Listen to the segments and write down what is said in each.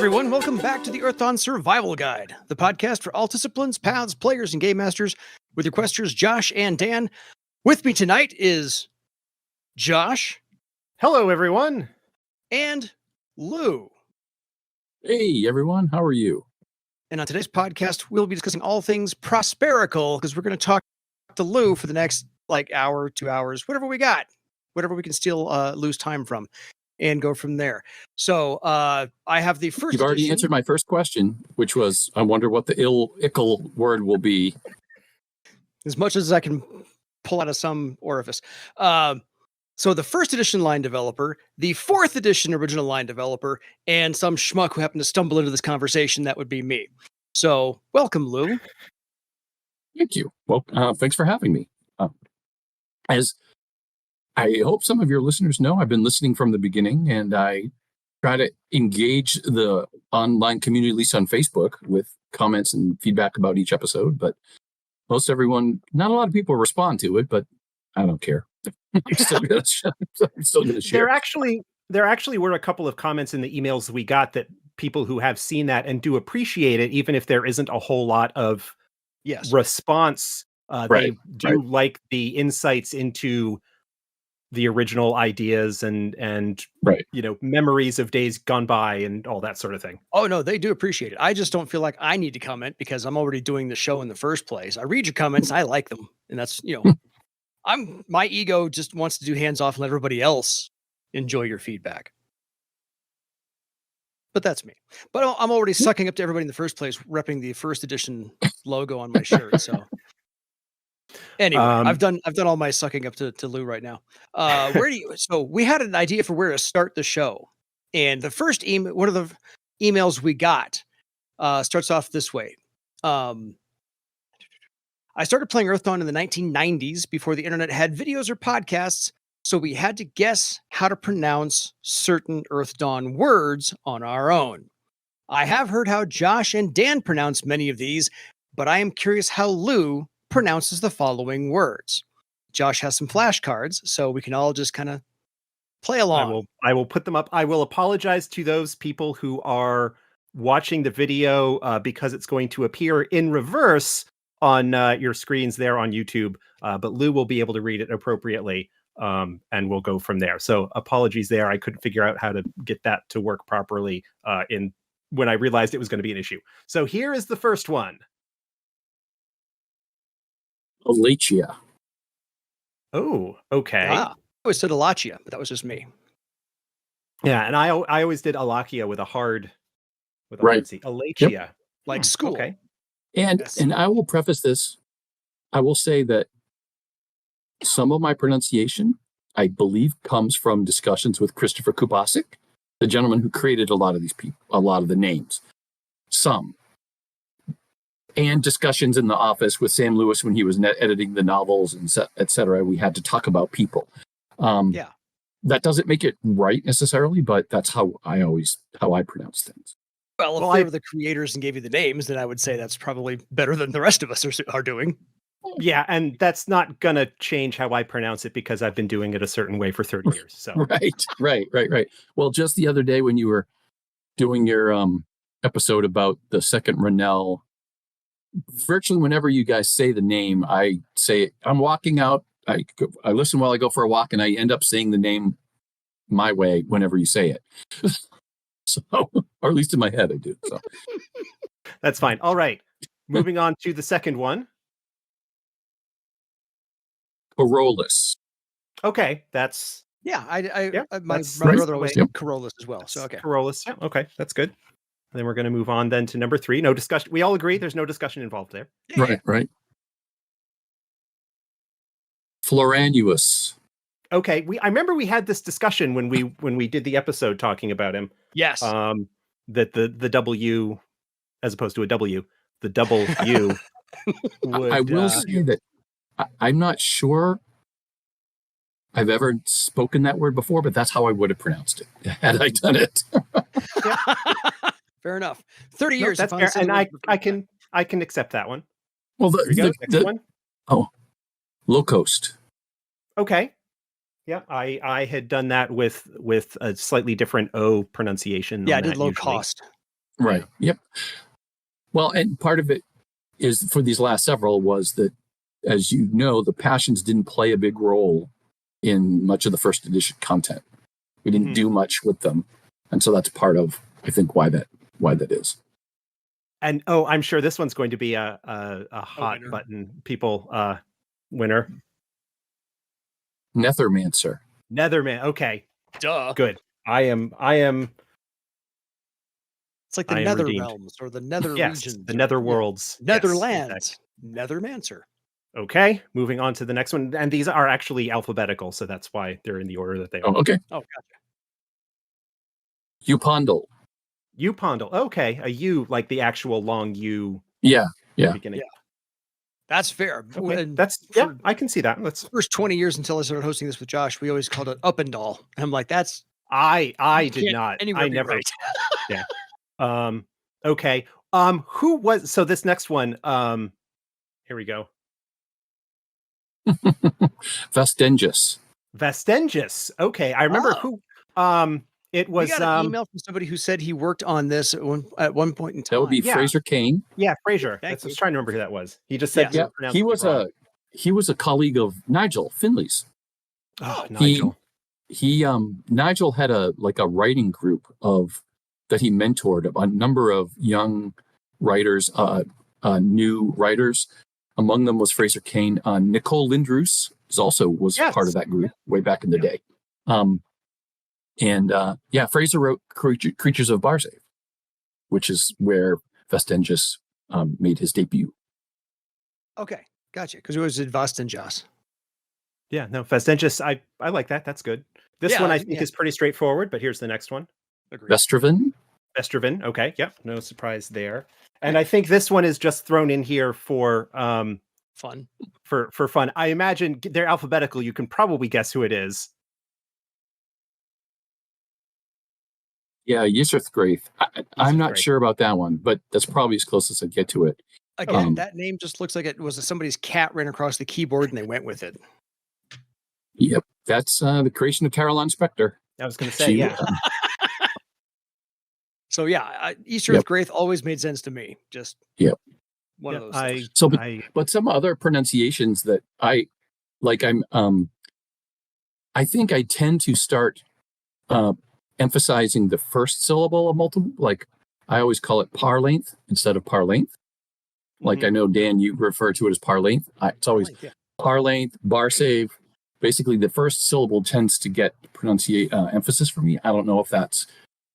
everyone. Welcome back to the Earthdawn Survival Guide, the podcast for all disciplines, paths, players, and game masters with your questers Josh and Dan. With me tonight is Josh. Hello, everyone. And Lou. Hey, everyone. How are you? And on today's podcast, we'll be discussing all things prosperical because we're going to talk to Lou for the next hour, 2 hours, whatever we got, whatever we can steal Lou's time from. And go from there. So I have the first. You've already answered my first question, which was, I wonder what the ickle word will be. As much as I can pull out of some orifice. So the first edition line developer, the fourth edition original line developer, and some schmuck who happened to stumble into this conversation, that would be me. So welcome, Lou. Thank you. Well, thanks for having me. As I hope some of your listeners know, I've been listening from the beginning, and I try to engage the online community, at least on Facebook, with comments and feedback about each episode. But not a lot of people respond to it, but I don't care. I'm still going to share. There actually were a couple of comments in the emails we got that people who have seen that and do appreciate it, even if there isn't a whole lot of response. They do like the insights into the original ideas and memories of days gone by and all that sort of thing. Oh no, they do appreciate it. I just don't feel like I need to comment because I'm already doing the show in the first place. I read your comments, I like them, and that's my ego just wants to do hands off and let everybody else enjoy your feedback. But that's me. But I'm already sucking up to everybody in the first place, repping the first edition logo on my shirt. So anyway, I've done all my sucking up to Lou right now. So we had an idea for where to start the show. And the first one of the emails we got starts off this way. I started playing Earthdawn in the 1990s before the internet had videos or podcasts, so we had to guess how to pronounce certain Earthdawn words on our own. I have heard how Josh and Dan pronounce many of these, but I am curious how Lou pronounces the following words. Josh has some flashcards, so we can all just kind of play along. I will put them up. I will apologize to those people who are watching the video because it's going to appear in reverse on your screens there on YouTube, but Lou will be able to read it appropriately, and we'll go from there. So apologies there. I couldn't figure out how to get that to work properly when I realized it was going to be an issue. So here is the first one. Alacia. Oh, okay. I always said Alacia, but that was just me. Yeah, and I always did Alacia with a hard C. Alacia. Yep. Like school. Okay. And I will preface this. I will say that some of my pronunciation, I believe, comes from discussions with Christopher Kubasik, the gentleman who created a lot of these people, a lot of the names. Some. And discussions in the office with Sam Lewis when he was editing the novels, and et cetera. We had to talk about people. That doesn't make it right necessarily, but that's how I pronounce things. Well, if they were the creators and gave you the names, then I would say that's probably better than the rest of us are doing. Yeah, and that's not going to change how I pronounce it because I've been doing it a certain way for 30 years. So Right. Well, just the other day when you were doing your episode about the second Rennell, virtually whenever you guys say the name, I say, I'm walking out. I listen while I go for a walk, and I end up saying the name my way whenever you say it. So, or at least in my head, I do. So that's fine. All right. Moving on to the second one. Corollas. Okay. That's. Yeah. My brother always said Corollas as well. So, okay. Corollas. Yeah. Okay. That's good. And then we're going to move on then to number 3. No discussion. We all agree there's no discussion involved there. Yeah. Right. Floranuous. Okay, I remember we had this discussion when we did the episode talking about him. Yes. That the W, as opposed to a W, the double U. I will say that I'm not sure I've ever spoken that word before, but that's how I would have pronounced it had I done it. Fair enough. 30 years. That's fair, and I can accept that one. Well, next one. Oh, low coast. Okay. Yeah, I had done that with a slightly different O pronunciation. Yeah, I did low cost. Right. Yep. Well, and part of it is for these last several was that, as you know, the passions didn't play a big role in much of the first edition content. We didn't do much with them, and so that's part of, I think, why that is. And I'm sure this one's going to be a hot winner. button people winner. Nethermancer. Netherman. Okay, Duh. good. I am. It's like the I am Nether redeemed. Realms or the Nether Yes, regions. the or- Nether yeah. Worlds. Yes, Netherlands. exactly. Nethermancer. Okay, moving on to the next one. And these are actually alphabetical, so that's why they're in the order that they are. Oh, okay. Oh, gotcha. Upondal. Upondal. Okay, a U, like the actual long U. Yeah. at the beginning. Yeah. That's fair. Okay, And that's for I can see that. That's the first 20 years until I started hosting this with Josh, we always called it Uppendal. And I'm like, that's I did can't not. anywhere I be never. right. Yeah. Okay. Who was so this next one? Here we go. Vestengis. Vestengis. Okay, I remember who. It We was got an email from somebody who said he worked on this at one point in time. That would be Yeah. Fraser Kane. yeah, Fraser. Thank I was you. trying to remember who that was. He just said Yes. you Yeah, pronounced he it was wrong. a colleague of Nigel Finley's. Oh, He- Nigel. He Nigel had a writing group that he mentored a number of young writers, new writers. Among them was Fraser Kane. Nicole Lindroos was Yes. part of that group way back in the day. Fraser wrote Creatures of Barsave, which is where Vestengis made his debut. Okay, gotcha. Because it was at Vastenjas. Yeah, no, Vestengis. I like that. That's good. This Yeah, one I think is pretty straightforward, but here's the next one. Agreed. Vestraven. Vestraven. Okay, yep, no surprise there. And I think this one is just thrown in here for Fun. for fun. I imagine they're alphabetical. You can probably guess who it is. Yeah, Yisrith Graith. I'm not Graith. sure about that one, but that's probably as close as I get to it. Again, that name just looks like it was somebody's cat ran across the keyboard and they went with it. Yep, that's the creation of Caroline Spector. I was going to say, yeah. So yeah, Easter of Graith always made sense to me. Just one of those. things. But some other pronunciations that I like, I think I tend to start emphasizing the first syllable of multiple. Like I always call it par length instead of par length. Like I know Dan, you refer to it as par length. It's always par length, bar save. Basically, the first syllable tends to get emphasis for me. I don't know if that's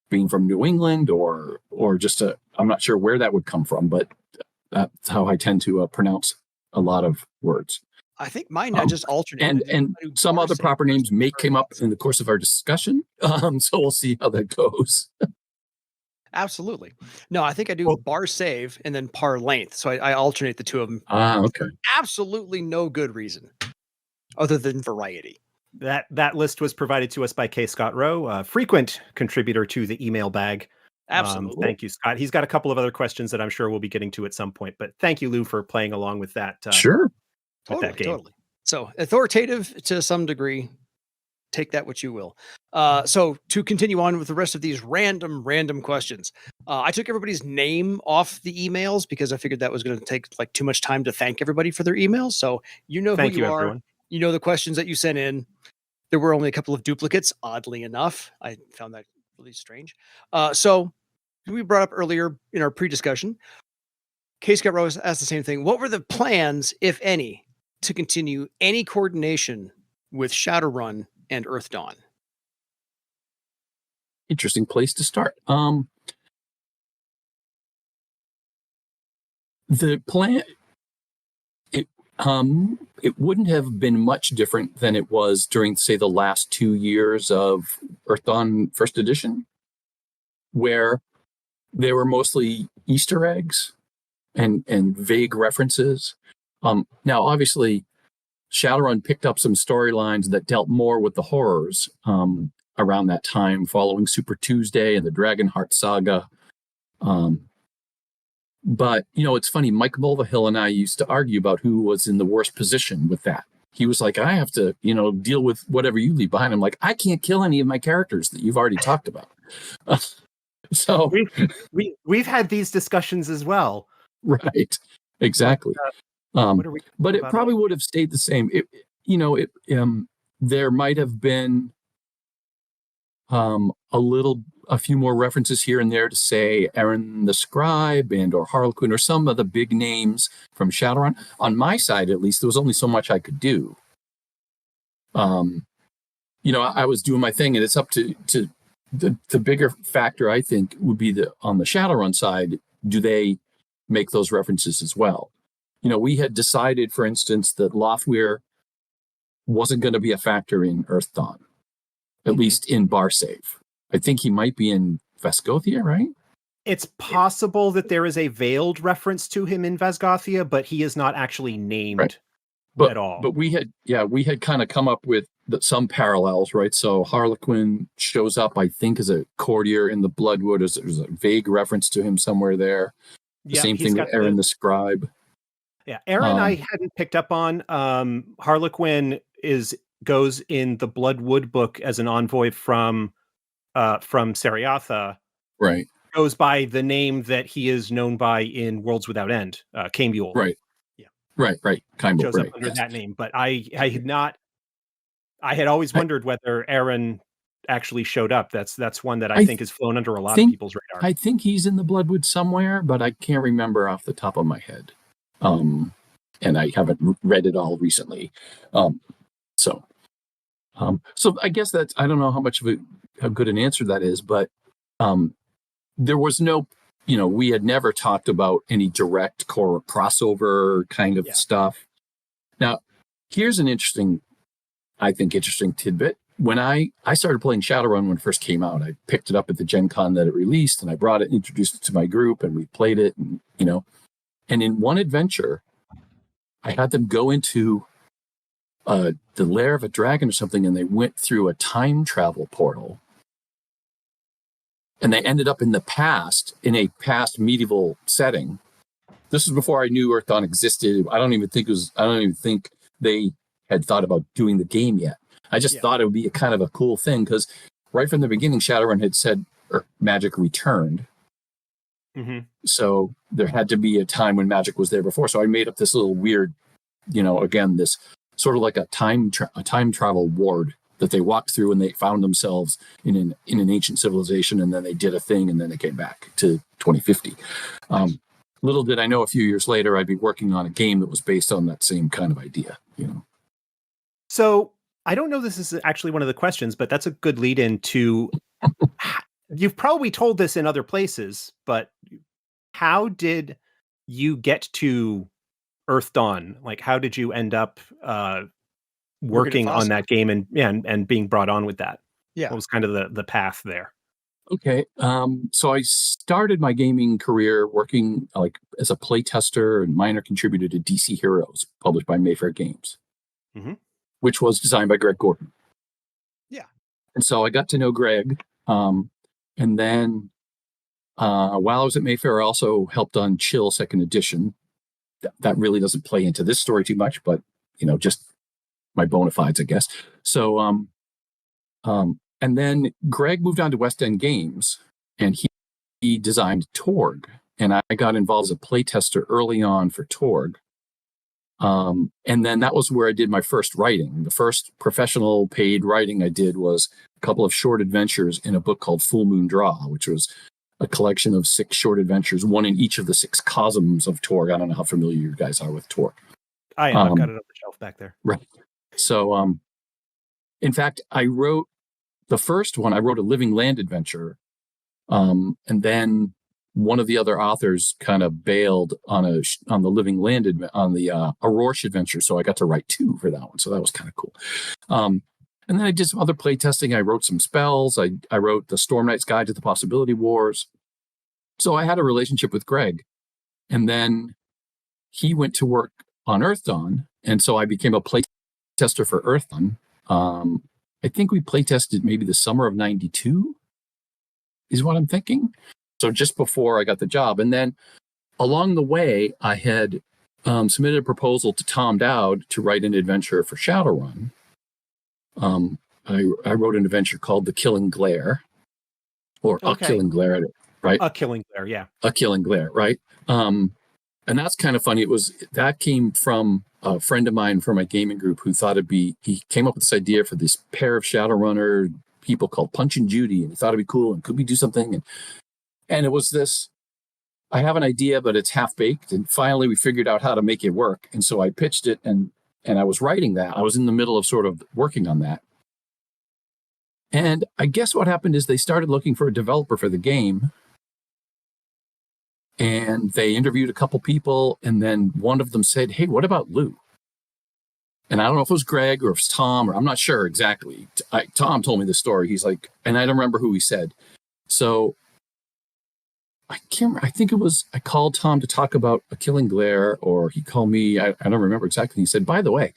being from New England or just I'm not sure where that would come from, but that's how I tend to pronounce a lot of words. I think mine I just alternate. And some other proper names may come up in the course of our discussion. So we'll see how that goes. Absolutely. No, I think I do bar save and then par length. So I alternate the two of them. Okay. Absolutely no good reason other than variety. That list was provided to us by K. Scott Rowe, a frequent contributor to the email bag. Absolutely. Thank you, Scott. He's got a couple of other questions that I'm sure we'll be getting to at some point. But thank you, Lou, for playing along with that. Sure. With that game. Totally. So authoritative to some degree. Take that what you will. So to continue on with the rest of these random questions, I took everybody's name off the emails because I figured that was going to take like too much time to thank everybody for their emails. So you know Thank who you, you are. everyone. You know the questions that you sent in. There were only a couple of duplicates, oddly enough. I found that really strange. So we brought up earlier in our pre-discussion, K. Scott Rose asked the same thing. What were the plans, if any, to continue any coordination with Shadowrun and Earthdawn? Interesting place to start. The plan, it wouldn't have been much different than it was during, say, the last 2 years of Earthdawn First Edition, where they were mostly Easter eggs and vague references. Now, obviously, Shadowrun picked up some storylines that dealt more with the horrors around that time, following Super Tuesday and the Dragonheart saga. But, it's funny, Mike Mulvihill and I used to argue about who was in the worst position with that. He was like, I have to, deal with whatever you leave behind. I'm like, I can't kill any of my characters that you've already talked about. So we've had these discussions as well. right, exactly. What are we? But it about probably that? would have stayed the same. There might have been a few more references here and there to say Aaron the Scribe and or Harlequin or some of the big names from Shadowrun. On my side, at least, there was only so much I could do. I was doing my thing, and it's up to the bigger factor, I think, would be on the Shadowrun side, do they make those references as well? We had decided, for instance, that Lothwir wasn't going to be a factor in Earthdawn, at least in bar save. I think he might be in Vesgothia, right? It's possible that there is a veiled reference to him in Vesgothia, but he is not actually named at all. But we had kind of come up with some parallels, right? So Harlequin shows up, I think, as a courtier in the Bloodwood. There's a vague reference to him somewhere there. The same thing with Aaron the Scribe. Yeah, Aaron, I hadn't picked up on. Harlequin goes in the Bloodwood book as an envoy from Seriatha. Right. Goes by the name that he is known by in Worlds Without End, Caimbuel. Right. Yeah. Right. Caimbuel shows up under that name, but I had always wondered whether Aaron actually showed up. That's one that I think has flown under a lot of people's radar. I think he's in the Bloodwood somewhere, but I can't remember off the top of my head. And I haven't read it all recently. So I guess I don't know how good an answer that is, but there was no, we had never talked about any direct crossover kind of stuff. Now, here's an interesting tidbit. When I started playing Shadowrun when it first came out, I picked it up at the Gen Con that it released, and I brought it and introduced it to my group, and we played it, and and in one adventure, I had them go into the lair of a dragon or something, and they went through a time travel portal. And they ended up in a past medieval setting. This was before I knew Earthdawn existed. I don't even think they had thought about doing the game yet. I just thought it would be a kind of a cool thing, because right from the beginning, Shadowrun had said magic returned. Mm-hmm. So there had to be a time when magic was there before. So I made up this little weird, again, this sort of like a time travel ward that they walked through, and they found themselves in an ancient civilization, and then they did a thing, and then they came back to 2050. Little did I know, a few years later, I'd be working on a game that was based on that same kind of idea. So I don't know, this is actually one of the questions, but that's a good lead into. You've probably told this in other places, but how did you get to Earthdawn? Like, how did you end up working on that game and being brought on with that? Yeah. What was kind of the path there? Okay. So I started my gaming career working as a playtester and minor contributor to DC Heroes, published by Mayfair Games, which was designed by Greg Gorden. Yeah. And so I got to know Greg. And then while I was at Mayfair, I also helped on Chill 2nd Edition. That really doesn't play into this story too much, but, just my bona fides, I guess. So, and then Greg moved on to West End Games, and he designed Torg. And I got involved as a playtester early on for Torg. And then that was where I did my first writing. The first professional paid writing I did was a couple of short adventures in a book called Full Moon Draw, which was a collection of 6 short adventures, one in each of the 6 cosms of Torg. I don't know how familiar you guys are with Torg. I am. I've got it on the shelf back there. Right. So, in fact, I wrote the first one. I wrote a Living Land adventure, and then one of the other authors kind of bailed on the Living Land on the Aurorsh adventure, so I got to write 2 for that one. So that was kind of cool. And then I did some other play testing. I wrote some spells. I wrote the Storm Knight's Guide to the Possibility Wars. So I had a relationship with Greg, and then he went to work on Earthdawn, and so I became a play tester for Earthdawn. I think we play tested maybe the summer of '92, is what I'm thinking. So just before I got the job. And then along the way, I had submitted a proposal to Tom Dowd to write an adventure for Shadowrun. I wrote an adventure called The Killing Glare. or Okay. a killing glare, right? A killing glare, yeah. A killing glare, right? And that's kind of funny. That came from a friend of mine from my gaming group who thought he came up with this idea for this pair of Shadowrunner people called Punch and Judy, and he thought it'd be cool and could we do something? And it was this, I have an idea, but it's half baked. And finally we figured out how to make it work. And so I pitched it and I was writing that. I was in the middle of sort of working on that. And I guess what happened is they started looking for a developer for the game. And they interviewed a couple people, and then one of them said, "Hey, what about Lou?" And I don't know if it was Greg or if it's Tom, or I'm not sure exactly. Tom told me the story. He's like, and I don't remember who he said. So I can't remember. I think I called Tom to talk about a killing glare, or he called me. I don't remember exactly. He said, "By the way,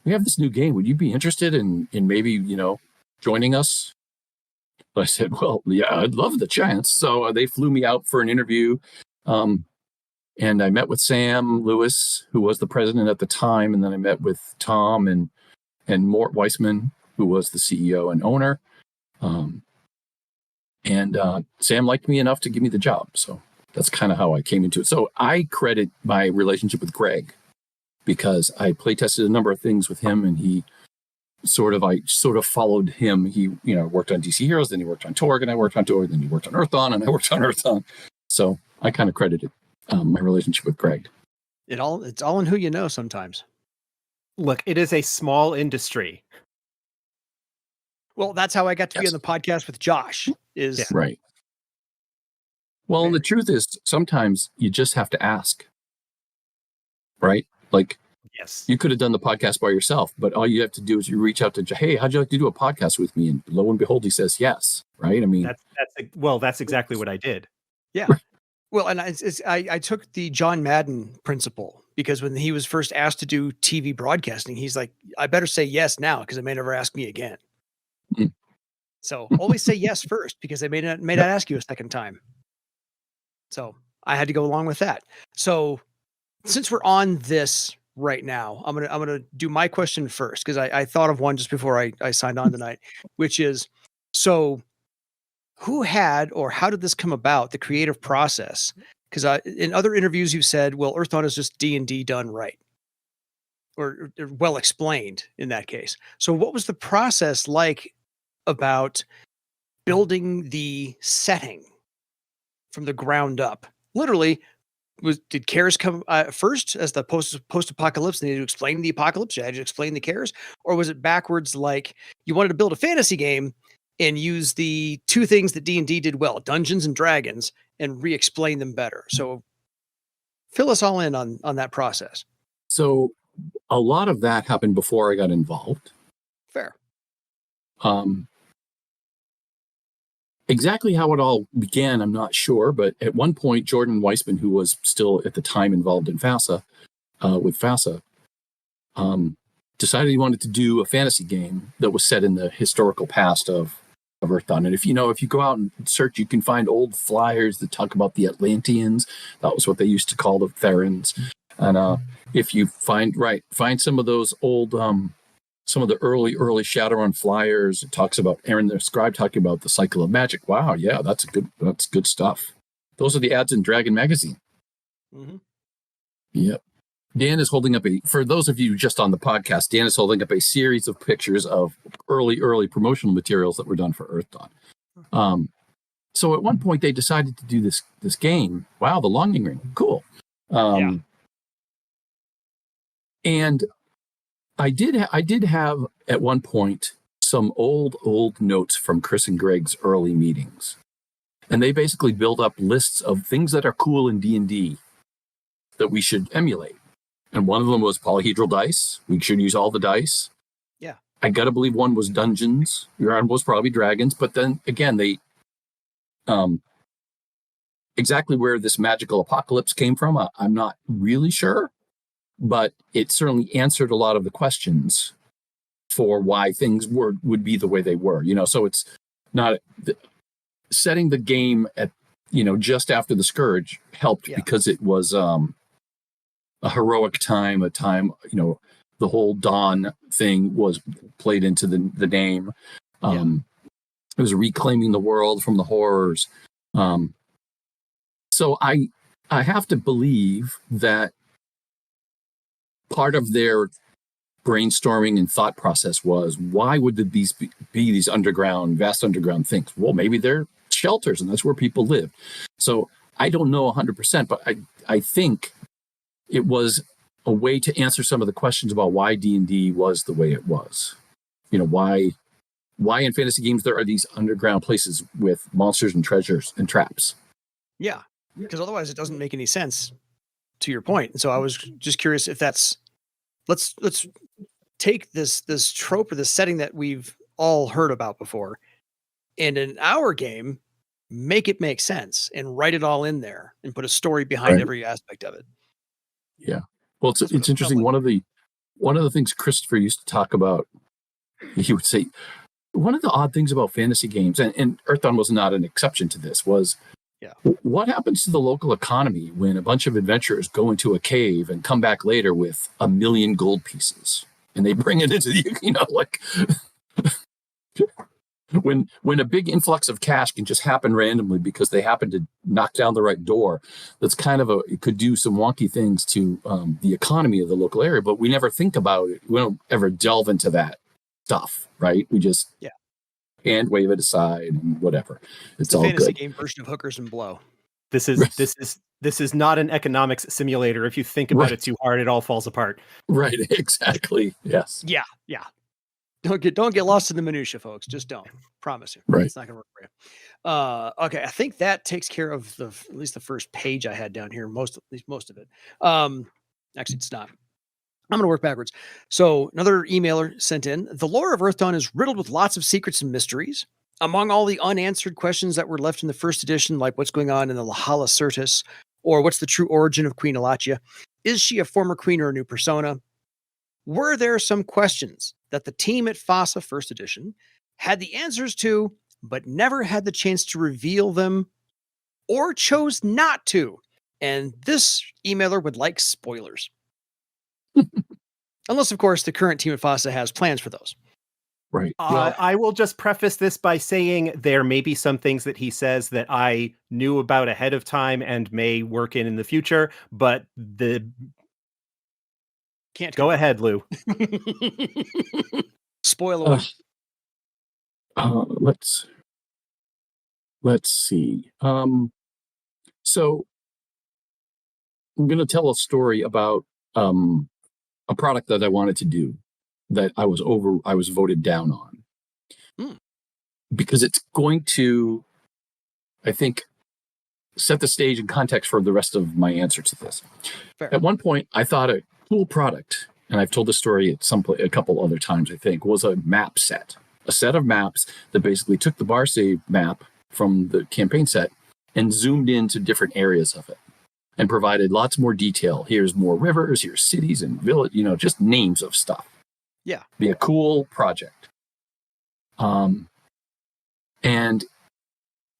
we have this new game. Would you be interested in maybe, joining us?" I said, "Well, yeah, I'd love the chance." So they flew me out for an interview. And I met with Sam Lewis, who was the president at the time. And then I met with Tom and Mort Weissman, who was the CEO and owner. And Sam liked me enough to give me the job. So that's kind of how I came into it. So I credit my relationship with Greg because I play tested a number of things with him, and I sort of followed him. He, worked on DC Heroes, then he worked on Torg, and I worked on Torg, then he worked on Earthdawn, and I worked on Earthdawn. So I kind of credited my relationship with Greg. It's all in who you know sometimes. Look, it is a small industry. Well, that's how I got to be on the podcast with Josh. Right. Well, and the truth is, sometimes you just have to ask. Right? Like, yes, you could have done the podcast by yourself, but all you have to do is you reach out to, "Hey, how'd you like to do a podcast with me?" And lo and behold, he says yes. Right? I mean, that's exactly what I did. Yeah. Well, and I took the John Madden principle, because when he was first asked to do TV broadcasting, he's like, "I better say yes now because they may never ask me again." Mm. So always say yes first, because they may not ask you a second time. So I had to go along with that. So since we're on this right now, I'm gonna do my question first, because I thought of one just before I signed on tonight, which is, so who had, or how did this come about, the creative process? Because in other interviews you've said, well, Earthdawn is just D&D done right, or well explained in that case. So what was the process like about building the setting from the ground up? Literally, did Cares come first as the post-apocalypse, and you had to explain the apocalypse? You had to explain the Cares? Or was it backwards, like you wanted to build a fantasy game and use the two things that D&D did well, Dungeons and Dragons, and re-explain them better? So fill us all in on that process. So a lot of that happened before I got involved. Fair. Exactly how it all began, I'm not sure, but at one point, Jordan Weissman, who was still at the time involved in FASA, decided he wanted to do a fantasy game that was set in the historical past of Earthdawn. And if you go out and search, you can find old flyers that talk about the Atlanteans. That was what they used to call the Therans. And if you find some of those old, some of the early Shadowrun flyers, it talks about Aaron the Scribe talking about the cycle of magic. Wow, yeah, that's good stuff. Those are the ads in Dragon Magazine. Mm-hmm. Yep. Dan is holding up for those of you just on the podcast, Dan is holding up a series of pictures of early promotional materials that were done for Earthdawn. So at one point they decided to do this game. Wow, the Longing Ring, cool. And I did have at one point some old notes from Chris and Greg's early meetings, and they basically built up lists of things that are cool in D&D that we should emulate. And one of them was polyhedral dice. We should use all the dice. Yeah. I got to believe one was dungeons. Your one was probably dragons. But then again, they exactly where this magical apocalypse came from, I'm not really sure. But it certainly answered a lot of the questions for why things would be the way they were. So it's not setting the game at, just after the Scourge helped because it was a heroic time, a time, the whole Dawn thing was played into the name. It was reclaiming the world from the horrors. So I have to believe that part of their brainstorming and thought process was, why would these be these vast underground things? Well, maybe they're shelters and that's where people live. So I don't know 100%, but I think it was a way to answer some of the questions about why D&D was the way it was. Why in fantasy games there are these underground places with monsters and treasures and traps. Yeah, because otherwise it doesn't make any sense, to your point. And so I was just curious if that's, let's take this trope or this setting that we've all heard about before, and in our game, make it make sense and write it all in there and put a story behind every aspect of it. Yeah. Well, it's interesting. Like. One of the things Christopher used to talk about, he would say, one of the odd things about fantasy games, and Earthdawn was not an exception to this, was what happens to the local economy when a bunch of adventurers go into a cave and come back later with 1 million gold pieces and they bring it into the, when a big influx of cash can just happen randomly because they happen to knock down the right door. That's kind of it could do some wonky things to the economy of the local area, but we never think about it. We don't ever delve into that stuff, right? We just and wave it aside and whatever. It's all good. Fantasy game version of hookers and blow. This is not an economics simulator. If you think about it too hard, it all falls apart. Right, exactly. Yes. Yeah. Don't get lost in the minutia, folks. Just don't. Promise you. Right. It's not gonna work for you. Okay, I think that takes care of at least the first page I had down here. Most of it. Actually, it's not. I'm going to work backwards. So another emailer sent in, the lore of Earthdawn is riddled with lots of secrets and mysteries. Among all the unanswered questions that were left in the first edition, like what's going on in the Lahala Certus, or what's the true origin of Queen Alatia? Is she a former queen or a new persona? Were there some questions that the team at FASA First Edition had the answers to, but never had the chance to reveal them, or chose not to? And this emailer would like spoilers. Unless, of course, the current team at FASA has plans for those. Right. I will just preface this by saying there may be some things that he says that I knew about ahead of time and may work in the future, but Can't go ahead, Lou. Spoil away. Let's see. So I'm going to tell a story about a product that I wanted to do that I was voted down on because it's going to, I think, set the stage and context for the rest of my answer to this. Fair. At one point, I thought a cool product, and I've told the story at a couple other times, I think, was a map set. A set of maps that basically took the bar save map from the campaign set and zoomed into different areas of it and provided lots more detail. Here's more rivers, here's cities and village, just names of stuff. Yeah. Be a cool project. And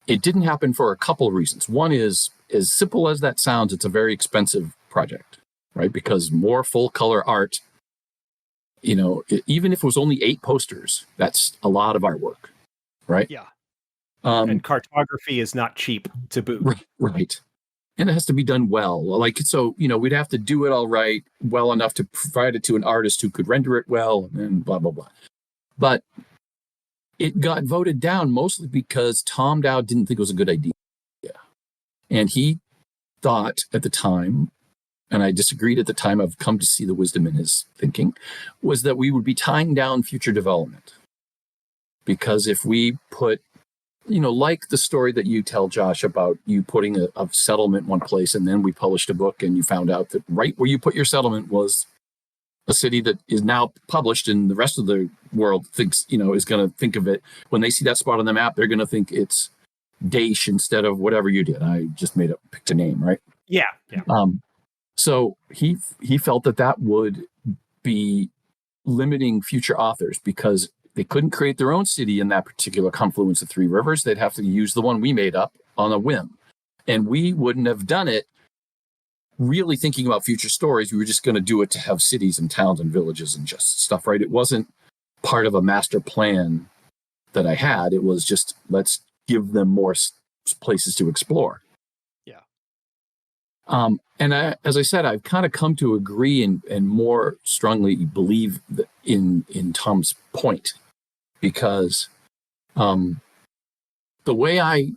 it didn't happen for a couple of reasons. One is, as simple as that sounds, it's a very expensive project, right? Because more full color art, even if it was only 8 posters, that's a lot of artwork, right? Yeah. And cartography is not cheap to boot. Right. And it has to be done well. We'd have to do it all right, well enough to provide it to an artist who could render it well, and blah, blah, blah. But it got voted down mostly because Tom Dowd didn't think it was a good idea. And he thought at the time, and I disagreed at the time, I've come to see the wisdom in his thinking, was that we would be tying down future development. Because if we put, like the story that you tell, Josh, about you putting a settlement one place, and then we published a book and you found out that right where you put your settlement was a city that is now published, and the rest of the world thinks, is going to think of it. When they see that spot on the map, they're going to think it's Daesh instead of whatever you did. I just picked a name, right? Yeah. So he felt that would be limiting future authors because they couldn't create their own city in that particular confluence of 3 rivers. They'd have to use the one we made up on a whim. And we wouldn't have done it really thinking about future stories. We were just going to do it to have cities and towns and villages and just stuff, right? It wasn't part of a master plan that I had. It was just, let's give them more places to explore. Yeah. As I said, I've kind of come to agree and more strongly believe in Tom's point, because the way I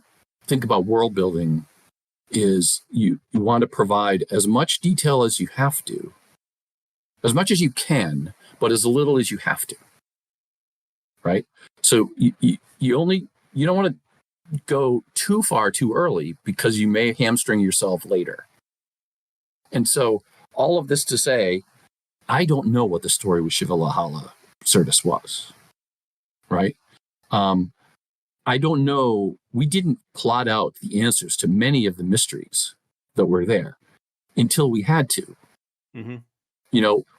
think about world building is you want to provide as much detail as you have to, as much as you can, but as little as you have to. Right? So you don't want to go too far too early, because you may hamstring yourself later. And so all of this to say, I don't know what the story with Shiva-Lahala Certus was. Right? I don't know. We didn't plot out the answers to many of the mysteries that were there until we had to. Mm-hmm.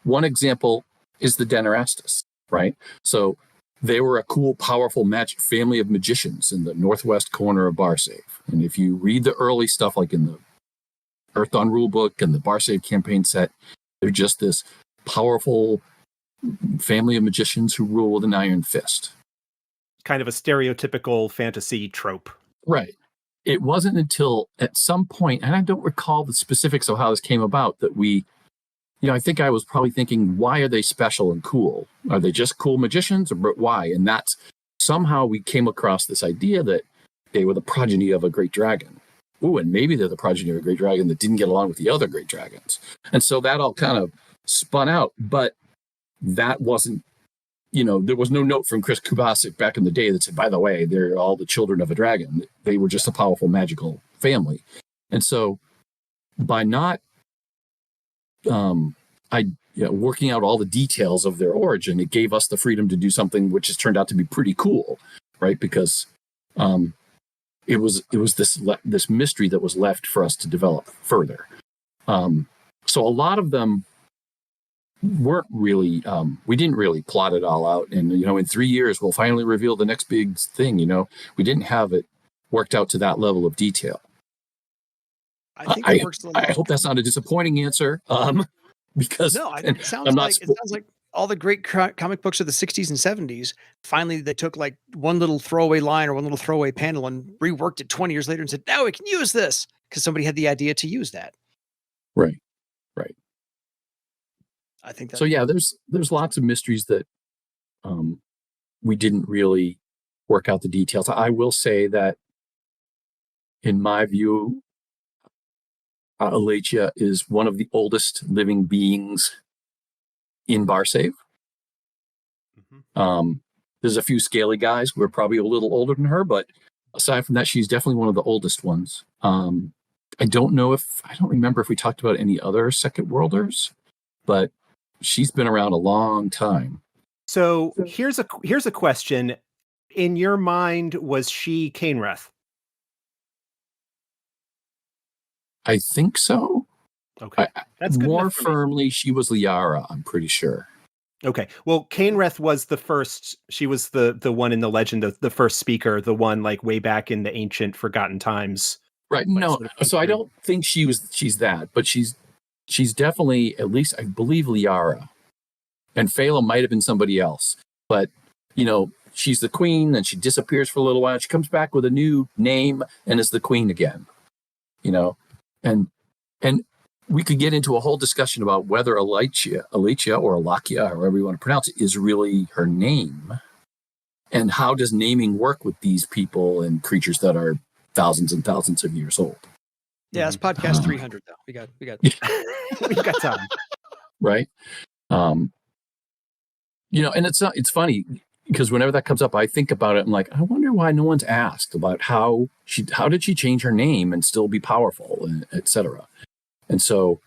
One example is the Denerastus, right? So they were a cool, powerful magic family of magicians in the northwest corner of Barsave. And if you read the early stuff, like in the Earthdawn rulebook and the Barsave campaign set, they're just this powerful family of magicians who rule with an iron fist. Kind of a stereotypical fantasy trope. Right. It wasn't until at some point, and I don't recall the specifics of how this came about, that I think I was probably thinking, why are they special and cool? Are they just cool magicians, or why? And that's somehow we came across this idea that they were the progeny of a great dragon. Ooh, and maybe they're the progeny of a great dragon that didn't get along with the other great dragons. And so that all kind of spun out. But that wasn't, there was no note from Chris Kubasik back in the day that said, by the way, they're all the children of a dragon. They were just a powerful magical family. And so by not working out all the details of their origin, it gave us the freedom to do something which has turned out to be pretty cool, right? Because it was this mystery that was left for us to develop further. So a lot of them weren't really, we didn't really plot it all out. And, in 3 years, we'll finally reveal the next big thing. We didn't have it worked out to that level of detail. I think it works. I hope that's not a disappointing answer. Because no, it sounds like all the great comic books of the 60s and 70s, finally they took like one little throwaway line or one little throwaway panel and reworked it 20 years later and said, now we can use this, because somebody had the idea to use that. Right. I think that. So yeah, there's lots of mysteries that we didn't really work out the details. I will say that, in my view, Aletia is one of the oldest living beings in Barsave. Mm-hmm. There's a few scaly guys who are probably a little older than her, but aside from that, she's definitely one of the oldest ones. I don't remember if we talked about any other second worlders, but she's been around a long time. So here's a question. In your mind, was she Cainreth? I think so. Okay. That's good more enough for me. firmly, she was Liara, I'm pretty sure. Okay. Well, Cainreth was the first. She was the one in the legend of the first speaker, the one like way back in the ancient forgotten times. Right. No. So I don't think she's that, but she's definitely, at least I believe, Liara. And Phala might have been somebody else. But, she's the queen, and she disappears for a little while. She comes back with a new name and is the queen again. And we could get into a whole discussion about whether Aletia or Alakia, however you want to pronounce it, is really her name. And how does naming work with these people and creatures that are thousands and thousands of years old? Yeah, it's podcast 300 though. We got we got time. Right. And it's funny because whenever that comes up, I think about it. I'm like, I wonder why no one's asked about how did she change her name and still be powerful, and etc. And so,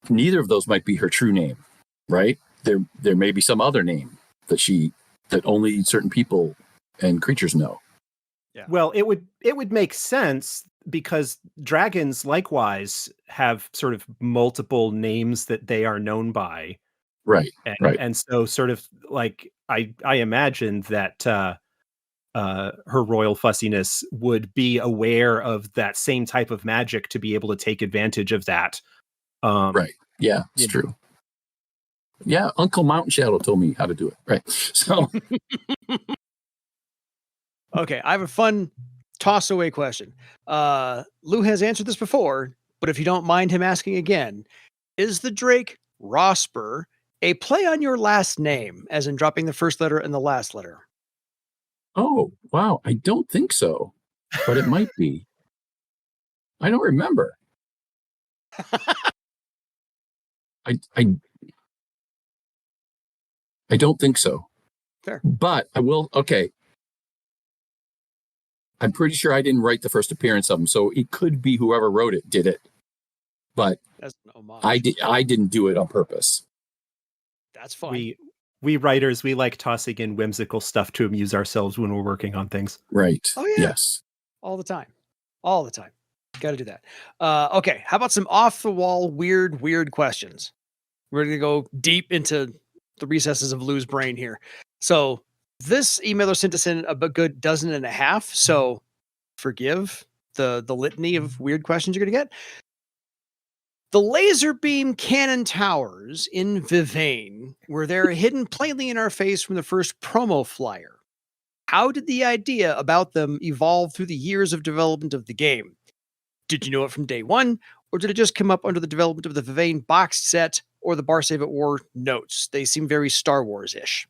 neither of those might be her true name, right? There may be some other name that only certain people and creatures know. Yeah. Well, it would make sense, because dragons likewise have sort of multiple names that they are known by. Right. And so sort of like I imagine that her royal fussiness would be aware of that same type of magic to be able to take advantage of that. Right. Yeah, it's true. Yeah, Uncle Mountain Shadow told me how to do it. Right. So Okay, I have a fun toss away question. Lou has answered this before, but if you don't mind him asking again, is the Drake Rosper a play on your last name, as in dropping the first letter and the last letter? oh wow, I don't think so, but it might be. I don't remember. I don't think so. Fair. But I will. Okay, I'm pretty sure I didn't write the first appearance of him, so it could be whoever wrote it did it. But That's an homage. I didn't do it on purpose. That's fine. We writers, we like tossing in whimsical stuff to amuse ourselves when we're working on things. Right. Oh, yeah. Yes. All the time. All the time. Got to do that. Okay, how about some off the wall, weird questions? We're going to go deep into the recesses of Lou's brain here. So this emailer sent us in a good dozen and a half. So forgive the litany of weird questions you're going to get. The laser beam cannon towers in Vivain were there hidden plainly in our face from the first promo flyer. How did the idea about them evolve through the years of development of the game? Did you know it from day one, or did it just come up under the development of the Vivain box set or the Bar Save at War notes? They seem very Star Wars-ish.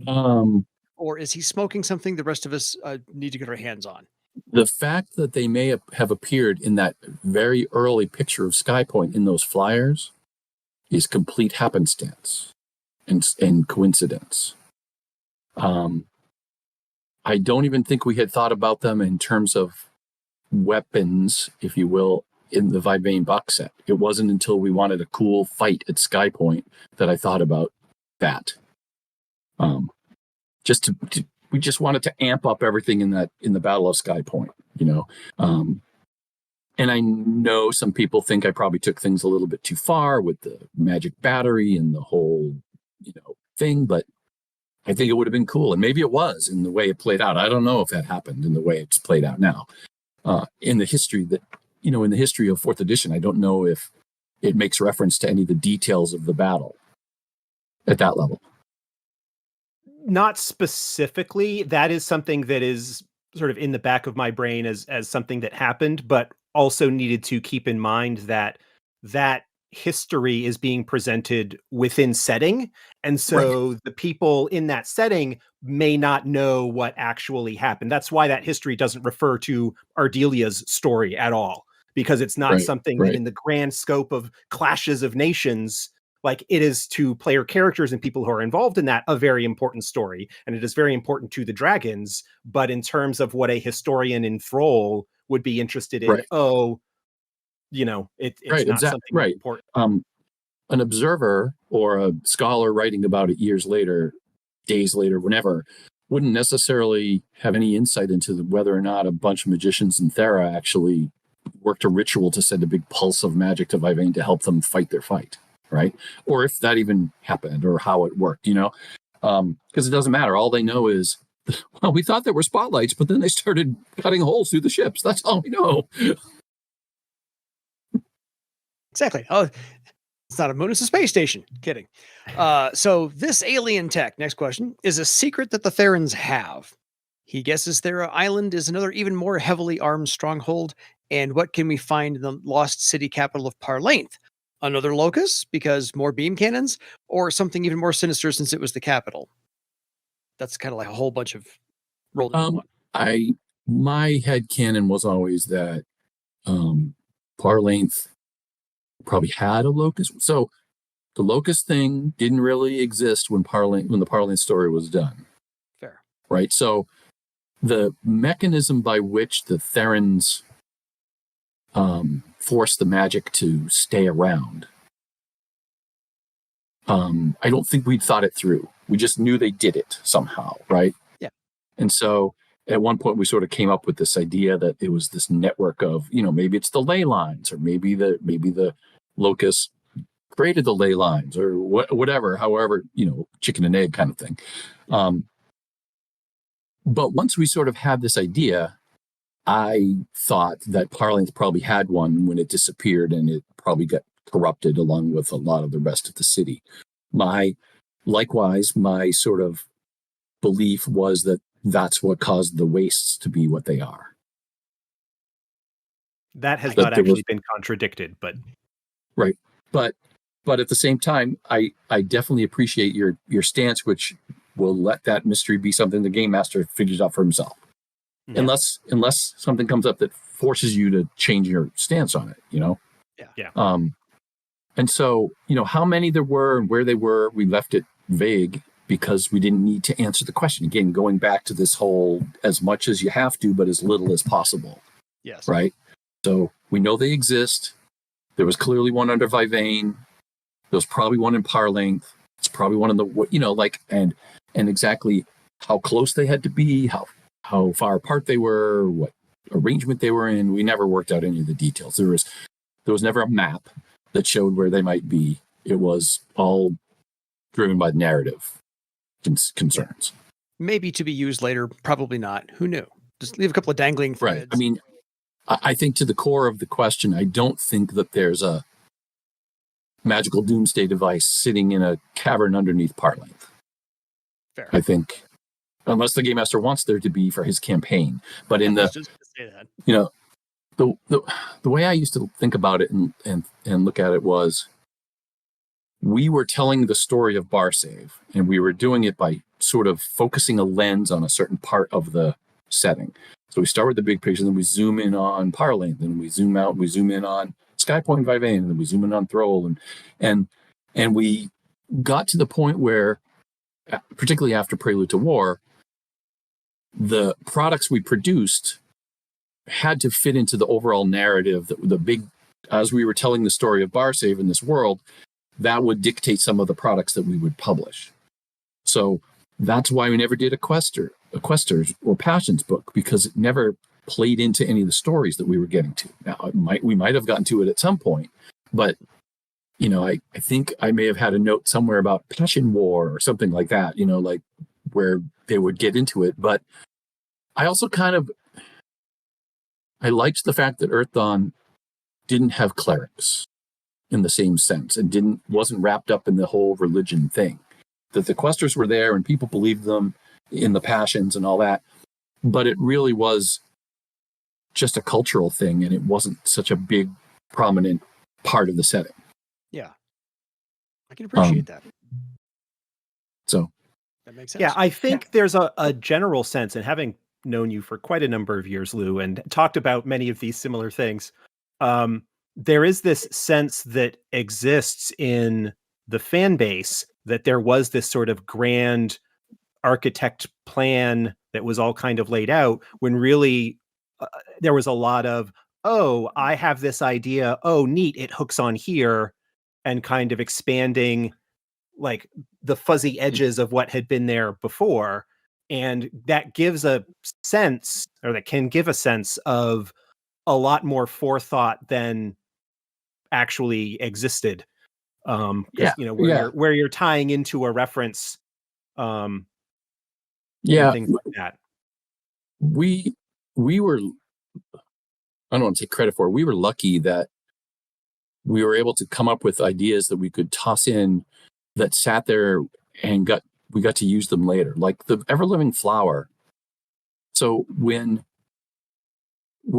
Or is he smoking something the rest of us need to get our hands on? The fact that they may have appeared in that very early picture of Skypoint in those flyers is complete happenstance and coincidence. I don't even think we had thought about them in terms of weapons, if you will, in the Vivain box set. It wasn't until we wanted a cool fight at Skypoint that I thought about that. We just wanted to amp up everything in the Battle of Skypoint, you know. And I know some people think I probably took things a little bit too far with the magic battery and the whole, thing, but I think it would have been cool. And maybe it was in the way it played out. I don't know if that happened in the way it's played out now. In the history of 4th edition, I don't know if it makes reference to any of the details of the battle at that level. Not specifically. That is something that is sort of in the back of my brain as something that happened, but also needed to keep in mind that history is being presented within setting. And so the people in that setting may not know what actually happened. That's why that history doesn't refer to Ardelia's story at all, because it's not something that in the grand scope of clashes of nations, like it is to player characters and people who are involved in that, a very important story. And it is very important to the dragons. But in terms of what a historian in Thrall would be interested in, it's not something important. An observer or a scholar writing about it years later, days later, whenever, wouldn't necessarily have any insight into whether or not a bunch of magicians in Theran actually worked a ritual to send a big pulse of magic to Vivain to help them fight their fight, right? Or if that even happened or how it worked, because it doesn't matter. All they know is, well, we thought there were spotlights, but then they started cutting holes through the ships. That's all we know. Exactly. Oh, it's not a moon, it's a space station. Kidding. So this alien tech, next question, is a secret that the Therans have. He guesses Thera Island is another even more heavily armed stronghold. And what can we find in the lost city capital of Parlainth? Another locus, because more beam cannons, or something even more sinister since it was the capital? That's kind of like a whole bunch of rolled into one. My headcanon was always that Parlainth probably had a locus. So the locus thing didn't really exist when the Parlainth story was done. Fair. Right. So the mechanism by which the Therans force the magic to stay around, I don't think we'd thought it through. We just knew they did it somehow, right? Yeah. And so at one point we sort of came up with this idea that it was this network of, maybe it's the ley lines, or maybe the locust created the ley lines, or whatever, however, chicken and egg kind of thing. But once we sort of had this idea, I thought that Parlainth probably had one when it disappeared, and it probably got corrupted along with a lot of the rest of the city. Likewise, my sort of belief was that that's what caused the wastes to be what they are. That has That not there was- actually been contradicted, but Right. But at the same time, I definitely appreciate your stance, which will let that mystery be something the game master figures out for himself. Yeah. Unless something comes up that forces you to change your stance on it, you know? Yeah. And so, you know, how many there were and where they were, we left it vague because we didn't need to answer the question. Again, going back to this whole as much as you have to, but as little as possible. Yes. Right? So we know they exist. There was clearly one under Vivane. There was probably one in Parlength. It's probably one in the, you know, like, and exactly how close they had to be, how far apart they were, what arrangement they were in. We never worked out any of the details. There was never a map that showed where they might be. It was all driven by narrative concerns. Maybe to be used later, probably not. Who knew? Just leave a couple of dangling threads. Right. I mean, I think to the core of the question, I don't think that there's a magical doomsday device sitting in a cavern underneath Parlength. Fair. I think, unless the game master wants there to be for his campaign. But in I the, was just gonna say that. you know, the way I used to think about it and look at it was, we were telling the story of Barsave, and we were doing it by sort of focusing a lens on a certain part of the setting. So we start with the big picture, then we zoom in on Parlength, then we zoom out, we zoom in on Skypoint Vivane, and then we zoom in on Thrall, and we got to the point where, particularly after Prelude to War, the products we produced had to fit into the overall narrative that the big, as we were telling the story of Barsave in this world, that would dictate some of the products that we would publish. So that's why we never did a Questors or Passions book, because it never played into any of the stories that we were getting to. Now, we might have gotten to it at some point, but you know, I think I may have had a note somewhere about Passion War or something like that, you know, like where they would get into it. But I also I liked the fact that Earthdawn didn't have clerics in the same sense and wasn't wrapped up in the whole religion thing. That the Questors were there and people believed them in the Passions and all that, but it really was just a cultural thing, and it wasn't such a big, prominent part of the setting. Yeah. I can appreciate that. So That makes sense. Yeah, I think there's a general sense, and having known you for quite a number of years, Lou, and talked about many of these similar things, there is this sense that exists in the fan base that there was this sort of grand architect plan that was all kind of laid out, when really there was a lot of, oh, I have this idea, oh, neat, it hooks on here, and kind of expanding like the fuzzy edges of what had been there before. And that gives a sense, or that can give a sense of a lot more forethought than actually existed. You know, where you're tying into a reference, and things like that. We were, I don't want to take credit for it, we were lucky that we were able to come up with ideas that we could toss in that sat there and we got to use them later, like the Ever-Living Flower. So when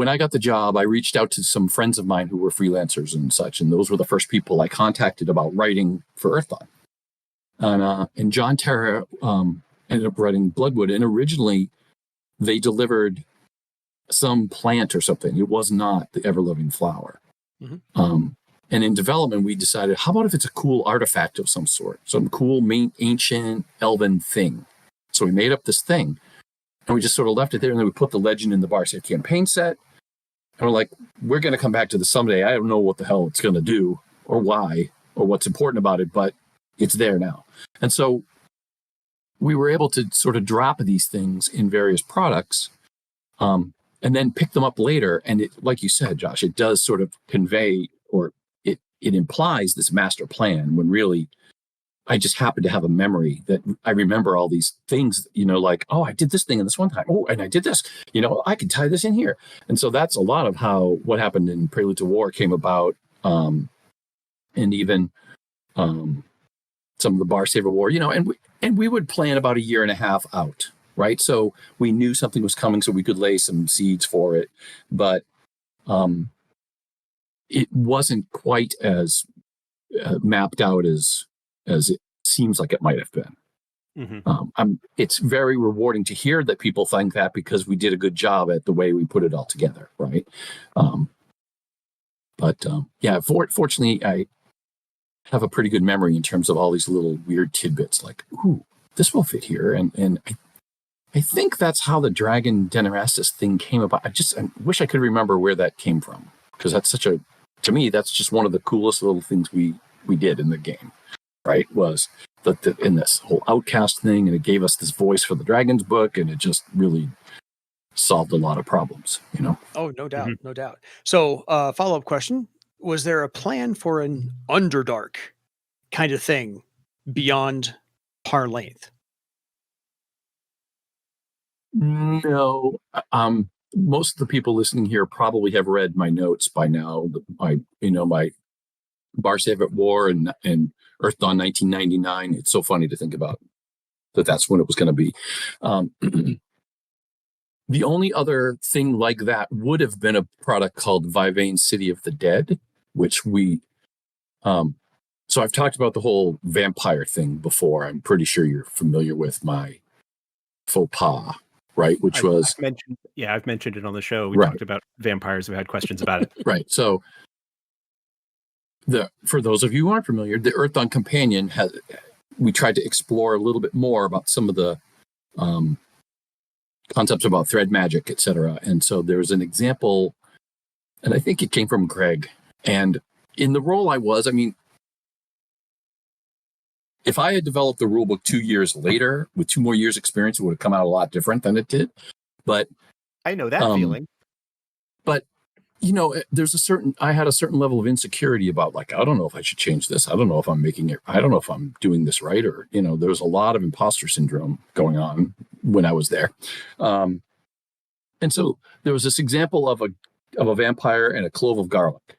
I got the job, I reached out to some friends of mine who were freelancers and such, and those were the first people I contacted about writing for Earthdawn. And John Terra ended up writing Bloodwood, and originally they delivered some plant or something. It was not the Ever-Living Flower. Mm-hmm. And in development, we decided, how about if it's a cool artifact of some sort, some cool ancient elven thing? So we made up this thing, and we just sort of left it there, and then we put the legend in the Barsave campaign set. And we're like, we're going to come back to this someday. I don't know what the hell it's going to do or why or what's important about it, but it's there now. And so we were able to sort of drop these things in various products, and then pick them up later. And it, like you said, Josh, it does sort of convey, or it implies this master plan, when really I just happen to have a memory that I remember all these things, you know, like, oh, I did this thing in this one time. Oh, and I did this, you know, I can tie this in here. And so that's a lot of how what happened in Prelude to War came about. and even some of the Bar Saver War, and we would plan about a year and a half out, right? So we knew something was coming, so we could lay some seeds for it, but it wasn't quite as mapped out as it seems like it might have been. It's very rewarding to hear that people think that, because we did a good job at the way we put it all together, right? Fortunately, I have a pretty good memory in terms of all these little weird tidbits, like, ooh, this will fit here, and I think that's how the Dragon Denerastus thing came about. I wish I could remember where that came from, because that's to me, that's just one of the coolest little things we did in the game, right? Was in this whole Outcast thing, and it gave us this voice for the Dragons book, and it just really solved a lot of problems, Oh, no doubt, no doubt. So, follow-up question: was there a plan for an Underdark kind of thing beyond par length? No. Most of the people listening here probably have read my notes by now. My Bar Saver War and Earthdawn 1999. It's so funny to think about that's when it was going to be. The only other thing like that would have been a product called Vivane City of the Dead, which we. So I've talked about the whole vampire thing before. I'm pretty sure you're familiar with my faux pas, right? I've mentioned it on the show. We talked about vampires. We had questions about it. Right. So for those of you who aren't familiar, the Earthdawn Companion we tried to explore a little bit more about some of the concepts about thread magic, etc. And so there's an example, and I think it came from Greg. And in the role if I had developed the rulebook 2 years later with 2 more years experience, it would have come out a lot different than it did. But I know that feeling. But I had a certain level of insecurity about, like, I don't know if I should change this. I don't know if I'm making it. I don't know if I'm doing this right, or there was a lot of imposter syndrome going on when I was there. And so there was this example of a vampire and a clove of garlic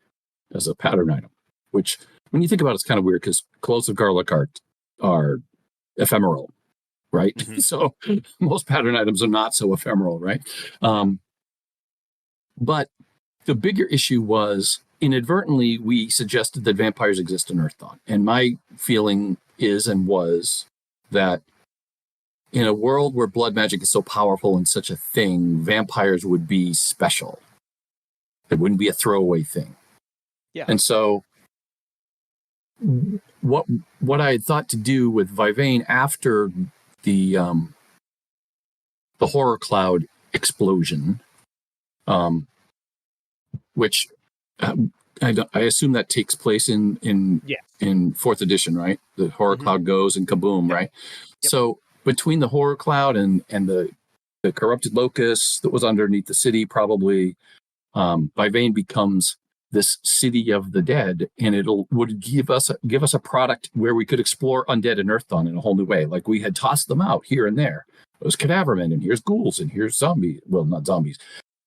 as a pattern item, which, when you think about it, it's kind of weird, because cloves of garlic are ephemeral, right? Mm-hmm. So most pattern items are not so ephemeral, right? But the bigger issue was, inadvertently, we suggested that vampires exist in Earthdawn. And my feeling is and was that in a world where blood magic is so powerful and such a thing, vampires would be special. It wouldn't be a throwaway thing. Yeah. And so what I had thought to do with Vivane after the horror cloud explosion, which I assume that takes place in 4th edition, right? The horror cloud goes and kaboom, right? Yep. So between the horror cloud and the corrupted locust that was underneath the city, probably Vivane becomes this city of the dead, and would give us a product where we could explore undead and Earthdawn in a whole new way. Like, we had tossed them out here and there. There's cadavermen, and here's ghouls, and here's zombies. Well, not zombies.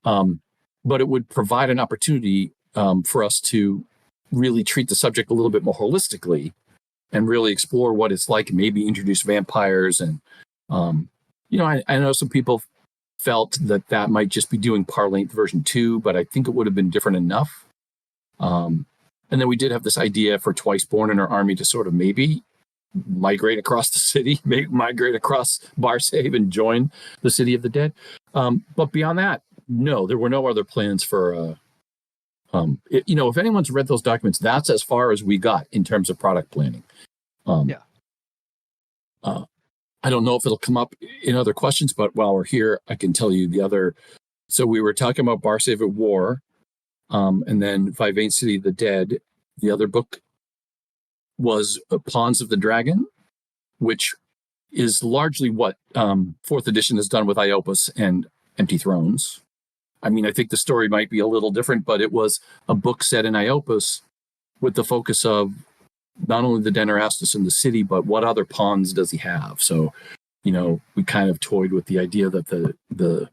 But it would provide an opportunity for us to really treat the subject a little bit more holistically and really explore what it's like, and maybe introduce vampires. And, I know some people felt that might just be doing par length version 2, but I think it would have been different enough. And then we did have this idea for Twiceborn in our army to sort of maybe migrate across the city, migrate across Barsave and join the City of the Dead. But beyond that, no, there were no other plans for, if anyone's read those documents, that's as far as we got in terms of product planning. I don't know if it'll come up in other questions, but while we're here, I can tell you the other. So we were talking about Barsave at War, and then Vivane City of the Dead. The other book was Pawns of the Dragon, which is largely what 4th edition has done with Iopus and Empty Thrones. I mean, I think the story might be a little different, but it was a book set in Iopus with the focus of not only the Denerastus in the city, but what other pawns does he have? So, we kind of toyed with the idea that the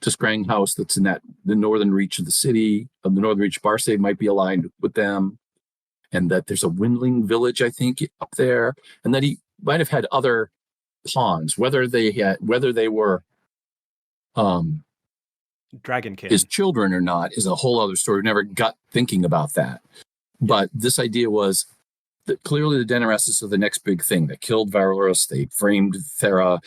Tiskrang house that's in the northern reach of the city, of the northern reach of Barsave, might be aligned with them. and that there's a Windling village, I think, up there, and that he might have had other pawns. Whether they were Dragonkin. his children or not is a whole other story. We never got thinking about that. But this idea was that clearly the Deneresses are the next big thing. They killed Varus, they framed Thera.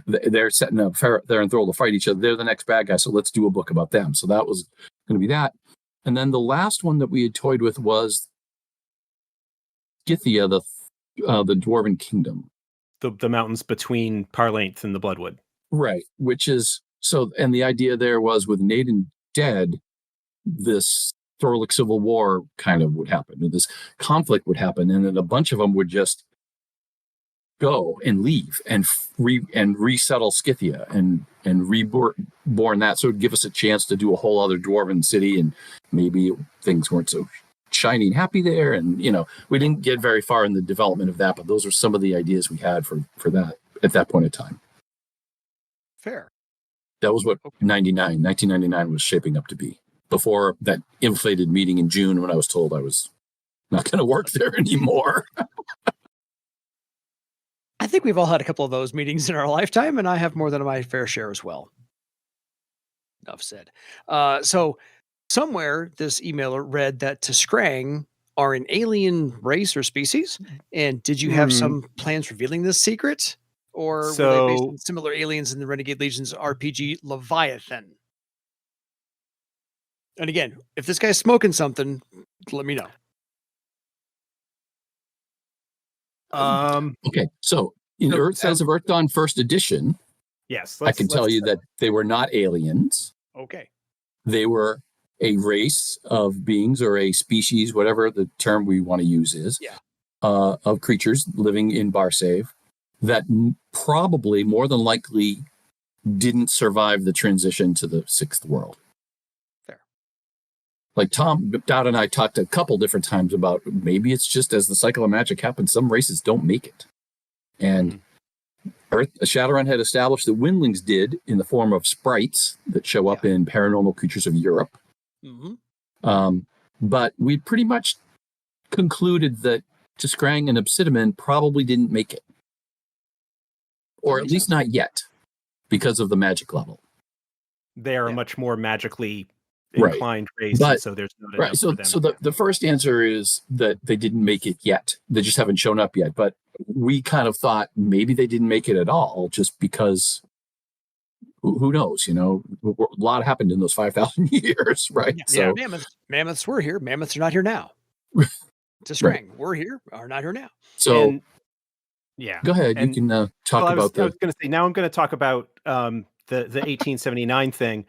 They're setting up Thera and Thrall to fight each other. They're the next bad guy, so let's do a book about them. So that was going to be that. And then the last one that we had toyed with was Scythia, the Dwarven Kingdom. The mountains between Parlainth and the Bloodwood. Right, which is... So, and the idea there was with Naden dead, this Thorlic Civil War kind of would happen, and this conflict would happen, and then a bunch of them would just go and leave and resettle Scythia and reborn that. So it would give us a chance to do a whole other dwarven city, and maybe things weren't so shiny and happy there. And, we didn't get very far in the development of that, but those are some of the ideas we had for that at that point in time. Fair. That was what 1999 was shaping up to be, before that inflated meeting in June when I was told I was not going to work there anymore. I think we've all had a couple of those meetings in our lifetime, and I have more than my fair share as well. Enough said. So somewhere this emailer read that Tiskrang are an alien race or species, and did you have some plans revealing this secret? Or were they based on similar aliens in the Renegade Legion's RPG Leviathan? And again, if this guy's smoking something, let me know. Okay, so in Earthdawn of Earthdawn First Edition, yes, I can tell you that they were not aliens. Okay. They were a race of beings, or a species, whatever the term we want to use is, of creatures living in Barsave that probably, more than likely, didn't survive the transition to the Sixth World. Fair. Like Tom Dowd and I talked a couple different times about maybe it's just as the cycle of magic happens, some races don't make it. And Shadowrun had established that Windlings did in the form of sprites that show up in Paranormal Creatures of Europe. But we pretty much concluded that Tiskrang and Obsidian probably didn't make it. Or at least not yet, because of the magic level. They are a much more magically inclined race, so there's no right. So the first answer is that they didn't make it yet. They just haven't shown up yet. But we kind of thought maybe they didn't make it at all, just because who knows? A lot happened in those 5,000 years, right? Yeah, so mammoths were here. Mammoths are not here now. Tiskrang, we're here, are not here now. So. Go ahead. You can talk about that. I was going to say, now I'm going to talk about the 1879 thing.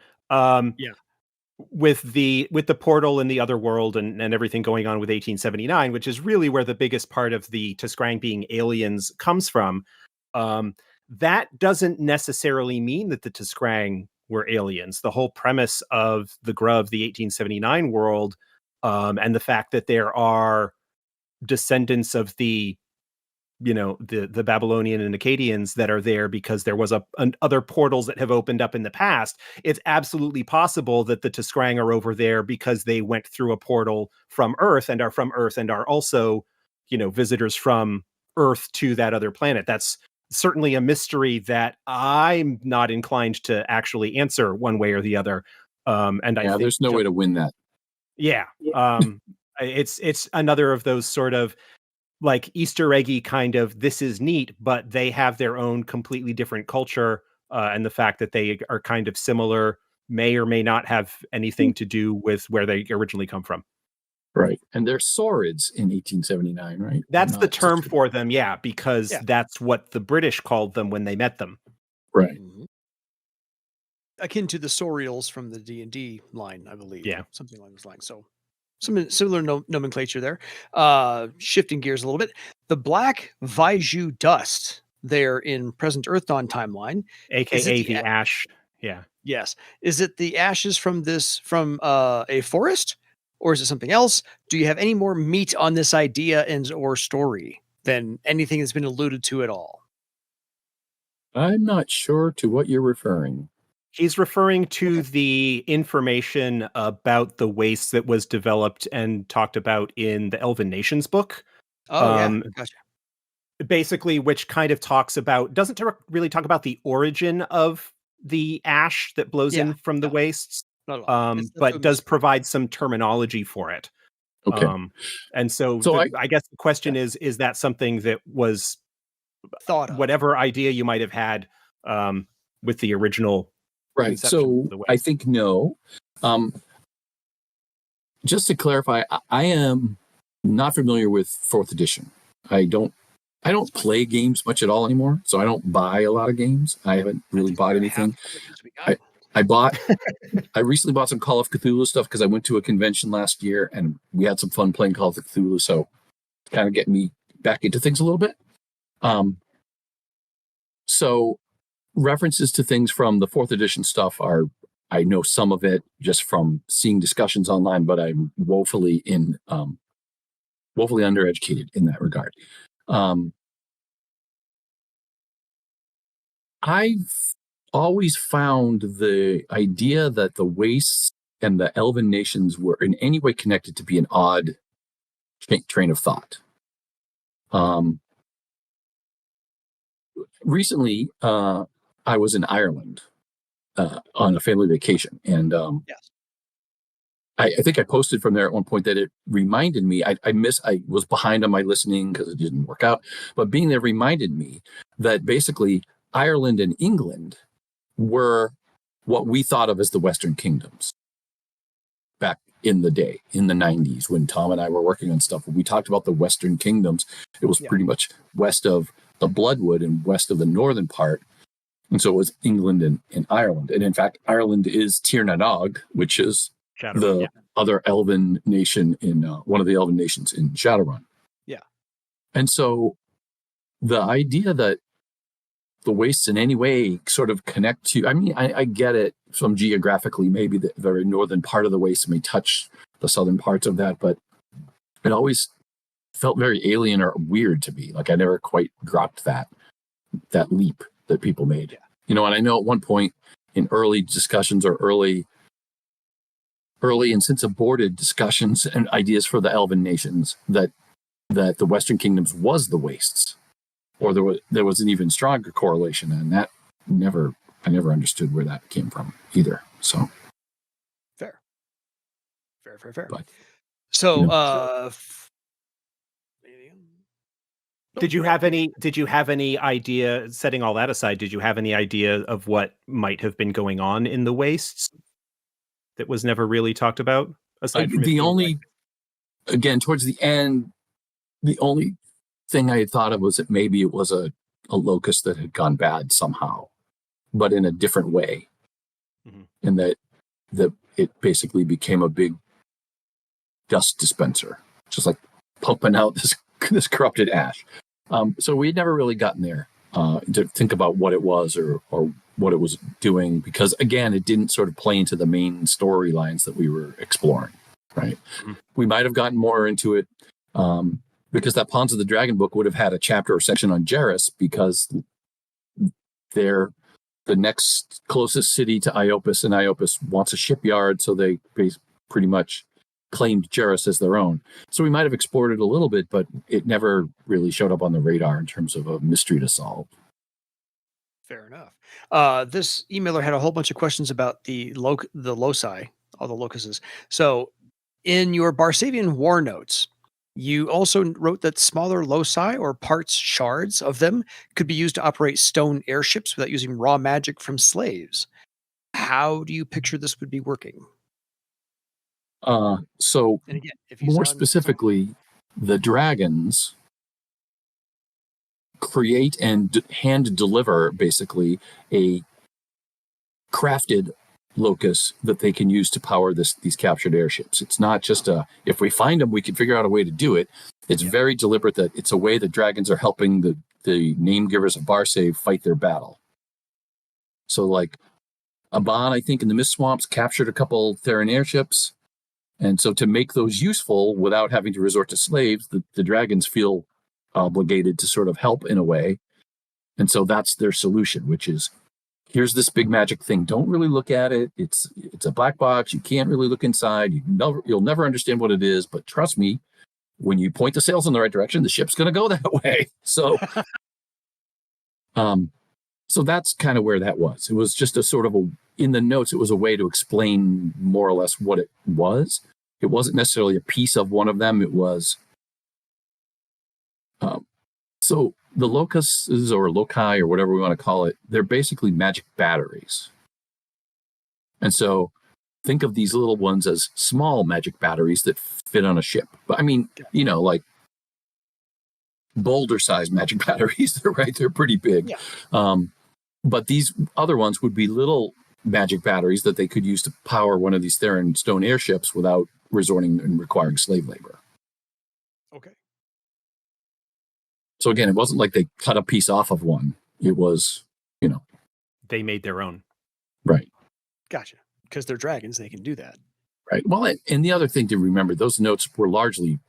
With the portal and the other world and everything going on with 1879, which is really where the biggest part of the Tiskrang being aliens comes from. That doesn't necessarily mean that the Tiskrang were aliens. The whole premise of the Gruv, the 1879 world, and the fact that there are descendants of the Babylonian and Akkadians that are there because there was other portals that have opened up in the past. It's absolutely possible that the Tiskrang are over there because they went through a portal from Earth and are from Earth and are also, visitors from Earth to that other planet. That's certainly a mystery that I'm not inclined to actually answer one way or the other. And I think there's no way to win that. Yeah. It's another of those sort of like Easter eggy kind of, this is neat, but they have their own completely different culture. And the fact that they are kind of similar may or may not have anything to do with where they originally come from. Right. And they're Saurids in 1879, right? That's the term for them, because that's what the British called them when they met them. Right. Akin to the Saurials from the D&D line, I believe. Yeah. Something along those lines. So some similar nomenclature there. Shifting gears a little bit. The Black Vaiju Dust there in present Earthdawn timeline. AKA the ash. Yeah. Yes. Is it the ashes from a forest? Or is it something else? Do you have any more meat on this idea or story than anything that's been alluded to at all? I'm not sure to what you're referring. He's referring to the information about the wastes that was developed and talked about in the Elven Nations book. Oh, yeah. Gotcha. Basically, which kind of talks about, doesn't really talk about the origin of the ash that blows in from the wastes, Not at all. but does provide some terminology for it. Okay. And so, I guess the question is that something that was thought of? Whatever idea you might have had with the original. Right. So I think no. Just to clarify, I am not familiar with 4th edition. I don't play games much at all anymore, so I don't buy a lot of games. I haven't really bought anything. I recently bought some Call of Cthulhu stuff because I went to a convention last year and we had some fun playing Call of Cthulhu, so it's kind of getting me back into things a little bit. So references to things from the 4th edition stuff I know some of it just from seeing discussions online, but I'm woefully undereducated in that regard. I've always found the idea that the wastes and the Elven nations were in any way connected to be an odd train of thought. Recently, I was in Ireland on a family vacation, and I think I posted from there at one point that it reminded me. I was behind on my listening because it didn't work out, but being there reminded me that basically Ireland and England were what we thought of as the Western kingdoms back in the day, in the 90s, when Tom and I were working on stuff. When we talked about the Western kingdoms, it was pretty much west of the Bloodwood and west of the northern part. And so it was England and Ireland. And in fact, Ireland is Tir na Nog, which is Shadowrun, other elven nation in one of the elven nations in Shadowrun. Yeah. And so the idea that the wastes in any way sort of connect to, I mean, I get it from geographically, maybe the very northern part of the waste may touch the southern parts of that, but it always felt very alien or weird to me. Like I never quite dropped that leap that people made. You know, and I know at one point in early discussions or early and since aborted discussions and ideas for the Elven nations that the Western kingdoms was the wastes, or there was an even stronger correlation, and that I never understood where that came from either. So fair. But, so, did you have any idea, setting all that aside, did you have any idea of what might have been going on in the wastes that was never really talked about? Aside from again, towards the end, the only thing I had thought of was that maybe it was a locust that had gone bad somehow, but in a different way. Mm-hmm. And that it basically became a big dust dispenser, just like pumping out this corrupted ash. So we'd never really gotten there to think about what it was or what it was doing, because again, it didn't sort of play into the main storylines that we were exploring, right? Mm-hmm. We might have gotten more into it because that Pawns of the Dragon book would have had a chapter or section on Jarrus, because they're the next closest city to Iopus, and Iopus wants a shipyard, so they pretty much claimed Jarrus as their own. So we might have explored it a little bit, but it never really showed up on the radar in terms of a mystery to solve. Fair enough. This emailer had a whole bunch of questions about the Loci, all the locusts. So in your Barsavian war notes, you also wrote that smaller loci or parts shards of them could be used to operate stone airships without using raw magic from slaves. How do you picture this would be working? So and again, more specifically, the dragons create and hand deliver basically a crafted locus that they can use to power these captured airships. It's not just if we find them, we can figure out a way to do it. It's very deliberate that it's a way that dragons are helping the name givers of Barsave fight their battle. So like Aban, I think in the Mist Swamps captured a couple Theran airships. And so to make those useful without having to resort to slaves, the dragons feel obligated to sort of help in a way. And so that's their solution, which is here's this big magic thing. Don't really look at it. It's a black box. You can't really look inside. You'll never understand what it is. But trust me, when you point the sails in the right direction, the ship's going to go that way. So, so that's kind of where that was. It was just a sort of in the notes, it was a way to explain more or less what it was. It wasn't necessarily a piece of one of them. It was, so the locuses or loci or whatever we want to call it, they're basically magic batteries. And so think of these little ones as small magic batteries that fit on a ship. But I mean, like boulder-sized magic batteries, right? They're pretty big. Yeah. But these other ones would be little magic batteries that they could use to power one of these Theran stone airships without resorting and requiring slave labor. Okay. So again, it wasn't like they cut a piece off of one. It was, They made their own. Right. Gotcha. Because they're dragons, they can do that. Right. Well, and the other thing to remember, those notes were largely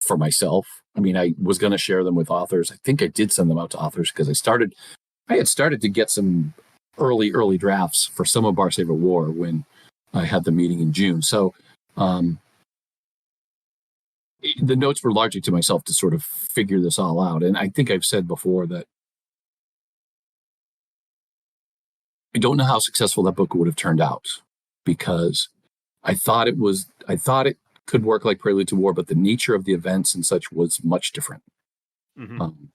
for myself. I mean, I was going to share them with authors. I think I did send them out to authors because I had started to get some early drafts for some of Bar Saber War when I had the meeting in June. So the notes were largely to myself to sort of figure this all out. And I think I've said before that I don't know how successful that book would have turned out, because I thought it could work like Prelude to War, but the nature of the events and such was much different. Mm-hmm.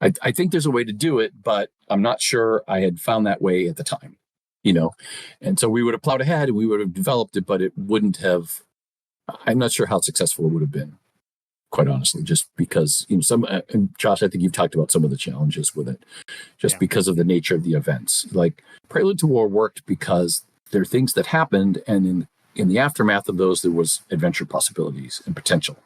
I think there's a way to do it, but I'm not sure I had found that way at the time, and so we would have plowed ahead and we would have developed it, but it wouldn't have, I'm not sure how successful it would have been, quite honestly, just because, and Josh, I think you've talked about some of the challenges with it, just because of the nature of the events. Like Prelude to War worked because there are things that happened, and in the aftermath of those, there was adventure possibilities and potential.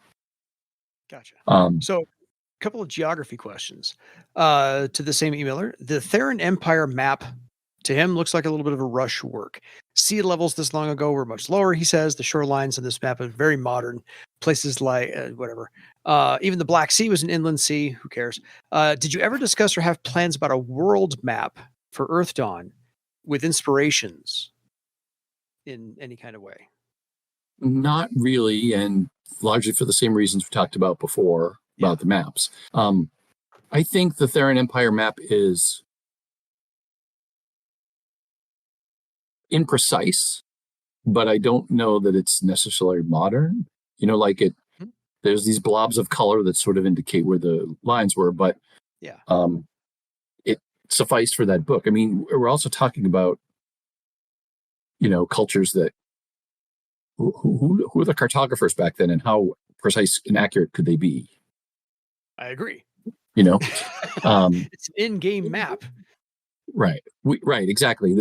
Gotcha. So a couple of geography questions to the same emailer. The Theran Empire map to him looks like a little bit of a rush work. Sea levels this long ago were much lower, he says. The shorelines on this map are very modern. Places like whatever. Even the Black Sea was an inland sea. Who cares? Did you ever discuss or have plans about a world map for Earthdawn with inspirations in any kind of way? Not really, and largely for the same reasons we talked about before about the maps. I think the Theran Empire map is imprecise, but I don't know that it's necessarily modern. There's these blobs of color that sort of indicate where the lines were, but it sufficed for that book. I mean, we're also talking about, cultures that who were the cartographers back then, and how precise and accurate could they be? I agree. It's an in-game map. Right. Right. Exactly.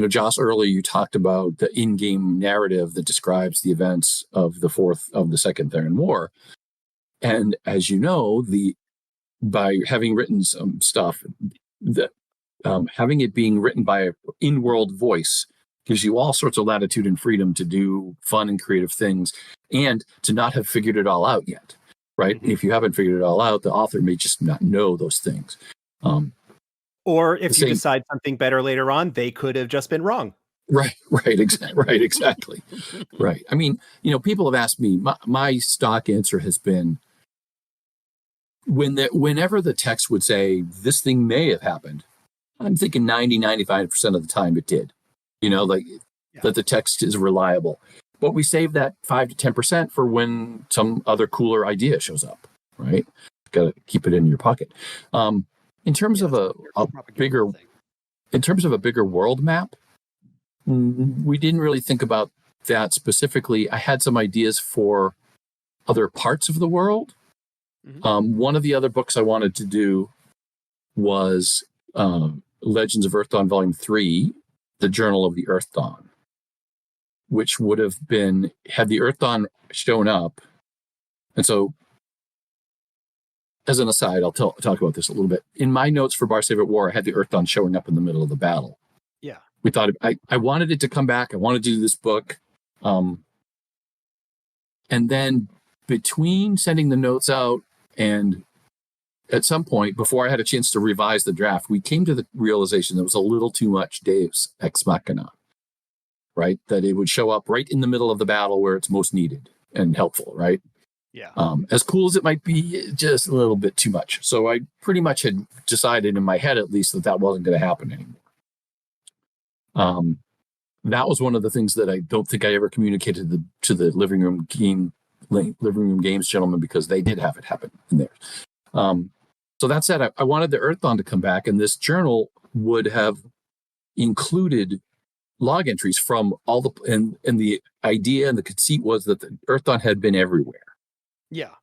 Josh, earlier you talked about the in-game narrative that describes the events of the Second Theran War. And as you know, by having written some stuff, having it being written by an in-world voice gives you all sorts of latitude and freedom to do fun and creative things, and to not have figured it all out yet. Right. Mm-hmm. If you haven't figured it all out, the author may just not know those things. Or if you decide something better later on, they could have just been wrong. Right. Exactly. Right. I mean, people have asked me, my stock answer has been, whenever the text would say this thing may have happened, I'm thinking 95% of the time it did, that the text is reliable. But we save that 5 to 10% for when some other cooler idea shows up, right? Got to keep it in your pocket. In terms of a bigger world map, we didn't really think about that specifically. I had some ideas for other parts of the world. Mm-hmm. One of the other books I wanted to do was Legends of Earthdawn Volume 3, The Journal of the Earthdawn, which would have been, had the Earthdawn shown up. And so, as an aside, I'll talk about this a little bit. In my notes for Bar Saber War, I had the Earthdawn showing up in the middle of the battle. Yeah. We thought, I wanted it to come back. I wanted to do this book. And then between sending the notes out and at some point, before I had a chance to revise the draft, we came to the realization that it was a little too much Deus Ex Machina, right? That it would show up right in the middle of the battle where it's most needed and helpful, right? Yeah. As cool as it might be, just a little bit too much. So I pretty much had decided in my head, at least, that wasn't going to happen anymore. That was one of the things that I don't think I ever communicated to the living room games gentlemen, because they did have it happen in there. So that said, I wanted the Earthdawn to come back, and this journal would have included log entries from all the and the idea and the conceit was that the Earthdawn had been everywhere. Yeah.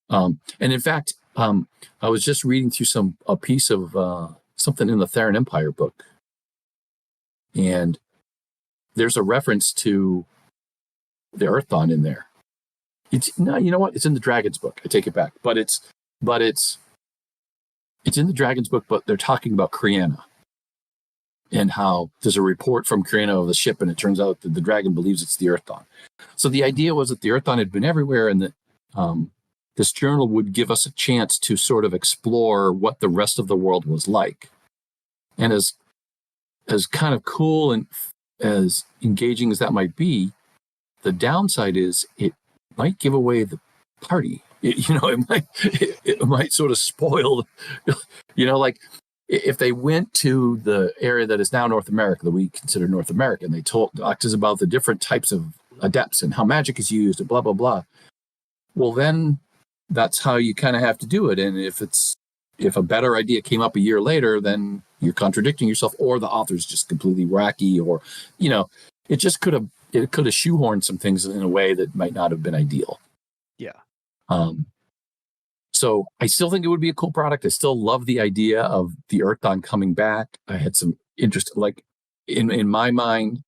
And in fact, I was just reading through a piece of something in the Theran Empire book, and there's a reference to the Earthdawn in there. You know what? It's in the Dragon's book. I take it back, but it's in the Dragon's book. But they're talking about Kriana and how there's a report from Kriana of the ship, and it turns out that the dragon believes it's the Earthdawn. So the idea was that the Earthdawn had been everywhere, and that this journal would give us a chance to sort of explore what the rest of the world was like. And as kind of cool and as engaging as that might be, the downside is it might give away the party. It might sort of spoil, like if they went to the area that is now North America, that we consider North America, and they talked us about the different types of adepts and how magic is used and blah, blah, blah. Well, then that's how you kind of have to do it. And if a better idea came up a year later, then you're contradicting yourself, or the author's just completely wacky, or, it just could have shoehorned some things in a way that might not have been ideal. Yeah. So I still think it would be a cool product. I still love the idea of the Earthdawn coming back. I had some interest, like in my mind,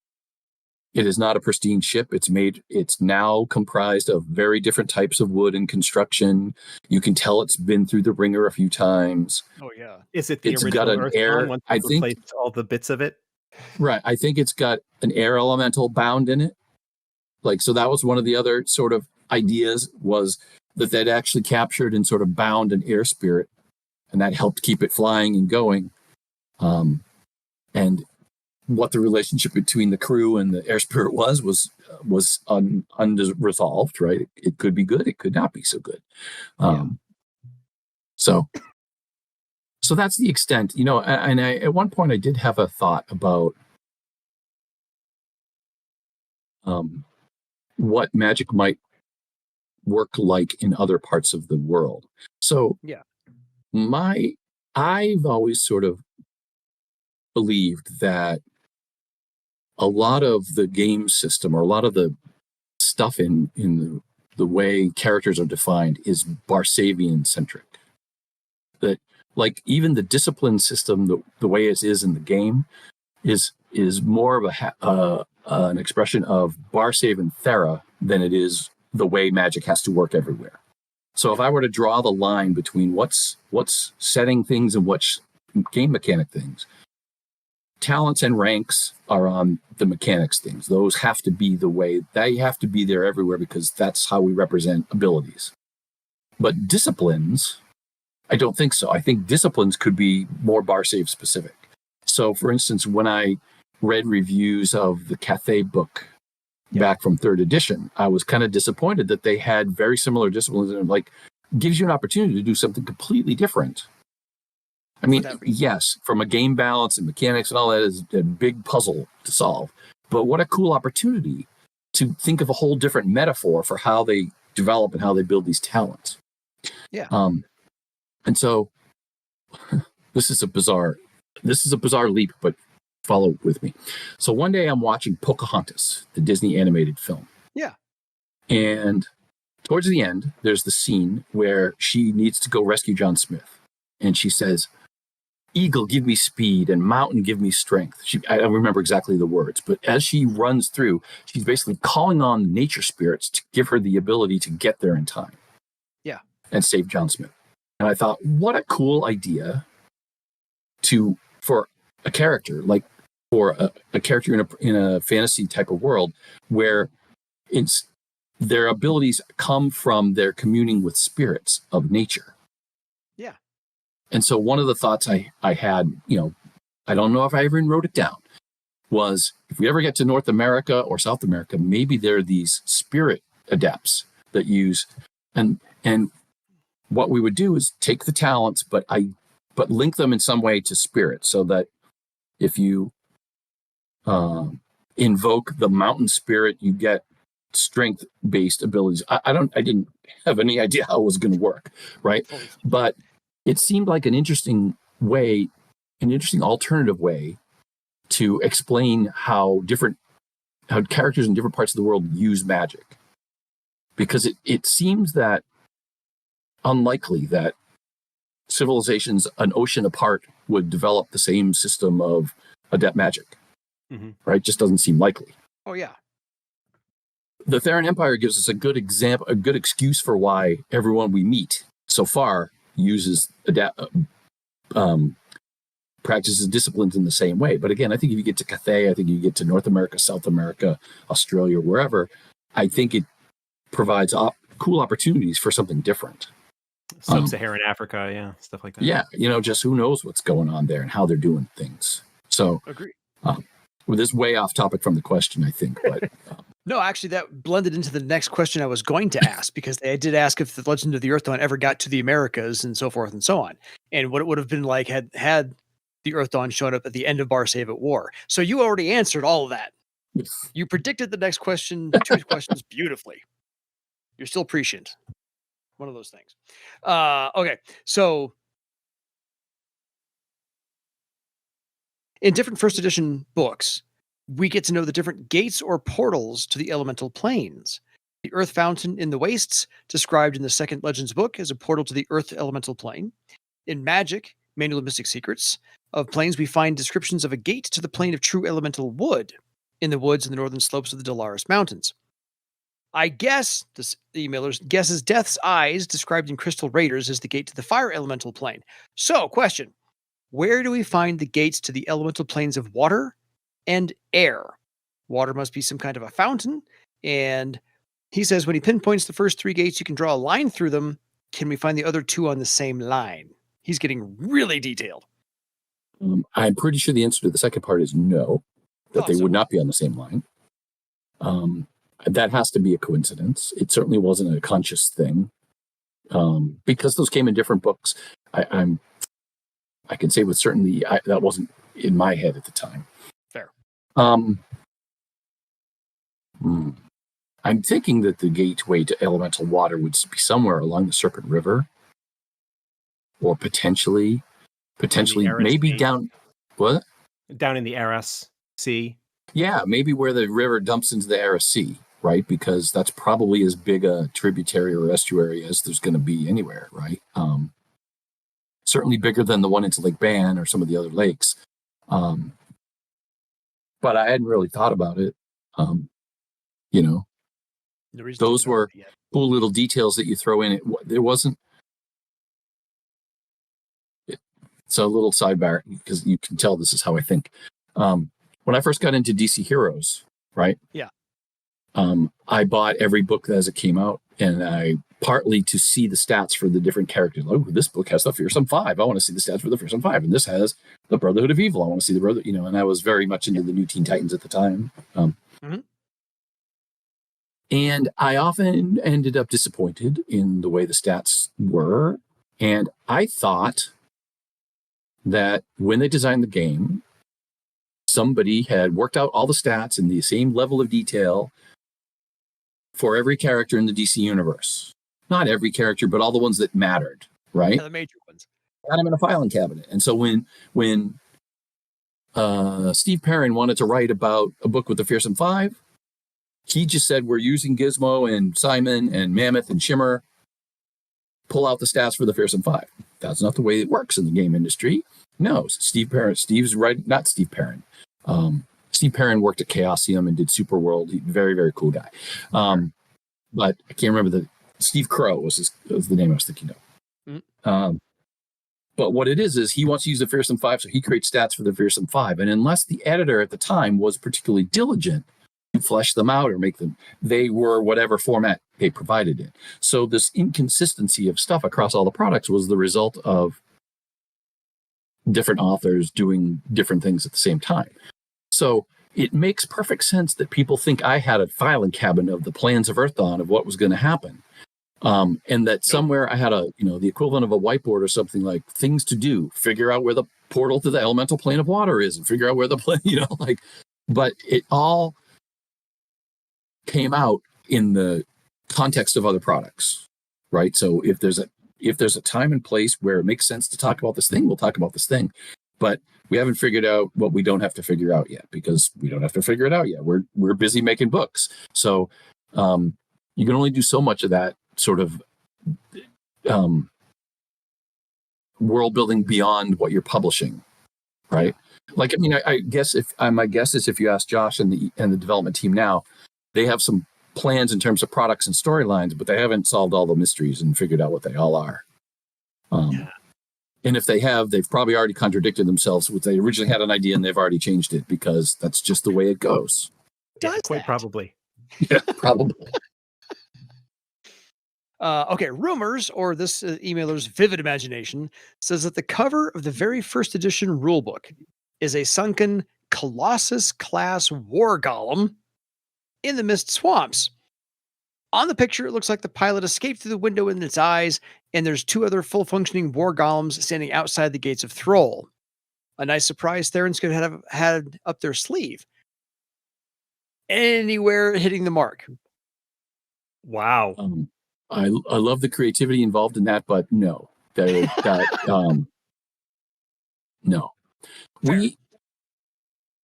it is not a pristine ship. It's now comprised of very different types of wood and construction. You can tell it's been through the ringer a few times. Oh yeah. Is it the It's original got an Earthdawn air, once I you think, replaced all the bits of it? Right. I think it's got an air elemental bound in it. So that was one of the other sort of ideas, was that they'd actually captured and sort of bound an air spirit, and that helped keep it flying and going. And what the relationship between the crew and the air spirit was unresolved, right? It could be good, it could not be so good. So that's the extent, and I, at one point I did have a thought about what magic might work like in other parts of the world. So yeah, I've always sort of believed that a lot of the game system, or a lot of the stuff in the way characters are defined, is Barsavian centric. That, like, even the discipline system, the way it is in the game, is more of an expression of Barsav and Thera than it is the way magic has to work everywhere. So if I were to draw the line between what's setting things and what's game mechanic things, talents and ranks are on the mechanics things. Those have to be the way, they have to be there everywhere, because that's how we represent abilities. But disciplines, I don't think so. I think disciplines could be more Barsav specific. So for instance, when I read reviews of the Cathay book back from 3rd edition, I was kind of disappointed that they had very similar disciplines, and like gives you an opportunity to do something completely different. I mean, yes, from a game balance and mechanics and all that is a big puzzle to solve. But what a cool opportunity to think of a whole different metaphor for how they develop and how they build these talents. Yeah. And so this is a bizarre leap, but follow with me. So one day I'm watching Pocahontas, the Disney animated film. Yeah. And towards the end, there's the scene where she needs to go rescue John Smith. And she says, "Eagle, give me speed, and mountain, give me strength." I don't remember exactly the words, but as she runs through, she's basically calling on nature spirits to give her the ability to get there in time. Yeah. And save John Smith. And I thought, what a cool idea for a character, like for a character in a fantasy type of world, where their abilities come from their communing with spirits of nature. Yeah. And so one of the thoughts I had, I don't know if I even wrote it down, was if we ever get to North America or South America, maybe there are these spirit adepts that use, and what we would do is take the talents, but link them in some way to spirit, so that if you invoke the mountain spirit, you get strength-based abilities. I didn't have any idea how it was going to work, right? But it seemed like an interesting alternative way to explain how characters in different parts of the world use magic. Because it seems that unlikely that civilizations an ocean apart would develop the same system of adept magic, right? Just doesn't seem likely. Oh, yeah. The Theran Empire gives us a good example, a good excuse for why everyone we meet so far uses practices disciplines in the same way. But again, I think if you get to Cathay, I think you get to North America, South America, Australia, wherever, I think it provides cool opportunities for something different. Sub-Saharan Africa, stuff like that. Yeah, just who knows what's going on there and how they're doing things. So, agree. Well, this is way off topic from the question, I think, but no, actually, that blended into the next question I was going to ask, because they did ask if the Legend of the Earthdawn ever got to the Americas and so forth and so on, and what it would have been like had the Earthdawn shown up at the end of Bar Save at War. So you already answered all of that. You predicted the next question, 2 questions beautifully. You're still prescient. One of those things. Okay, so in different first edition books, we get to know the different gates or portals to the elemental planes. The Earth Fountain in the Wastes, described in the second Legends book as a portal to the Earth elemental plane. In Magic, Manual of Mystic Secrets of Planes, we find descriptions of a gate to the plane of true elemental wood in the woods in the northern slopes of the Dolaris Mountains. I guess, the emailer guesses, Death's Eyes, described in Crystal Raiders, as the gate to the fire elemental plane. So, question. Where do we find the gates to the elemental planes of water and air? Water must be some kind of a fountain, and he says when he pinpoints the first 3 gates, you can draw a line through them. Can we find the other 2 on the same line? He's getting really detailed. I'm pretty sure the answer to the second part is no, that they would not be on the same line. That has to be a coincidence. It certainly wasn't a conscious thing, because those came in different books. I can say with certainty that wasn't in my head at the time. Fair. I'm thinking that the gateway to elemental water would be somewhere along the Serpent River, or potentially maybe down. What? Down in the Aras Sea. Yeah, maybe where the river dumps into the Aras Sea, right? Because that's probably as big a tributary or estuary as there's going to be anywhere, right? Certainly bigger than the one into Lake Ban or some of the other lakes. But I hadn't really thought about it. Those were cool little details that you throw in. There wasn't. It's a little sidebar because you can tell this is how I think. When I first got into DC Heroes, right? Yeah. I bought every book as it came out, and I partly to see the stats for the different characters. Oh, this book has the Fearsome Five. I want to see the stats for the Fearsome Five, and this has the Brotherhood of Evil. I want to see the Brother, and I was very much into the new Teen Titans at the time. And I often ended up disappointed in the way the stats were, and I thought that when they designed the game, somebody had worked out all the stats in the same level of detail for every character in the DC universe. Not every character, but all the ones that mattered, right? Yeah, the major ones. Had them in a filing cabinet. And so when Steve Perrin wanted to write about a book with the Fearsome Five, he just said, we're using Gizmo and Simon and Mammoth and Shimmer. Pull out the stats for the Fearsome Five. That's not the way it works in the game industry. No, Steve Perrin. Steve's right. Not Steve Perrin. Steve Perrin worked at Chaosium and did Superworld. Very, very cool guy. But I can't remember Steve Crow was the name I was thinking of. But what it is he wants to use the Fearsome Five, so he creates stats for the Fearsome Five. And unless the editor at the time was particularly diligent to flesh them out or make them, they were whatever format they provided it. So this inconsistency of stuff across all the products was the result of different authors doing different things at the same time. So it makes perfect sense that people think I had a filing cabinet of the plans of Earthdawn of what was going to happen. And that somewhere I had the equivalent of a whiteboard or something like things to do, figure out where the portal to the elemental plane of water is and figure out where the plane, but it all came out in the context of other products, right? So if there's a time and place where it makes sense to talk about this thing, we'll talk about this thing. But we haven't figured out what we don't have to figure out yet, because we don't have to figure it out yet. We're busy making books. So you can only do so much of that sort of world building beyond what you're publishing, right? Like, I mean, I guess my guess is if you ask Josh and the development team now, they have some plans in terms of products and storylines, but they haven't solved all the mysteries and figured out what they all are. And if they have, they've probably already contradicted themselves. They originally had an idea and they've already changed it, because that's just the way it goes. Quite probably. Yeah, probably. Okay, rumors, or this emailer's vivid imagination, says that the cover of the very first edition rulebook is a sunken Colossus-Class War Golem in the Mist Swamps. On the picture, it looks like the pilot escaped through the window in its eyes, and there's two other full-functioning war golems standing outside the gates of Thrall. A nice surprise Theran's could have had up their sleeve. Anywhere hitting the mark. Wow. I love the creativity involved in that, but no. No.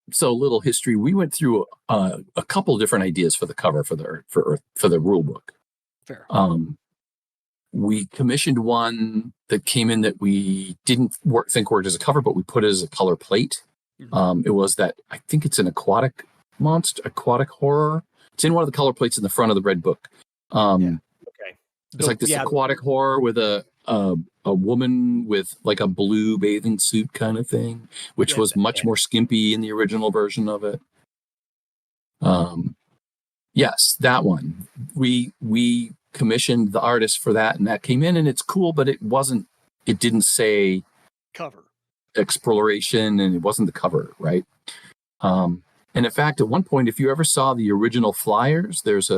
So a little history. We went through a couple different ideas for the cover for the rule book. Fair. We commissioned one that came in that we didn't think worked as a cover, but we put it as a color plate. Mm-hmm. It was that, I think it's an aquatic horror. It's in one of the color plates in the front of the red book. Okay. It's like this aquatic horror with a woman with like a blue bathing suit kind of thing, which was much more skimpy in the original version of it. Yes, that one. We commissioned the artist for that, and that came in, and it's cool, but it didn't say cover exploration, and it wasn't the cover, right? And in fact, at one point, if you ever saw the original flyers, there's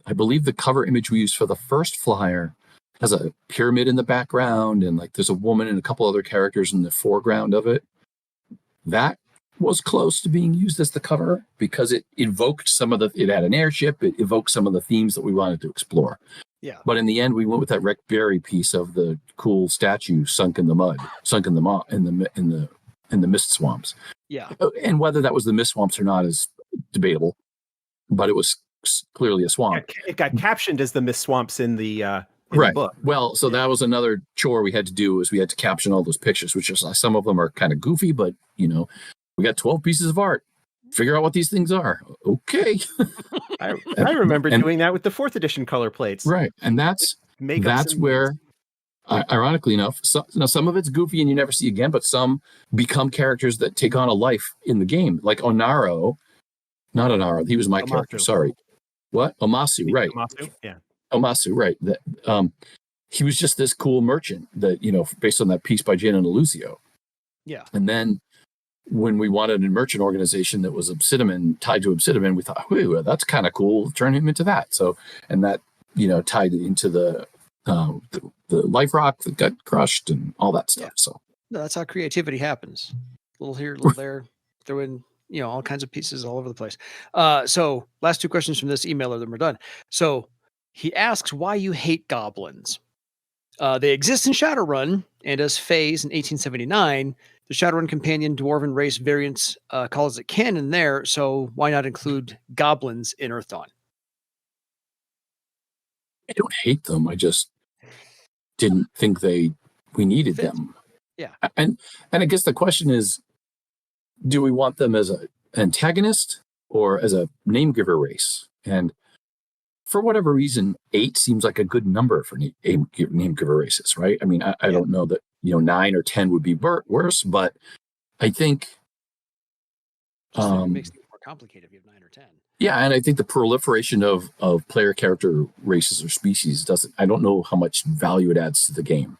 I believe the cover image we used for the first flyer has a pyramid in the background, and like there's a woman and a couple other characters in the foreground of it. That was close to being used as the cover because it evoked it had an airship, it evoked some of the themes that we wanted to explore. Yeah. But in the end, we went with that Rick Berry piece of the cool statue sunk in the mist swamps. Yeah. And whether that was the mist swamps or not is debatable, but it was clearly a swamp. It got captioned as the mist swamps in the right. book. Well, so that was another chore we had to do, is we had to caption all those pictures, which is some of them are kind of goofy, but we got 12 pieces of art. Figure out what these things are. Okay. I remember doing that with the 4th edition color plates. Right. And that's where, ironically enough, some of it's goofy and you never see again, but some become characters that take on a life in the game. Like Onaro, not Onaro, he was my character, sorry. What? Omasu, right. Omasu, yeah. Omasu, right. That, he was just this cool merchant that, based on that piece by Jan and Lucio. Yeah. And then when we wanted a merchant organization that was tied to Obsidian, we thought, well, that's kind of cool. Turn him into that. So, and that, tied into the life rock that got crushed and all that stuff. Yeah. So that's how creativity happens. A little here, a little there, throw in, all kinds of pieces all over the place. So last 2 questions from this emailer, then we're done. So he asks why you hate goblins. They exist in Shadowrun, and as Fays in 1879, the Shadowrun companion dwarven race variants calls it canon there, so why not include goblins in Earthdawn? I don't hate them. I just didn't think we needed them. Yeah. And I guess the question is, do we want them as an antagonist or as a name giver race? And for whatever reason, 8 seems like a good number for name giver races, right? I mean, I don't know that 9 or 10 would be worse, but I think it makes it more complicated if you have 9 or 10. Yeah, and I think the proliferation of player character races or species doesn't. I don't know how much value it adds to the game.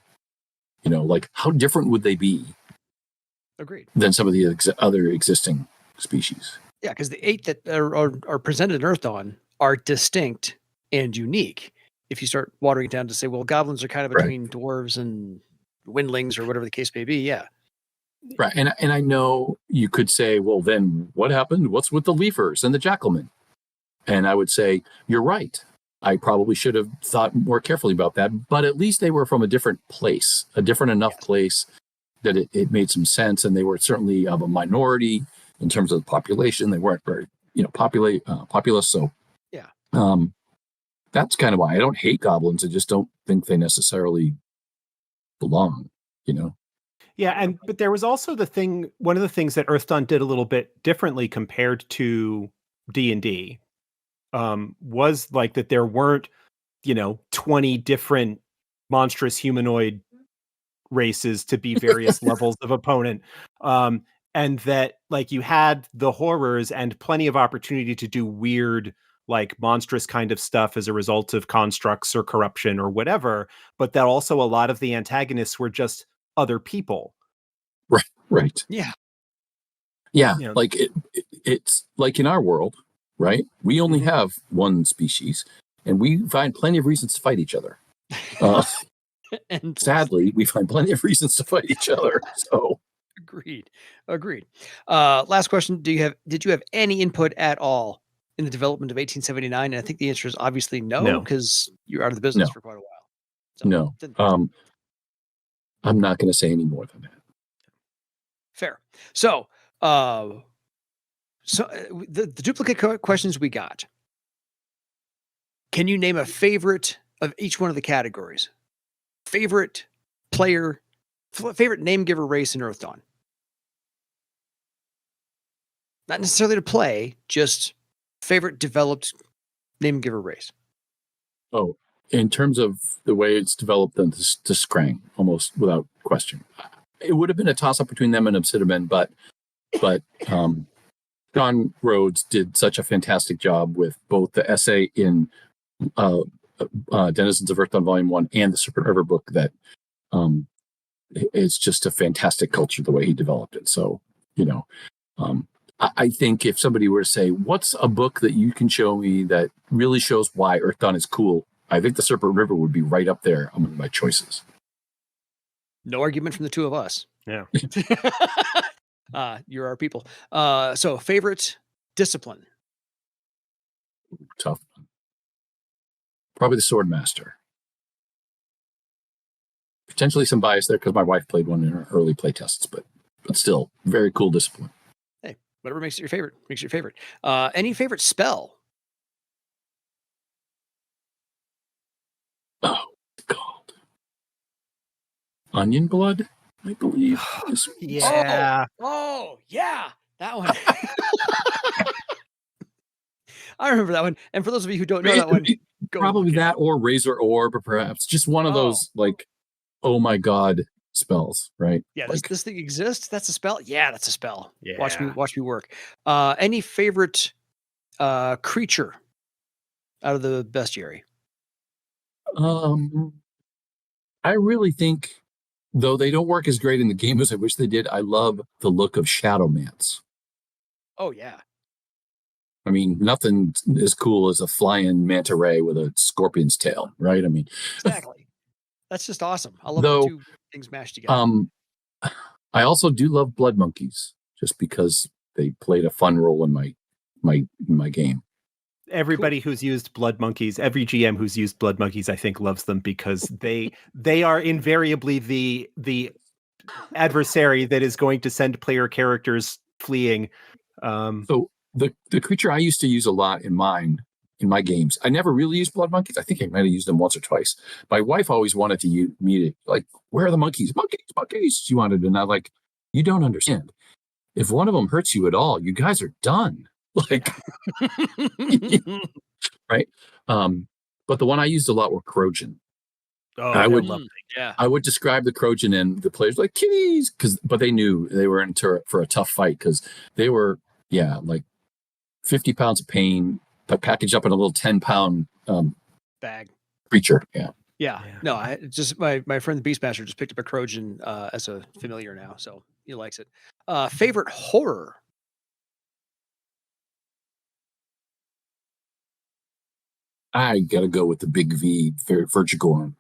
Like how different would they be? Agreed. Than some of the other existing species. Yeah, because the 8 that are presented in Earthdawn are distinct and unique. If you start watering it down to say, well, goblins are kind of between dwarves and windlings or whatever the case may be, yeah. Right, and I know you could say, well, then what happened? What's with the leafers and the jackalmen? And I would say, you're right. I probably should have thought more carefully about that, but at least they were from a different place, a different enough place that it made some sense, and they were certainly of a minority in terms of the population. They weren't very, populous. So, that's kind of why I don't hate goblins. I just don't think they necessarily belong. Yeah, but there was also one of the things that Earthdawn did a little bit differently compared to D&D, was like that there weren't, 20 different monstrous humanoid races to be various levels of opponent. And that like you had the horrors and plenty of opportunity to do weird, like monstrous kind of stuff as a result of constructs or corruption or whatever, but that also a lot of the antagonists were just other people. Right. Yeah. Yeah. Like it's like in our world, right? We only have one species and we find plenty of reasons to fight each other. And sadly, we find plenty of reasons to fight each other. So agreed. Last question. Did you have any input at all in the development of 1879? And I think the answer is obviously no, because you're out of the business for quite a while. So, no. I'm not going to say any more than that. Fair. So, the duplicate questions we got. Can you name a favorite of each one of the categories? Favorite player, favorite name giver race in Earthdawn? Not necessarily to play, just favorite developed name giver race. Oh, in terms of the way it's developed, then to Scrang, almost without question. It would have been a toss-up between them and Obsidian, but John Rhodes did such a fantastic job with both the essay in Denizens of Earthdawn Volume 1 and the Serpent River book that it's just a fantastic culture the way he developed it. So, I think if somebody were to say, what's a book that you can show me that really shows why Earthdawn is cool, I think the Serpent River would be right up there among my choices. No argument from the two of us. Yeah. You're our people. So favorite discipline? Tough one. Probably the Swordmaster. Potentially some bias there because my wife played one in her early play tests, but still very cool discipline. Hey, whatever makes it your favorite, makes it your favorite. Any favorite spell? Oh, God. Onion blood, I believe. Yeah. Oh, yeah. That one. I remember that one. And for those of you who don't know that one, probably that or Razor Orb, or perhaps just one of those, like, oh my God spells, right? Yeah, like, this thing exists. That's a spell. Yeah, that's a spell. Yeah. Watch me work. Any favorite creature out of the bestiary? I really think, though they don't work as great in the game as I wish they did, I love the look of Shadowmance. Oh yeah. I mean, nothing as cool as a flying manta ray with a scorpion's tail, right? I mean, exactly. That's just awesome. I love the two things mashed together. I also do love blood monkeys, just because they played a fun role in my game. Everybody who's used blood monkeys, every GM who's used blood monkeys, I think loves them because they are invariably the adversary that is going to send player characters fleeing. So the creature I used to use a lot in my games, I never really used blood monkeys. I think I might have used them once or twice. My wife always wanted to use me to, like, where are the monkeys? Monkeys. She wanted, and I'm like, you don't understand. If one of them hurts you at all, you guys are done. Like, right? But the one I used a lot were Krogan. Oh, I would describe the Krogan and the players like kitties, but they knew they were in for a tough fight because they were, like 50 pounds of pain, but packaged up in a little 10-pound Bag. creature. Yeah. Yeah. No, I just my friend the Beastmaster just picked up a Crojan as a familiar now, so he likes it. Favorite horror? I got to go with the big V, Vertigorn.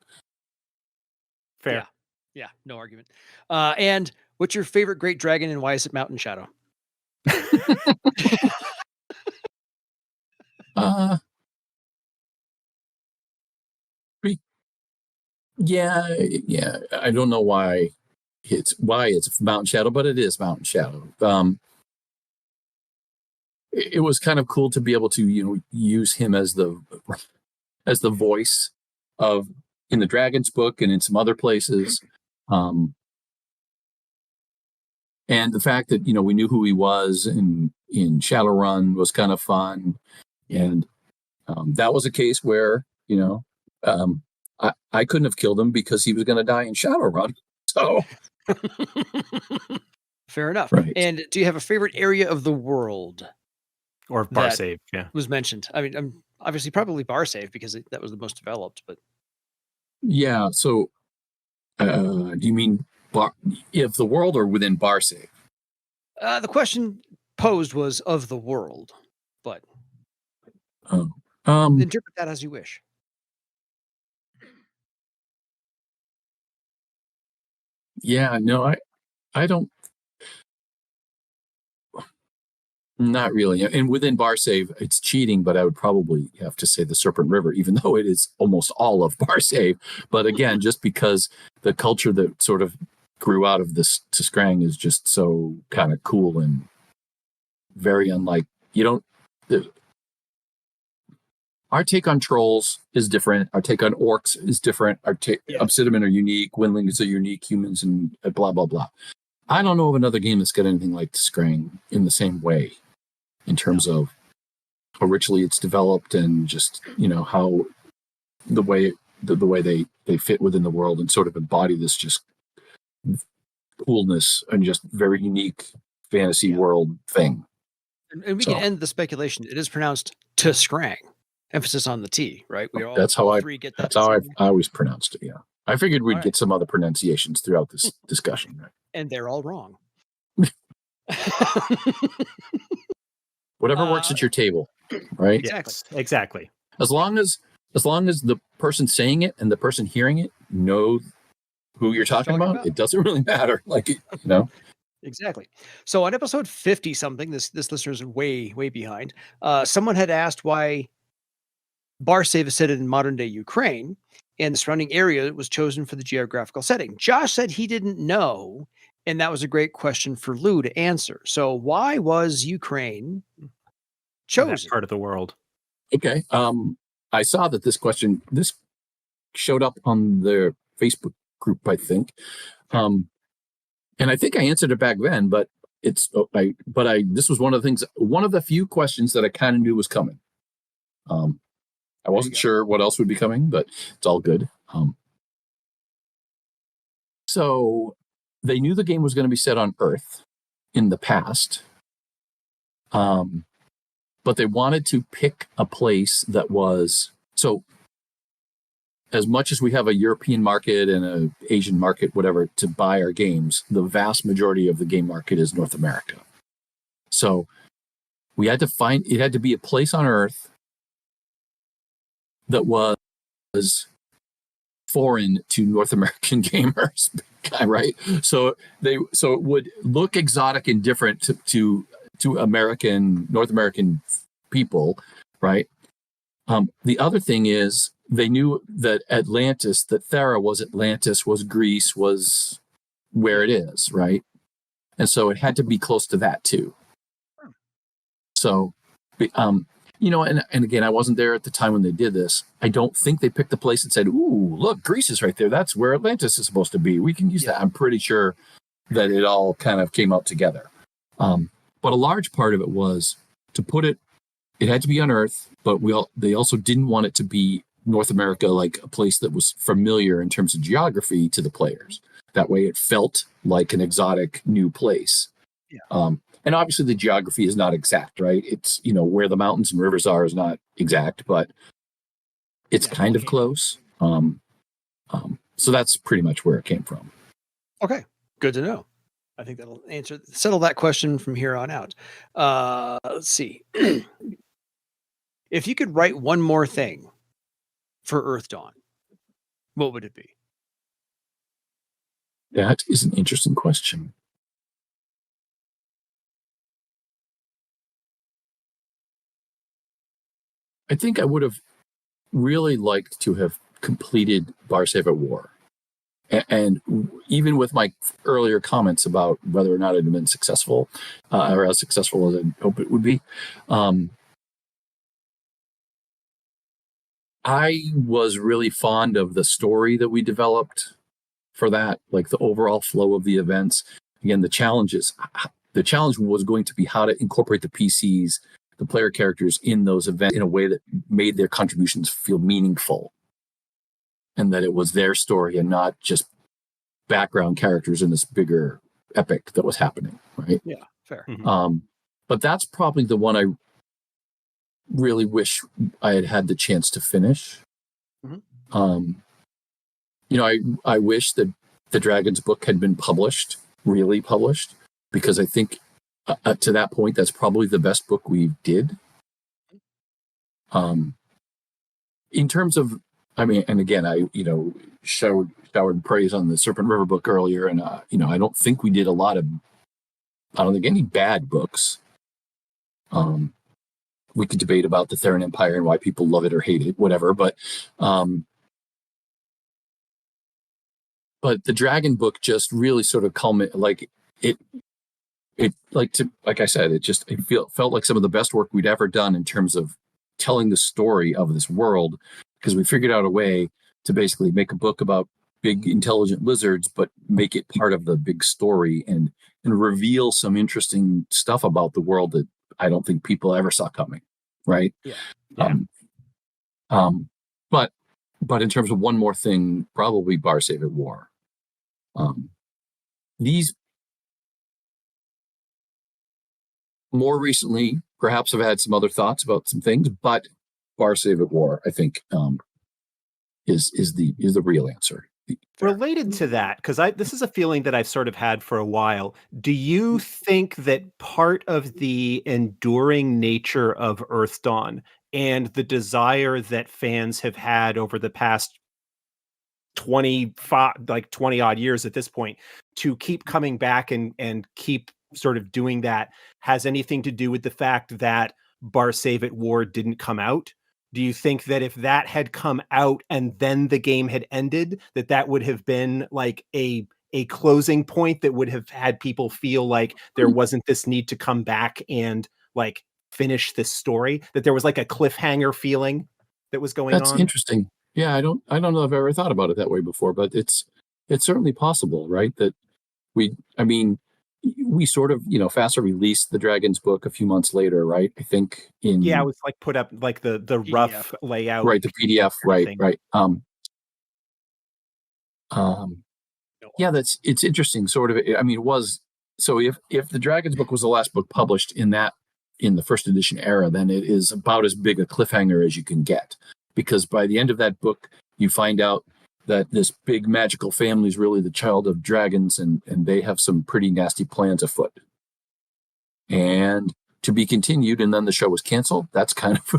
Fair. Yeah, no argument. And what's your favorite great dragon and why is it Mountain Shadow? Yeah. I don't know why it's Mountain Shadow, but it is Mountain Shadow. It was kind of cool to be able to use him as the voice of in the Dragon's book and in some other places. And the fact that we knew who he was in Shadowrun was kind of fun. And that was a case where I couldn't have killed him because he was going to die in Shadowrun. So fair enough. Right. And do you have a favorite area of the world? Or bar save, yeah. Was mentioned. I mean, I'm obviously probably bar save because that was the most developed, but yeah. So do you mean of the world or within bar save? The question posed was of the world, but interpret that as you wish. Yeah, no, I don't. Not really. And within bar save, it's cheating, but I would probably have to say the Serpent River, even though it is almost all of bar save. But again, just because the culture that sort of grew out of this Tiskrang is just so kind of cool and very unlike. Our take on trolls is different. Our take on orcs is different. Our take Obsidian are unique. Windlings are unique. Humans and blah blah blah. I don't know of another game that's got anything like Tiskrang in the same way, in terms of how richly it's developed and just how the way they fit within the world and sort of embody this just coolness and just very unique fantasy world thing. And we can end the speculation. It is pronounced Tiskrang. Emphasis on the T, right? That's how I always pronounced it. Yeah, I figured we'd get some other pronunciations throughout this discussion, right? And they're all wrong. Whatever works at your table, right? Exactly. As long as the person saying it and the person hearing it know who you're talking about, it doesn't really matter. Exactly. So on episode 50 something, this listener's way behind. Someone had asked why bar save is set in modern day Ukraine, and the surrounding area was chosen for the geographical setting. Josh said he didn't know, and that was a great question for Lou to answer. So why was Ukraine chosen? That part of the world. Okay. I saw that this showed up on their Facebook group, I think. And I think I answered it back then, but this was one of the few questions that I kind of knew was coming. I wasn't sure what else would be coming, but it's all good. So they knew the game was going to be set on Earth in the past, but they wanted to pick a place that was so. As much as we have a European market and an Asian market, whatever, to buy our games, the vast majority of the game market is North America. So it had to be a place on Earth that was foreign to North American gamers, right? So it would look exotic and different to North American people, right? The other thing is they knew that Theran was Greece, was where it is, right? And so it had to be close to that too. So, and again, I wasn't there at the time when they did this. I don't think they picked the place and said, "Ooh, look, Greece is right there. That's where Atlantis is supposed to be. We can use that." I'm pretty sure that it all kind of came out together. But a large part of it was to put it. It had to be on Earth, but they also didn't want it to be North America, like a place that was familiar in terms of geography to the players. That way, it felt like an exotic new place. Yeah. And obviously the geography is not exact, right? It's, where the mountains and rivers are is not exact, but it's kind of close. So that's pretty much where it came from. Okay, good to know. I think that'll settle that question from here on out. Let's see. If you could write one more thing for Earthdawn, what would it be? That is an interesting question. I think I would have really liked to have completed Barsave at War. And even with my earlier comments about whether or not it had been successful, or as successful as I hope it would be, I was really fond of the story that we developed for that, like the overall flow of the events. Again, the challenge was going to be how to incorporate the PCs, the player characters in those events in a way that made their contributions feel meaningful, and that it was their story and not just background characters in this bigger epic that was happening, right? Yeah, fair. Mm-hmm. But that's probably the one I really wish I had had the chance to finish. Mm-hmm. I wish that the Dragon's book had been really published, because I think to that point, that's probably the best book we did. In terms of, and again, I showered praise on the Serpent River book earlier, and I don't think any bad books. We could debate about the Theran Empire and why people love it or hate it, whatever. But the Dragon book just really sort of culminated, like I said, it felt like some of the best work we'd ever done in terms of telling the story of this world, because we figured out a way to basically make a book about big intelligent lizards, but make it part of the big story and reveal some interesting stuff about the world that I don't think people ever saw coming. Right. Yeah. But in terms of one more thing, probably Barsave at War. These more recently, perhaps I've had some other thoughts about some things, but Barsave at War, I think, is the real answer. Related to that, because this is a feeling that I've sort of had for a while. Do you think that part of the enduring nature of Earthdawn and the desire that fans have had over the past 20 odd years at this point to keep coming back and keep sort of doing that has anything to do with the fact that Barsave at War didn't come out? Do you think that if that had come out and then the game had ended, that would have been like a closing point that would have had people feel like there wasn't this need to come back and like finish this story, that there was like a cliffhanger feeling that was going on? That's interesting. Yeah, I don't know if I've ever thought about it that way before, but it's certainly possible, right? That we sort of, FASA released the Dragon's book a few months later, right? I think it was like put up like the PDF. Rough layout. Right, the PDF, right. Yeah, it's interesting, sort of. It was, so if the Dragon's book was the last book published in the first edition era, then it is about as big a cliffhanger as you can get. Because by the end of that book, you find out that this big magical family is really the child of dragons, and they have some pretty nasty plans afoot. And to be continued, and then the show was canceled. That's kind of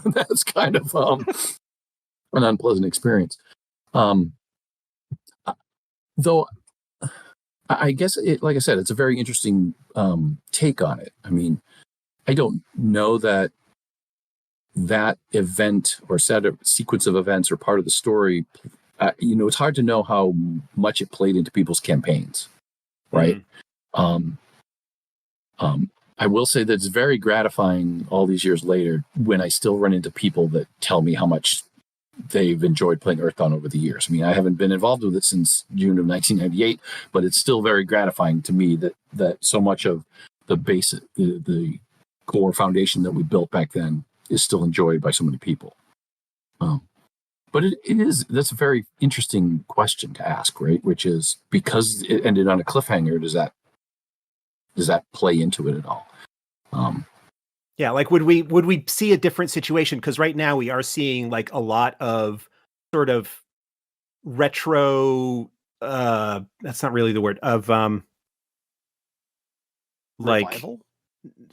an unpleasant experience. Though I guess like I said, it's a very interesting take on it. I don't know that event or set of sequence of events or part of the story, it's hard to know how much it played into people's campaigns, right? Mm-hmm. I will say that it's very gratifying all these years later when I still run into people that tell me how much they've enjoyed playing Earthdawn over the years. I haven't been involved with it since June of 1998, but it's still very gratifying to me that so much of the basic, the core foundation that we built back then is still enjoyed by so many people. But that's a very interesting question to ask, right? Which is, because it ended on a cliffhanger, does that play into it at all? Yeah, like would we see a different situation? Because right now we are seeing like a lot of sort of retro. That's not really the word of like. Revival?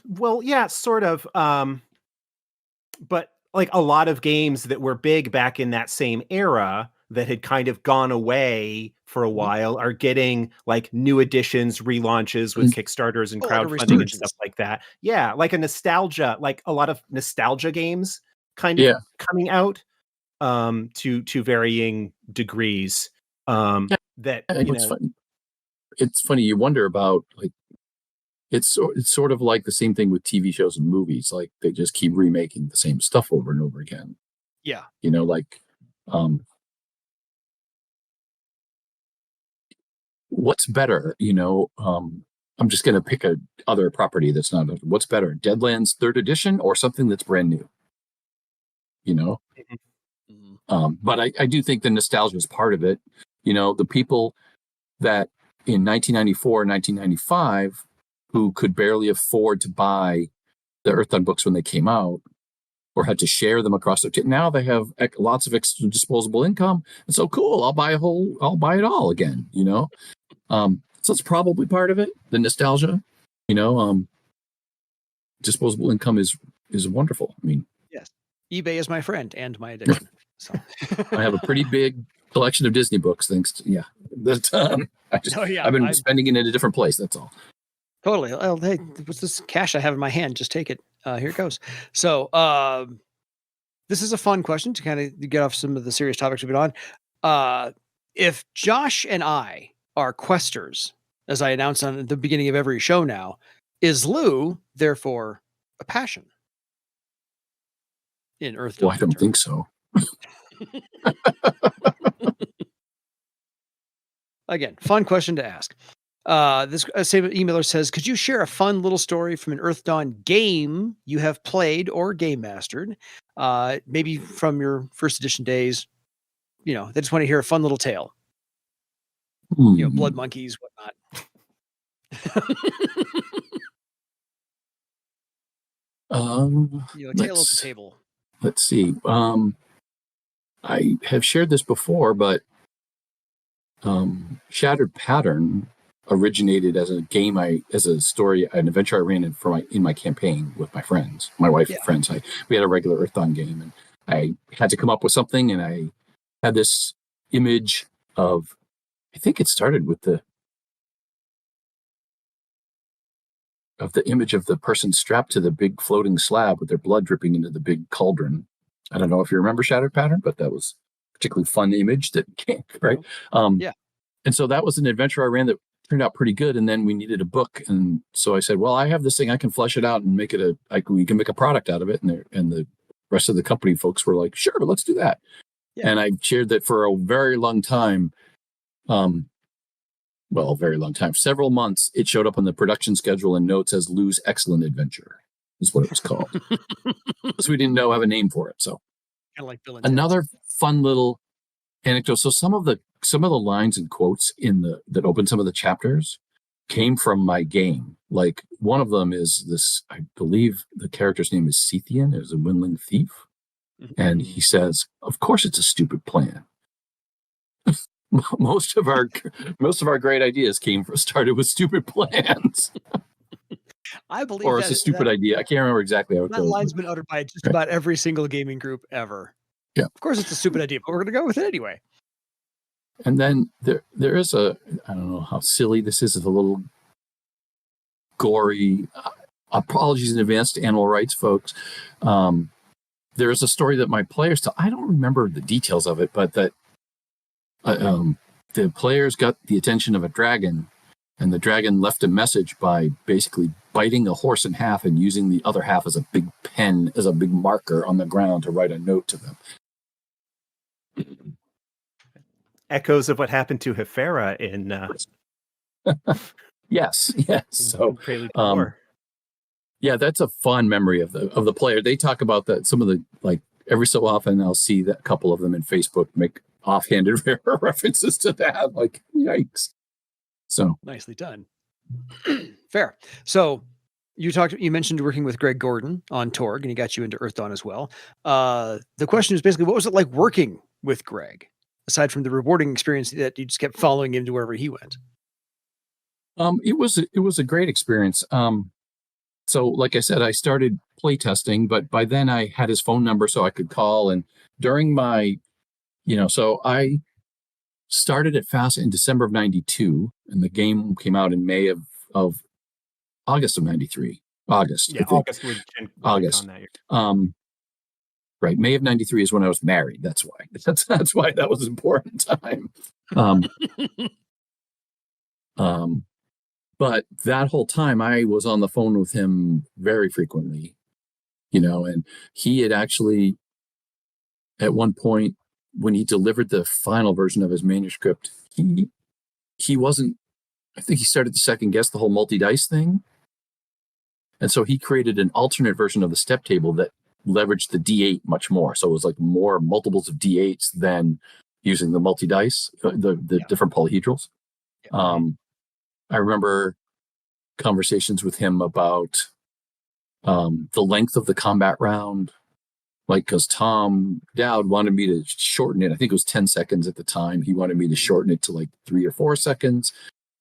Well, yeah, sort of. But like a lot of games that were big back in that same era that had kind of gone away for a while are getting like new editions, relaunches with Kickstarters and Oh, like a crowdfunding and stuff resurgence. like that. Yeah, like a nostalgia, like a lot of nostalgia games kind of coming out to varying degrees. That you know, it's funny. You wonder about like it's sort of like the same thing with TV shows and movies. Like they just keep remaking the same stuff over and over again. Yeah. You know, like what's better? You know, I'm just going to pick a other property that's not. What's better, Deadlands Third Edition or something that's brand new? You know, but I do think the nostalgia is part of it. You know, the people that in 1994, 1995, who could barely afford to buy the Earthdawn books when they came out, or had to share them across their now they have lots of extra disposable income. And so cool, I'll buy it all again, you know? So it's probably part of it, the nostalgia, you know. Disposable income is wonderful. I mean, yes, eBay is my friend and my addiction. So I have a pretty big collection of Disney books, thanks to, I've been spending it in a different place, that's all. Totally. Oh, hey, what's this cash I have in my hand? Just take it. Here it goes. So this is a fun question to kind of get off some of the serious topics we've been on. If Josh and I are questers, as I announce on the beginning of every show now, is Lou therefore a passion in Earthdawn? Well, I don't think so. Again, fun question to ask. This same emailer says, could you share a fun little story from an Earthdawn game you have played or game mastered? Maybe from your first edition days. You know, they just want to hear a fun little tale. You know, blood monkeys, whatnot. You know, tale of the table. Let's see. I have shared this before, but Shattered Pattern originated as a game, as a story, an adventure I ran in my campaign with my friends, my wife and friends. We had a regular Earthdawn game, and I had to come up with something, and I had this image of, I think it started with the image of the person strapped to the big floating slab with their blood dripping into the big cauldron. I don't know if you remember Shattered Pattern, but that was a particularly fun image that came, right? And so that was an adventure I ran that turned out pretty good. And then we needed a book. And so I said, well, I have this thing, I can flesh it out and make it we can make a product out of it. And the rest of the company folks were like, sure, let's do that. And I shared that for a very long time. Very long time, several months, it showed up on the production schedule and notes as Lou's Excellent Adventure is what it was called. So we didn't have a name for it. So kind of like Bill and another fun little anecdote. So some of the lines and quotes that open some of the chapters came from my game. Like one of them is this, I believe the character's name is Sethian, is a Windling thief. And he says, of course it's a stupid plan. Most of our great ideas started with stupid plans. I believe, or it's a stupid idea. I can't remember exactly how it goes. That line's been uttered by just about every single gaming group ever. Yeah, of course it's a stupid idea, but we're going to go with it anyway. And then there is I don't know how silly this is. It's a little gory. Apologies in advance to animal rights folks. There is a story that my players tell. I don't remember the details of it, but that. The players got the attention of a dragon, and the dragon left a message by basically biting a horse in half and using the other half as a big pen, as a big marker on the ground to write a note to them. Echoes of what happened to Hefera in yes. So Prelude to War. Yeah, that's a fun memory of the player. They talk about that. Some of the, like, every so often I'll see that a couple of them in Facebook make offhanded references to that. Like, yikes. So nicely done. Fair. So You mentioned working with Greg Gorden on Torg, and he got you into Earthdawn as well. The question is basically, what was it like working with Greg, aside from the rewarding experience that you just kept following him to wherever he went? It was a great experience. So like I said, I started playtesting, but by then I had his phone number so I could call. And during my, so I started at FAST in December of 92, and the game came out in May of August of 93. August. Yeah, August with August. that year. Right. May of 93 is when I was married. That's why. That's why that was important time. But that whole time I was on the phone with him very frequently, and he had actually, at one point when he delivered the final version of his manuscript, he wasn't, I think he started to second guess the whole multi-dice thing. And so he created an alternate version of the step table that leveraged the D8 much more. So it was like more multiples of D8s than using the multi-dice, the different polyhedrals. I remember conversations with him about the length of the combat round, like because Tom Dowd wanted me to shorten it. I think it was 10 seconds at the time. He wanted me to shorten it to like 3 or 4 seconds.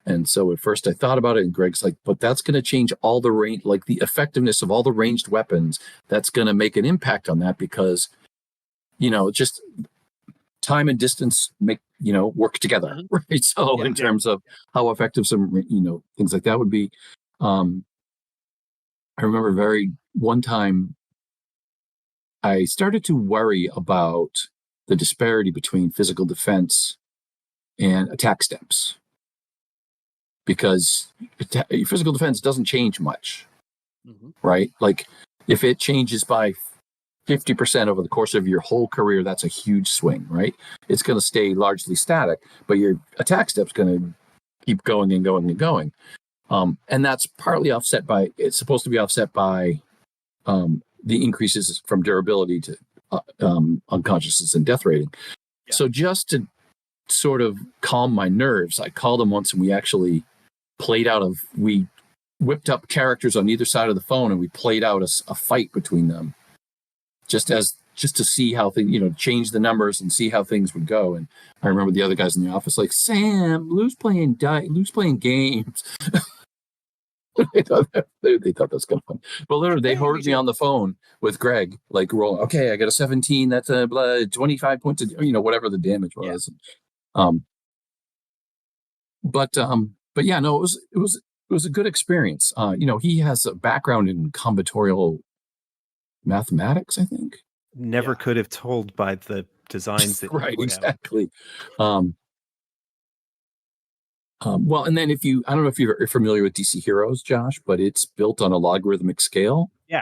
And so at first I thought about it, and Greg's like, but that's going to change all the range, like the effectiveness of all the ranged weapons. That's going to make an impact on that because, just time and distance work together, right? So in terms of how effective some, things like that would be. I remember one time I started to worry about the disparity between physical defense and attack steps, because physical defense doesn't change much, right? Like if it changes by 50% over the course of your whole career, that's a huge swing, right? It's going to stay largely static, but your attack step's going to keep going and going and going. And that's partly it's supposed to be offset by the increases from durability to unconsciousness and death rating. Yeah. So just to sort of calm my nerves, I called him once and we actually we whipped up characters on either side of the phone and we played out a fight between them just to see how things, change the numbers and see how things would go. And I remember the other guys in the office like, Sam, Lou's playing games. they thought that was kind of fun. But literally, they heard me on the phone with Greg, like rolling. Okay, I got a 17. That's a 25 points. Whatever the damage was. Yeah. But yeah, no, it was a good experience. He has a background in combinatorial mathematics, I think. Never could have told by the designs that right, exactly. Well, and then I don't know if you're familiar with DC Heroes, Josh, but it's built on a logarithmic scale. Yeah.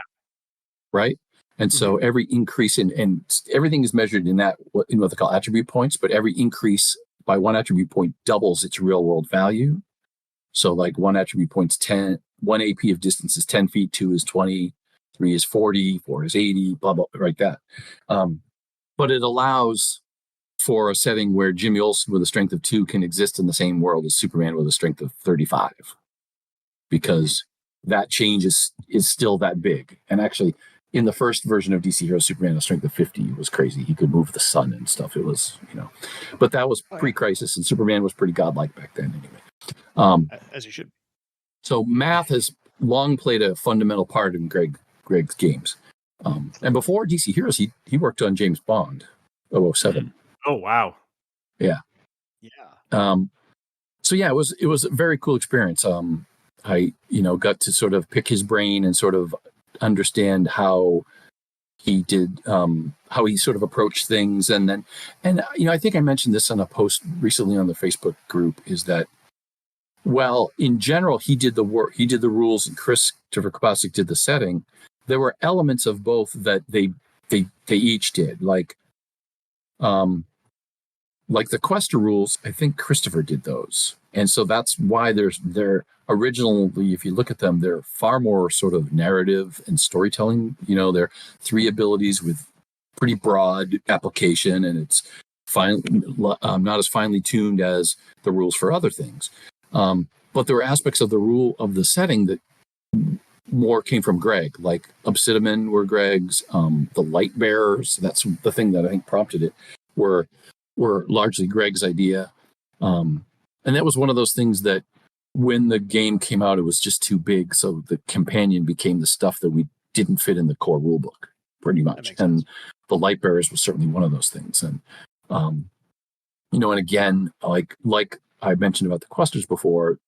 Right. And so every increase and everything is measured in what they call attribute points, but every increase by one attribute point doubles its real world value. So like one attribute point's 10, one AP of distance is 10 feet, 2 is 20, 3 is 40, 4 is 80, blah, blah, like that. But it allows for a setting where Jimmy Olsen with a strength of 2 can exist in the same world as Superman with a strength of 35, because that change is still that big. And actually, in the first version of DC Heroes, Superman had a strength of 50. It was crazy. He could move the sun and stuff. It was, but that was pre-Crisis, and Superman was pretty godlike back then anyway. As he should. So math has long played a fundamental part in Greg's games. And before DC Heroes, he worked on James Bond, 007. Oh, wow. Yeah. Yeah. So yeah, it was a very cool experience. I, got to sort of pick his brain and sort of understand how he did, how he sort of approached things. And I think I mentioned this on a post recently on the Facebook group, is that, well, in general, he did the work, he did the rules, and Christopher Kubasik did the setting. There were elements of both that they each did, like the Questor rules. I think Christopher did those, and so that's why they're originally, if you look at them, they're far more sort of narrative and storytelling. They're 3 abilities with pretty broad application, and it's not as finely tuned as the rules for other things. But there were aspects of the rule of the setting that more came from Greg, like Obsidian were Greg's, the Light Bearers, that's the thing that I think prompted it, were largely Greg's idea. And that was one of those things that when the game came out, it was just too big. So the companion became the stuff that we didn't fit in the core rulebook, pretty much. And the Light Bearers was certainly one of those things. And, and again, like I mentioned about the Questors before,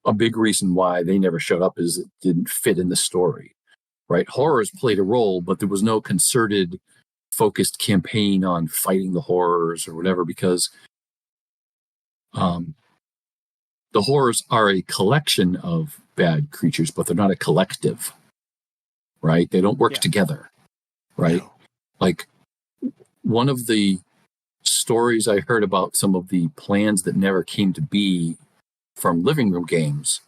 a big reason why they never showed up is it didn't fit in the story, right? Horrors played a role, but there was no concerted, focused campaign on fighting the horrors or whatever, because the horrors are a collection of bad creatures, but they're not a collective, right? They don't work together, right? No. Like, one of the stories I heard about some of the plans that never came to be from living room games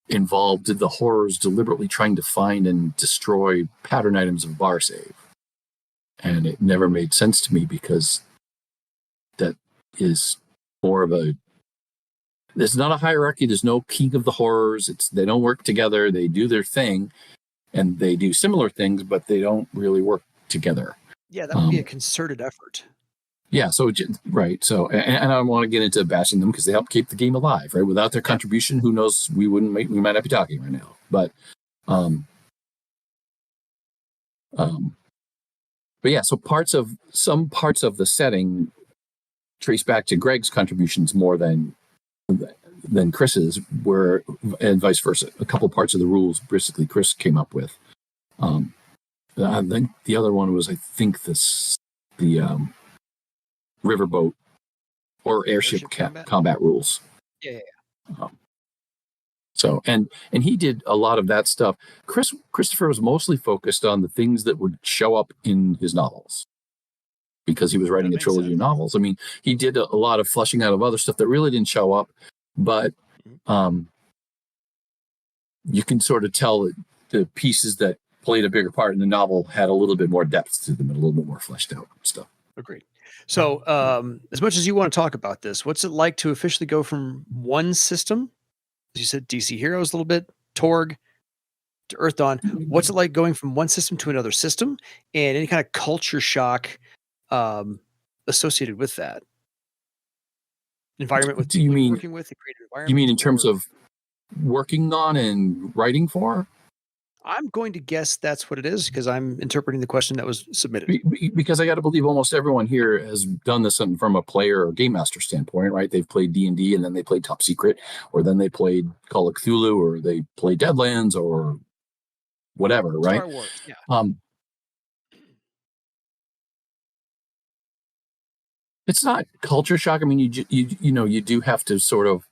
involved the horrors deliberately trying to find and destroy pattern items of bar save. And it never made sense to me, because that is more of there's not a hierarchy. There's no king of the horrors. They don't work together. They do their thing, and they do similar things, but they don't really work together. Yeah, that would be a concerted effort. Yeah, so right. So, and I don't want to get into bashing them because they help keep the game alive, right? Without their contribution, who knows? We might not be talking right now. But yeah. So some parts of the setting trace back to Greg's contributions more than Chris's, and vice versa. A couple parts of the rules, basically, Chris came up with. I think the other one was, the riverboat or airship combat rules. Yeah. So and he did a lot of that stuff. Christopher was mostly focused on the things that would show up in his novels, because he was writing a trilogy of novels. I mean, he did a lot of fleshing out of other stuff that really didn't show up, but you can sort of tell that the pieces that played a bigger part in the novel had a little bit more depth to them and a little bit more fleshed out stuff. Agreed. So, as much as you want to talk about this, what's it like to officially go from one system, as you said, DC Heroes a little bit, Torg, to Earthdawn? What's it like going from one system to another system, and any kind of culture shock associated with that environment? With working with the creative environment? You mean in terms of working on and writing for? I'm going to guess that's what it is, because I'm interpreting the question that was submitted. Because I got to believe almost everyone here has done this from a player or game master standpoint, right? They've played D&D, and then they played Top Secret, or then they played Call of Cthulhu, or they played Deadlands, or whatever, right? Star Wars, yeah. It's not culture shock. I mean, you do have to sort of.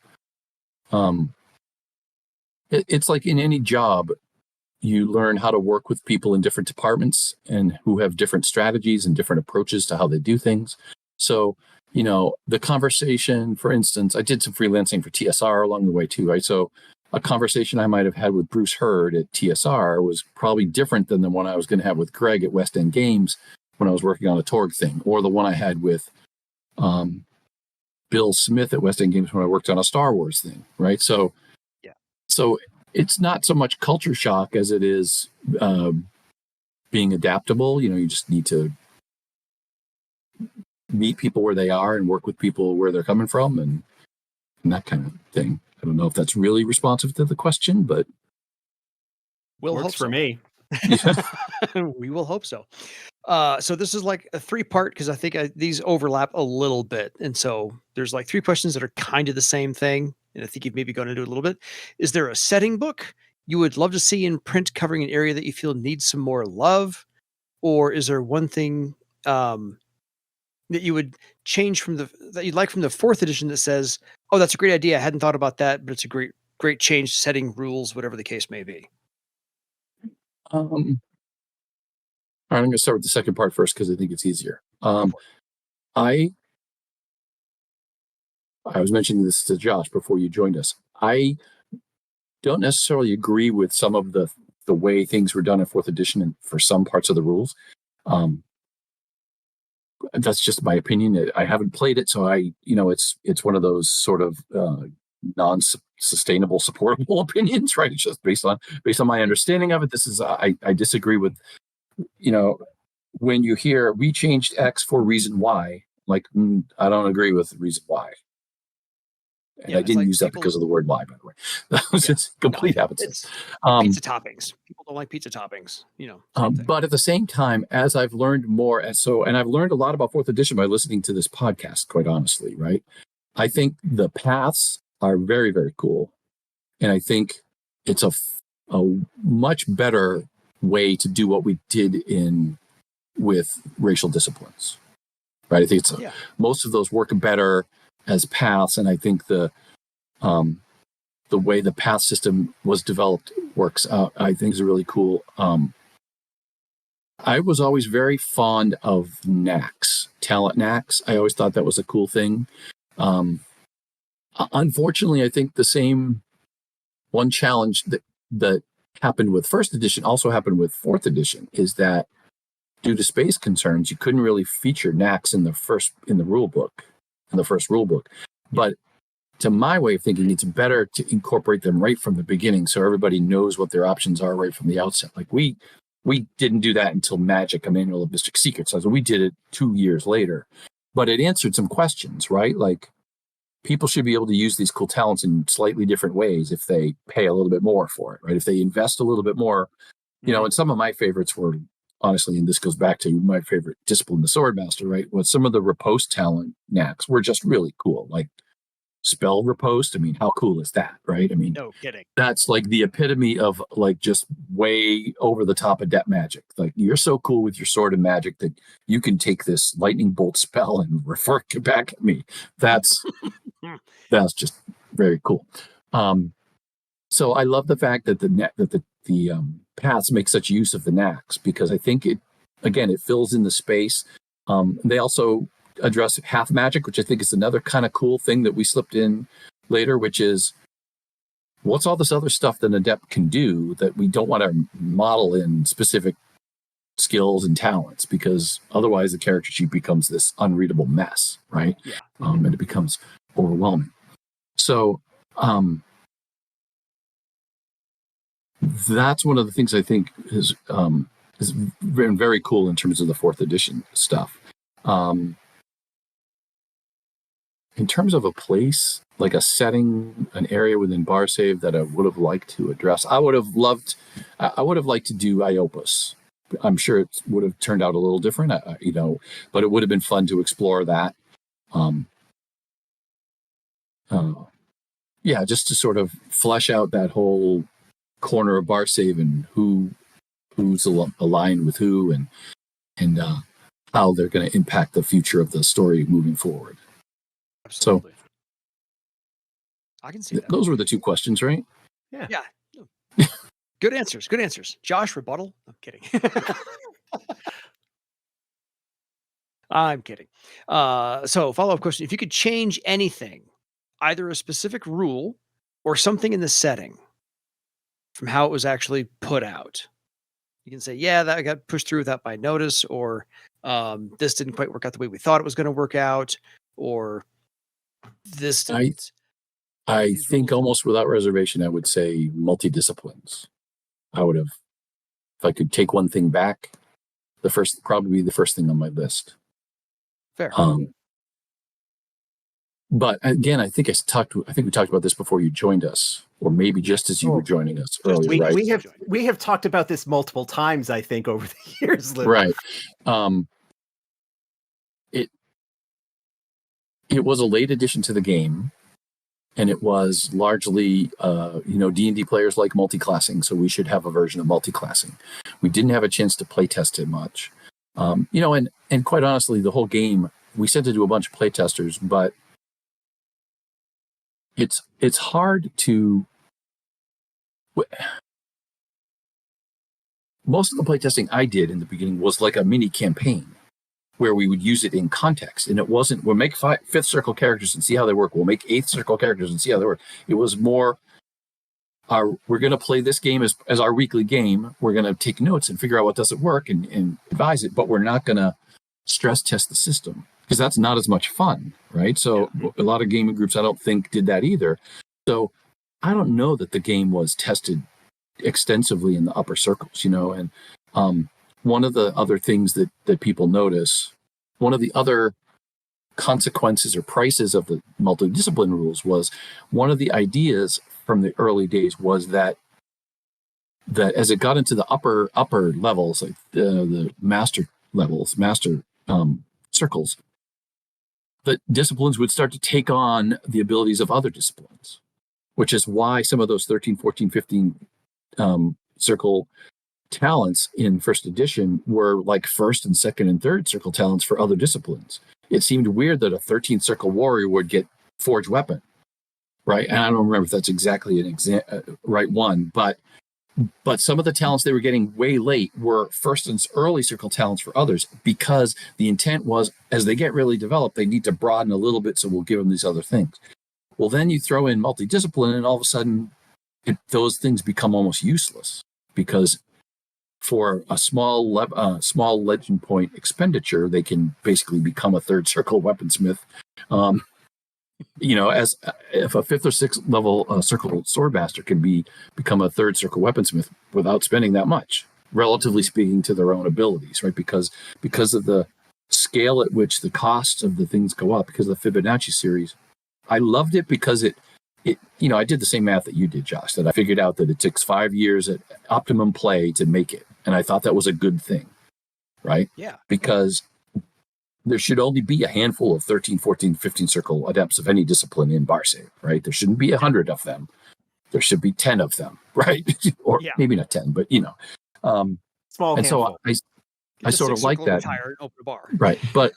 It's like in any job. You learn how to work with people in different departments and who have different strategies and different approaches to how they do things. So, the conversation, for instance, I did some freelancing for TSR along the way too, right? So a conversation I might have had with Bruce Hurd at TSR was probably different than the one I was going to have with Greg at West End Games when I was working on a Torg thing, or the one I had with Bill Smith at West End Games when I worked on a Star Wars thing, right? So, So it's not so much culture shock as it is being adaptable. You just need to meet people where they are and work with people where they're coming from and that kind of thing. I don't know if that's really responsive to the question, but works for me. We will hope so. So this is like a 3-part, because I think these overlap a little bit. And so there's like 3 questions that are kind of the same thing. And I think you've maybe gone into it a little bit. Is there a setting book you would love to see in print covering an area that you feel needs some more love? Or is there one thing that you would change that you'd like from the 4th edition that says, oh, that's a great idea, I hadn't thought about that, but it's a great change, setting, rules, whatever the case may be? All right, I'm going to start with the second part first because I think it's easier. I was mentioning this to Josh before you joined us. I don't necessarily agree with some of the way things were done in 4th edition and for some parts of the rules. That's just my opinion. I haven't played it, so it's one of those sort of sustainable, supportable opinions, right? It's just based on my understanding of it. This is I disagree with, when you hear we changed X for reason Y, like I don't agree with the reason Y. And I didn't use that because of the word "lie," by the way. That was just complete habits. It's pizza toppings. People don't like pizza toppings, But at the same time, as I've learned more, and I've learned a lot about 4th edition by listening to this podcast, quite honestly, right? I think the paths are very, very cool. And I think it's a much better way to do what we did with racial disciplines, right? I think most of those work better as paths, and I think the way the path system was developed works out, I think, is really cool. I was always very fond of knacks, talent knacks. I always thought that was a cool thing. Unfortunately, I think the same one challenge that happened with 1st edition also happened with 4th edition, is that due to space concerns, you couldn't really feature knacks in the first rule book. But to my way of thinking, it's better to incorporate them right from the beginning, so everybody knows what their options are right from the outset. Like we didn't do that until Magic: A Manual of Mystic Secrets. So we did it 2 years later, but it answered some questions, right? Like, people should be able to use these cool talents in slightly different ways if they pay a little bit more for it, right? If they invest a little bit more, and some of my favorites were, honestly, and this goes back to my favorite discipline, the Swordmaster, right? With some of the riposte talent knacks were just really cool. Like spell riposte. I mean, how cool is that, right? I mean, no kidding. That's like the epitome of like just way over the top adept magic. Like, you're so cool with your sword and magic that you can take this lightning bolt spell and refer it back at me. That's just very cool. So I love the fact that the paths make such use of the knacks, because I think it fills in the space. They also address half magic, which I think is another kind of cool thing that we slipped in later, which is, what's all this other stuff that an adept can do that we don't want to model in specific skills and talents, because otherwise the character sheet becomes this unreadable mess, right? Yeah. And it becomes overwhelming. So that's one of the things I think has been very cool in terms of the 4th edition stuff. In terms of a place, like a setting, an area within Bar Save that I would have liked to address, I would have liked to do Iopus. I'm sure it would have turned out a little different, but it would have been fun to explore that. Just to sort of flesh out that whole corner of Bar Save and who's aligned with who, and how they're going to impact the future of the story moving forward. Absolutely. So I can see that. Those were the 2 questions, right? Yeah. Good answers. Josh, rebuttal? I'm kidding. I'm kidding. So follow-up question. If you could change anything, either a specific rule or something in the setting from how it was actually put out, you can say, yeah, that got pushed through without my notice, or this didn't quite work out the way we thought it was going to work out, or this didn't. I think almost without reservation, I would say multi-disciplines. I would have, if I could take one thing back, probably the first thing on my list. Fair. But again, I think we talked about this before you joined us, or maybe just as you were joining us earlier. Right? We have talked about this multiple times, I think, over the years, Lou. Right. It was a late addition to the game, and it was largely, D&D players like multi-classing, so we should have a version of multi-classing. We didn't have a chance to play test it much. And quite honestly, the whole game, we sent it to a bunch of playtesters, but it's hard to. Most of the playtesting I did in the beginning was like a mini campaign where we would use it in context, and it wasn't, we'll make 5th circle characters and see how they work. We'll make 8th circle characters and see how they work. It was more, we're going to play this game as our weekly game. We're going to take notes and figure out what doesn't work and advise it, but we're not going to stress test the system, because that's not as much fun, right? So a lot of gaming groups, I don't think, did that either. So I don't know that the game was tested extensively in the upper circles, and one of the other things that people notice, one of the other consequences or prices of the multidiscipline rules was one of the ideas from the early days was that as it got into the upper levels, like the master levels, master circles, that disciplines would start to take on the abilities of other disciplines, which is why some of those 13, 14, 15 circle talents in first edition were like first and second and third circle talents for other disciplines. It seemed weird that a 13th circle warrior would get forged weapon, right? And I don't remember if that's exactly an right one, but some of the talents they were getting way late were first and early circle talents for others, because the intent was, as they get really developed, they need to broaden a little bit, so we'll give them these other things. Well, then you throw in multidiscipline, and all of a sudden those things become almost useless, because for a small legend point expenditure, they can basically become a third circle weaponsmith. As if a fifth or sixth level circle swordmaster can become a third circle weaponsmith without spending that much, relatively speaking, to their own abilities, right? Because of the scale at which the costs of the things go up, because of the Fibonacci series. I loved it because it I did the same math that you did, Josh, that I figured out that it takes 5 years at optimum play to make it. And I thought that was a good thing, right? Yeah. Because there should only be a handful of 13, 14, 15 circle adepts of any discipline in Barsay, right? There shouldn't be 100 of them. There should be 10 of them, right? Or maybe not 10, but small and handful. So I sort of like that. Open a bar. Right. But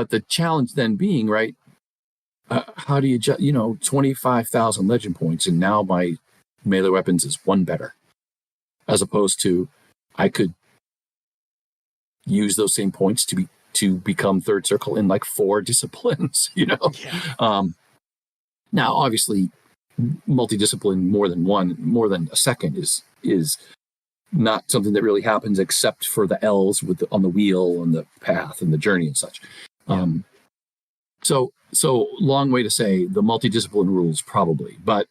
the challenge then being, right, how do you 25,000 legend points, and now my melee weapons is one better, as opposed to I could use those same points to become third circle in like 4 disciplines, Yeah. Now, obviously, multidiscipline more than a second is not something that really happens except for the L's on the wheel and the path and the journey and such. Yeah. So long way to say the multidiscipline rules probably, but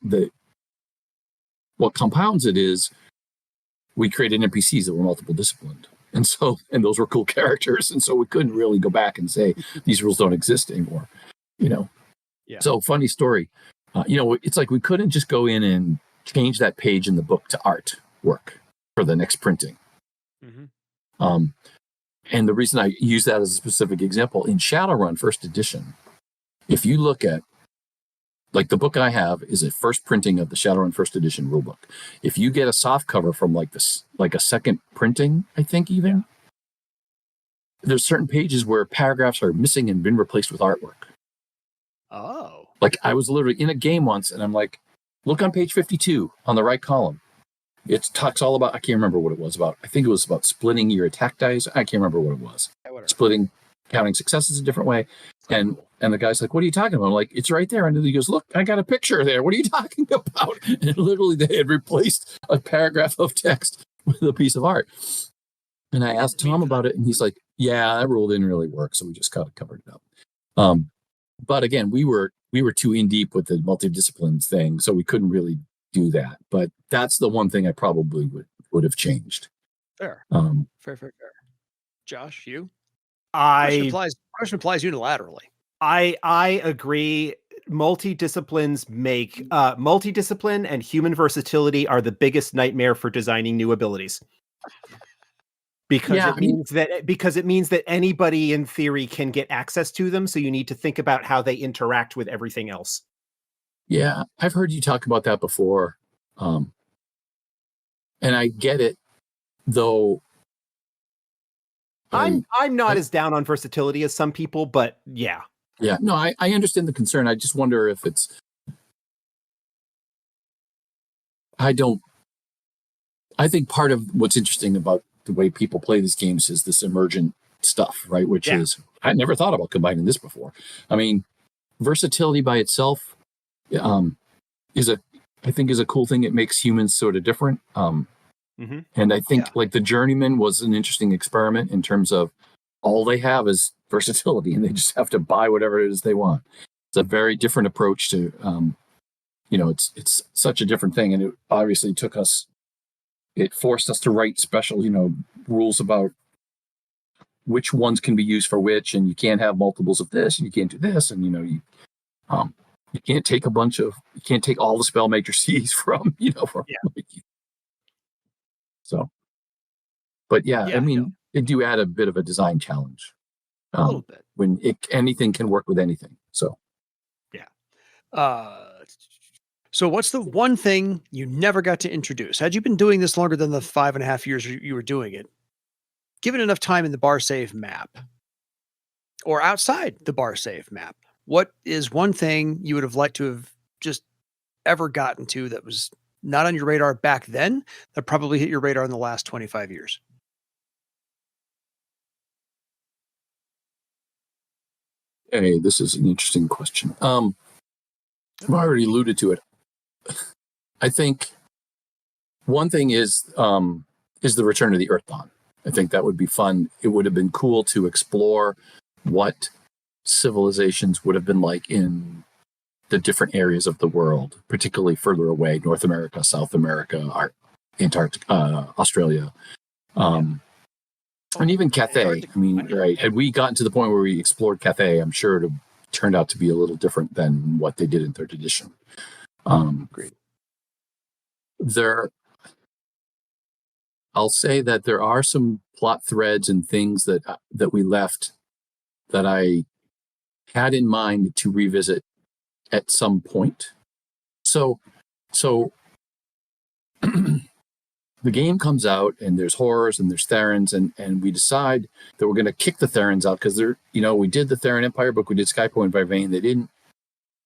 what compounds it is we created NPCs that were multiple disciplined. And those were cool characters. And so we couldn't really go back and say these rules don't exist anymore, Yeah. So funny story. It's like we couldn't just go in and change that page in the book to artwork for the next printing. Mm-hmm. And the reason I use that as a specific example, in Shadowrun First Edition, if you look at, like, the book I have is a first printing of the Shadowrun First Edition rulebook. If you get a soft cover from like a second printing, I think even, there's certain pages where paragraphs are missing and been replaced with artwork. Oh. Like, I was literally in a game once, and I'm like, look on page 52 on the right column. It talks all about, I can't remember what it was about. I think it was about splitting your attack dice. I can't remember what it was. Splitting, counting successes a different way. And the guy's like, what are you talking about? I'm like, it's right there. And he goes, look, I got a picture there. What are you talking about? And literally they had replaced a paragraph of text with a piece of art. And I asked Tom about it, and he's like, yeah, that rule didn't really work, so we just kind of covered it up. But again, we were too in deep with the multidisciplines thing, so we couldn't really do that. But that's the one thing I probably would have changed. Fair. Fair. Josh, you? Question applies unilaterally. I agree. Multidisciplines make multidiscipline and human versatility are the biggest nightmare for designing new abilities. Because it means that anybody in theory can get access to them, so you need to think about how they interact with everything else. Yeah, I've heard you talk about that before. And I get it, though. I'm not as down on versatility as some people, but yeah. Yeah, no, I understand the concern. I just wonder if it's... I think part of what's interesting about the way people play these games is this emergent stuff, right? Which is, I never thought about combining this before. I mean, versatility by itself is a cool thing. It makes humans sort of different. And I think like the Journeyman was an interesting experiment in terms of all they have is versatility, and they just have to buy whatever it is they want. It's a very different approach to it's such a different thing, and it obviously it forced us to write special, rules about which ones can be used for which, and you can't have multiples of this, and you can't do this, and you can't take you can't take all the spell matrices from. So, but it do add a bit of a design challenge. A little bit. When anything can work with anything. So, so what's the one thing you never got to introduce? Had you been doing this longer than the 5.5 years you were doing it, given enough time in the bar save map or outside the bar save map, what is one thing you would have liked to have just ever gotten to that was not on your radar back then that probably hit your radar in the last 25 years? Hey, this is an interesting question. I've already alluded to it. I think one thing is the return of the Earthdawn. I think that would be fun. It would have been cool to explore what civilizations would have been like in the different areas of the world, particularly further away, North America, South America, Antarctica, Australia, and even Cathay. I mean, right? Had we gotten to the point where we explored Cathay, I'm sure it would have turned out to be a little different than what they did in 3rd edition. Great. I'll say that there are some plot threads and things that we left that I had in mind to revisit at some point. So the game comes out and there's horrors and there's Therans, and we decide that we're going to kick the Therans out because we did the Theran Empire book, we did Skypoint and Vivane. They didn't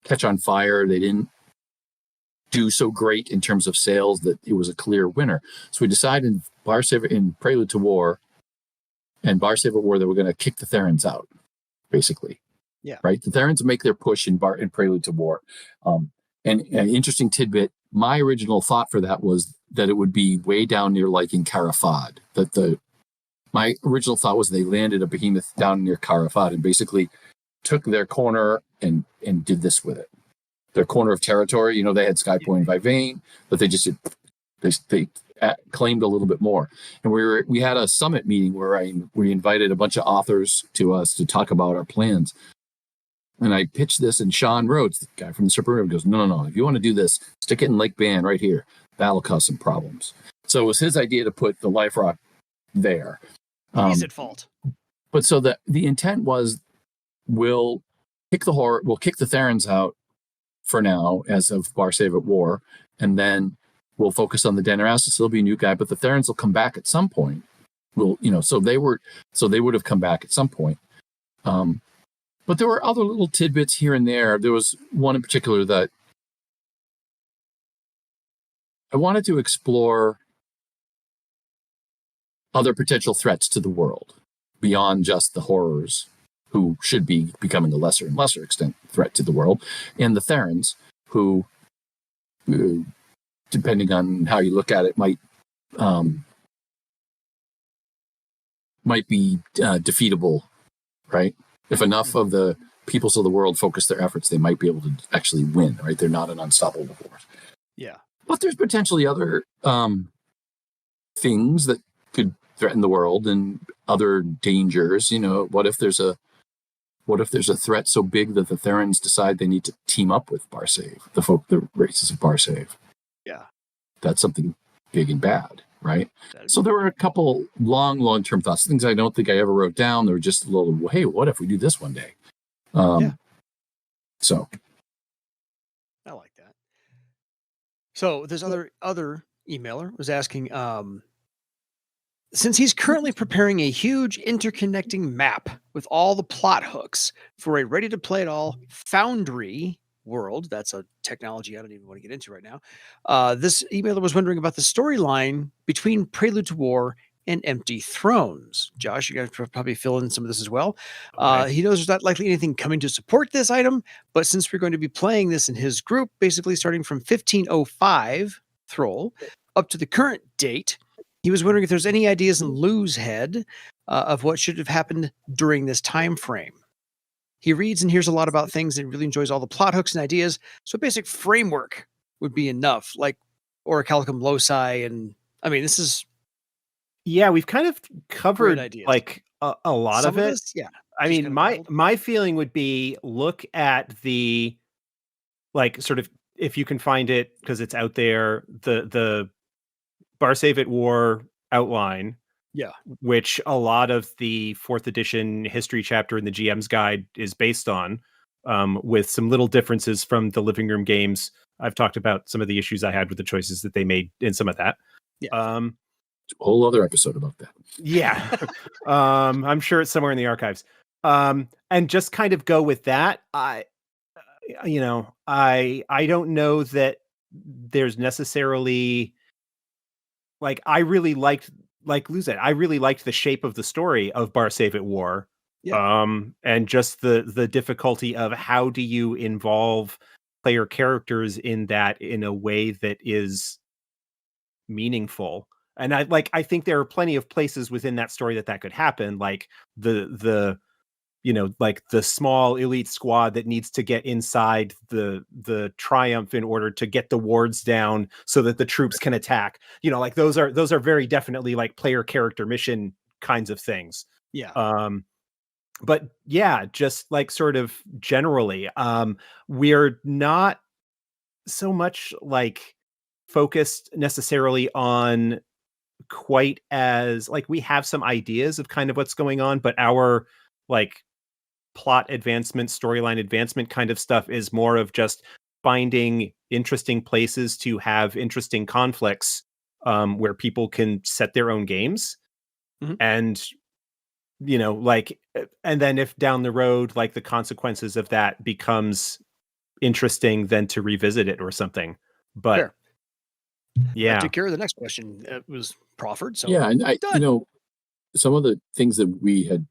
catch on fire. They didn't do so great in terms of sales that it was a clear winner. So we decided in Prelude to War and Bar Save at War that we're going to kick the Therans out, basically. Yeah. Right. The Therans make their push in Prelude to War. And an interesting tidbit, my original thought for that was that it would be way down near like in Carafad. My original thought was they landed a behemoth down near Carafad and basically took their corner and did this with it. Their corner of territory, they had Skypoint and Vivane, but they just they claimed a little bit more. And we had a summit meeting where we invited a bunch of authors to us to talk about our plans. And I pitched this, and Sean Rhodes, the guy from the Superweapons, goes, no. If you want to do this, stick it in Lake Ban right here. That'll cause some problems. So it was his idea to put the Life Rock there. He's at fault. But so the intent was, we'll kick the Therans out for now as of Bar Save at War, and then we'll focus on the Daneras. There'll be a new guy, but the Therans will come back at some point. So they would have come back at some point. But there were other little tidbits here and there. There was one in particular that I wanted to explore other potential threats to the world beyond just the horrors, who should be becoming a lesser and lesser extent threat to the world, and the Therans, who, depending on how you look at it, might be defeatable, right? If enough of the peoples of the world focus their efforts, they might be able to actually win, right? They're not an unstoppable force. Yeah. But there's potentially other things that could threaten the world and other dangers. What if there's a threat so big that the Therans decide they need to team up with Barsave, the races of Barsave? Yeah. That's something big and bad, right? So there were a couple long-term thoughts, things I don't think I ever wrote down. They were just a little, hey, what if we do this one day? So I like that. So this other emailer was asking, since he's currently preparing a huge interconnecting map with all the plot hooks for a ready-to-play-it-all Foundry world, that's a technology I don't even want to get into right now, this emailer was wondering about the storyline between Prelude to War and Empty Thrones. Josh, you guys probably fill in some of this as well. Okay. He knows there's not likely anything coming to support this item, but since we're going to be playing this in his group, basically starting from 1505 Thrall up to the current date, he was wondering if there's any ideas in Lou's head of what should have happened during this time frame. He reads and hears a lot about things and really enjoys all the plot hooks and ideas, so a basic framework would be enough, like Orichalcum Loci, and I mean, this is Yeah, we've kind of great covered ideas. like a lot Some of it. this, yeah. I just mean, kind of gold. my feeling would be look at the like sort of if you can find it because it's out there, the Barsavit War outline, Yeah. which a lot of the fourth edition history chapter in the GM's guide is based on, with some little differences from the living room games. I've talked about some of the issues I had with the choices that they made in some of that. Yeah. A whole other episode about that. Yeah. I'm sure it's somewhere in the archives. And just kind of go with that. I don't know that there's necessarily like I really liked like Lou said, I really liked the shape of the story of Barsavit War. Yeah. And just the difficulty of how do you involve player characters in that in a way that is meaningful. And I think there are plenty of places within that story that could happen, like the like the small elite squad that needs to get inside the triumph in order to get the wards down so that the troops can attack. Like those are very definitely like player character mission kinds of things. Yeah. But yeah, just like sort of generally, we're not so much like focused necessarily on quite as like we have some ideas of kind of what's going on, but our like plot advancement, storyline advancement kind of stuff is more of just finding interesting places to have interesting conflicts, where people can set their own games. Mhm. And like, and then if down the road like the consequences of that becomes interesting, then to revisit it or something. But Fair. yeah, That took care of the next question. It was proffered. So Yeah, and done. some of the things that we had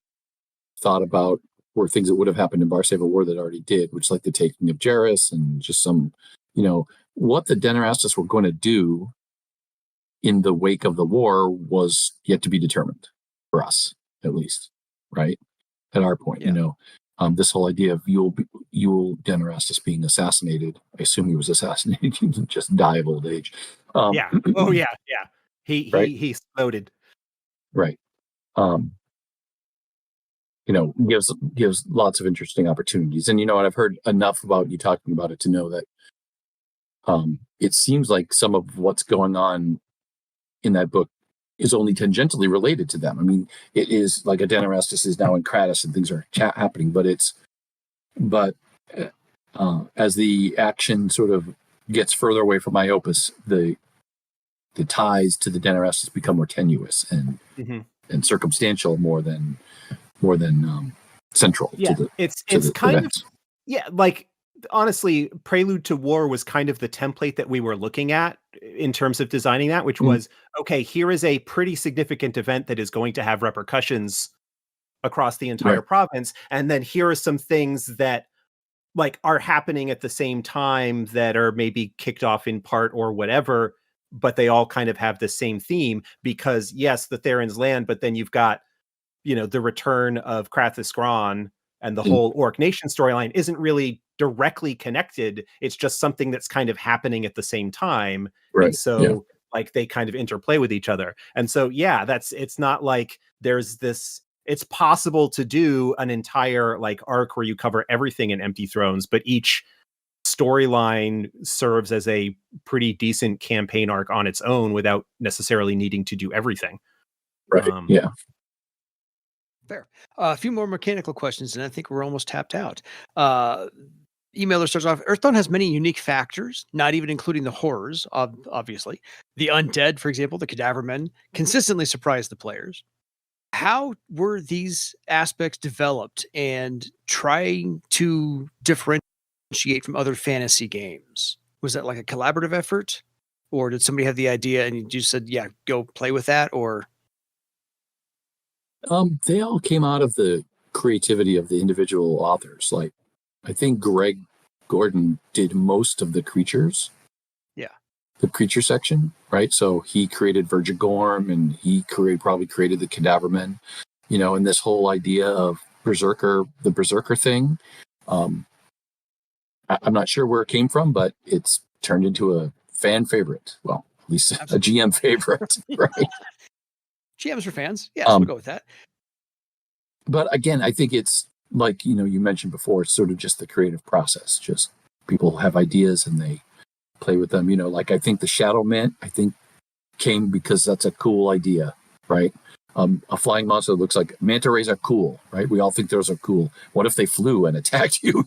thought about were things that would have happened in Barsavit War that already did, which like the taking of Jairus and just some, what the Denarastus were going to do in the wake of the war was yet to be determined for us, at least, right? At our point, Yeah. this whole idea of Yule Denarastus being assassinated. I assume he was assassinated. He didn't just die of old age. yeah. Oh yeah. Right? He exploded. Right. Gives lots of interesting opportunities. And I've heard enough about you talking about it to know that it seems like some of what's going on in that book is only tangentially related to them. I mean, it is like a Denarastus is now in Kratos and things are happening, but as the action sort of gets further away from Iopus, the ties to the Denarastus become more tenuous and circumstantial more than central to the it's the kind events. of like honestly Prelude to War was kind of the template that we were looking at in terms of designing that, which was okay, here is a pretty significant event that is going to have repercussions across the entire province, and then here are some things that like are happening at the same time that are maybe kicked off in part or whatever, but they all kind of have the same theme because yes, the Theran's land, but then you've got the return of Krathus Gron, and the whole Orc Nation storyline isn't really directly connected. It's just something that's kind of happening at the same time. Right. And so like they kind of interplay with each other. And so, yeah, it's not like there's this, it's possible to do an entire like arc where you cover everything in Empty Thrones, but each storyline serves as a pretty decent campaign arc on its own without necessarily needing to do everything. Right. Fair. A few more mechanical questions, and I think we're almost tapped out. Emailer starts off, Earthdawn has many unique factors, not even including the horrors, obviously. The undead, for example, the cadaver men, consistently surprise the players. How were these aspects developed and trying to differentiate from other fantasy games? Was that like a collaborative effort? Or did somebody have the idea and you just said, yeah, go play with that? Or they all came out of the creativity of the individual authors. Like, I think Gorden did most of the creatures. Yeah. The creature section, right? So he created Vergigorm and he probably created the Cadavermen, and this whole idea of the Berserker thing. I'm not sure where it came from, but it's turned into a fan favorite. Well, at least Absolutely. a GM favorite, right? GMs are fans. Yes, we'll go with that. But again, I think it's like, you mentioned before, it's sort of just the creative process. Just people have ideas and they play with them. Like I think the Shadow Mint, came because that's a cool idea, right? A flying monster that looks like manta rays are cool, right? We all think those are cool. What if they flew and attacked you?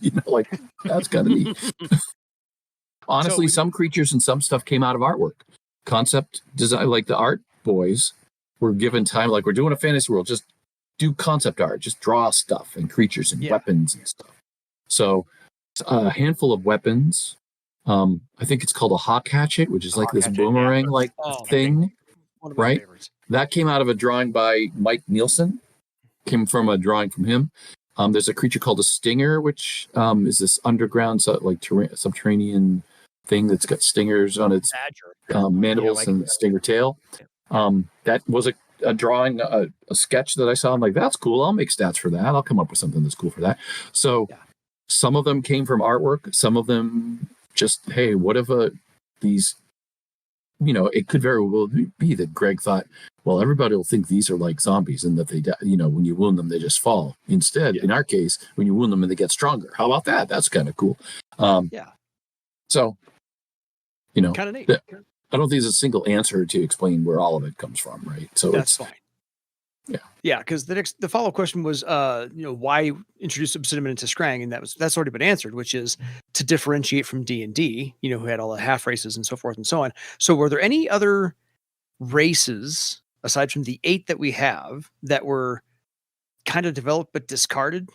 That's kind of neat. Honestly, some creatures and some stuff came out of artwork. Concept design, like the art boys were given time, like we're doing a fantasy world, just do concept art, just draw stuff and creatures and weapons and stuff. So a handful of weapons. I think it's called a hawk hatchet, which is like this boomerang like thing, right? That came out of a drawing by Mike Nielsen. Came from a drawing from him. There's a creature called a stinger, which is this underground, subterranean thing that's got stingers on its mandibles and stinger tail. That was a drawing, a sketch that I saw. I'm like, that's cool. I'll make stats for that. I'll come up with something that's cool for that. So some of them came from artwork. Some of them just, hey, what if these, it could very well be that Greg thought, well, everybody will think these are like zombies and that they, when you wound them, they just fall. Instead, in our case, when you wound them and they get stronger. How about that? That's kind of cool. So, kind of neat. I don't think there's a single answer to explain where all of it comes from, right? So that's fine. Yeah, because the follow-up question was, why introduce Obsidian into Scrang, and that's already been answered, which is to differentiate from D&D, who had all the half races and so forth and so on. So, were there any other races aside from the 8 that we have that were kind of developed but discarded?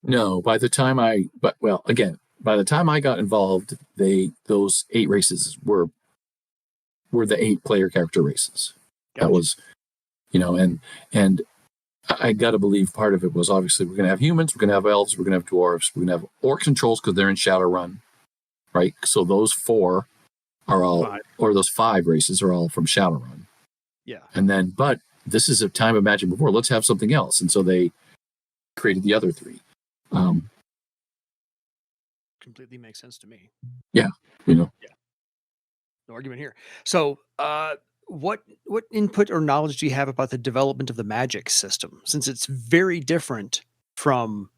No, by the time I got involved, those 8 races were the 8 player character races. Gotcha. That was, and I got to believe part of it was obviously we're going to have humans, we're going to have elves, we're going to have dwarves, we're going to have orcs and trolls because they're in Shadowrun, right? So those 4 are all, or those 5 races are all from Shadowrun. Yeah. And then, but this is a time of Magic before, let's have something else. And so they created the other 3. Completely makes sense to me. Yeah. No argument here. So, what input or knowledge do you have about the development of the Magic system, since it's very different from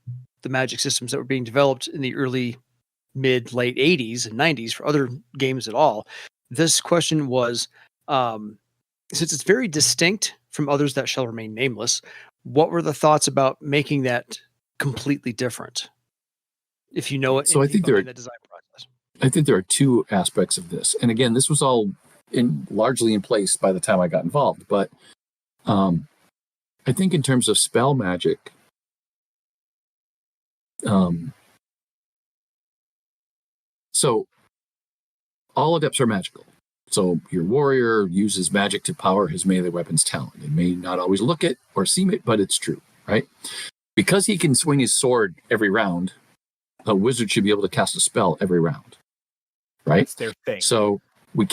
the Magic systems that were being developed in the early, mid, late 80s and 90s for other games at all? This question was, since it's very distinct from others that shall remain nameless, what were the thoughts about making that completely different? If you know it, so I think the design process. I think there are 2 aspects of this, and again, this was all largely in place by the time I got involved. But I think in terms of spell magic, so all adepts are magical. So your warrior uses magic to power his melee weapon's talent. It may not always look it or seem it, but it's true, right? Because he can swing his sword every round, a wizard should be able to cast a spell every round, right? That's their thing. So we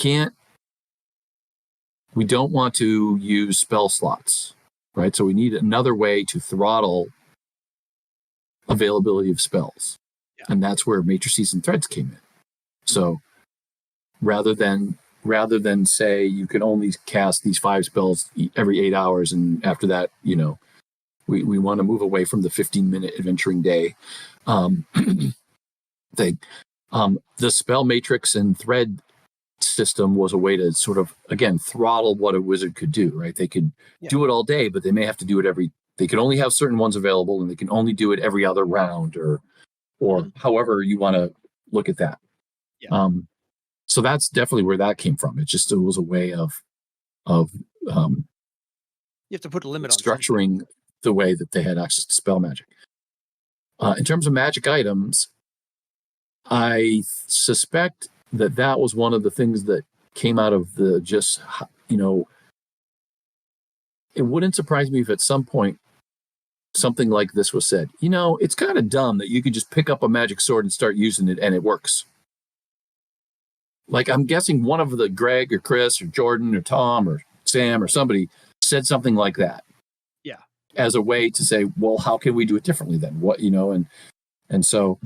don't want to use spell slots, right? So we need another way to throttle availability of spells. Yeah. And that's where matrices and threads came in. So rather than say you can only cast these 5 spells every 8 hours, and after that, we want to move away from the 15-minute adventuring day thing. The spell matrix and thread system was a way to sort of, again, throttle what a wizard could do, right? They could do it all day, but they may have to do it they can only have certain ones available, and they can only do it every other round, or however you want to look at that. Yeah. So that's definitely where that came from. It was a way of you have to put a limit on structuring the way that they had access to spell magic. In terms of magic items, I suspect that was one of the things that came out of the it wouldn't surprise me if at some point something like this was said. It's kind of dumb that you could just pick up a magic sword and start using it and it works. Like, I'm guessing one of the Greg or Chris or Jordan or Tom or Sam or somebody said something like that. Yeah. As a way to say, well, how can we do it differently then? What, and so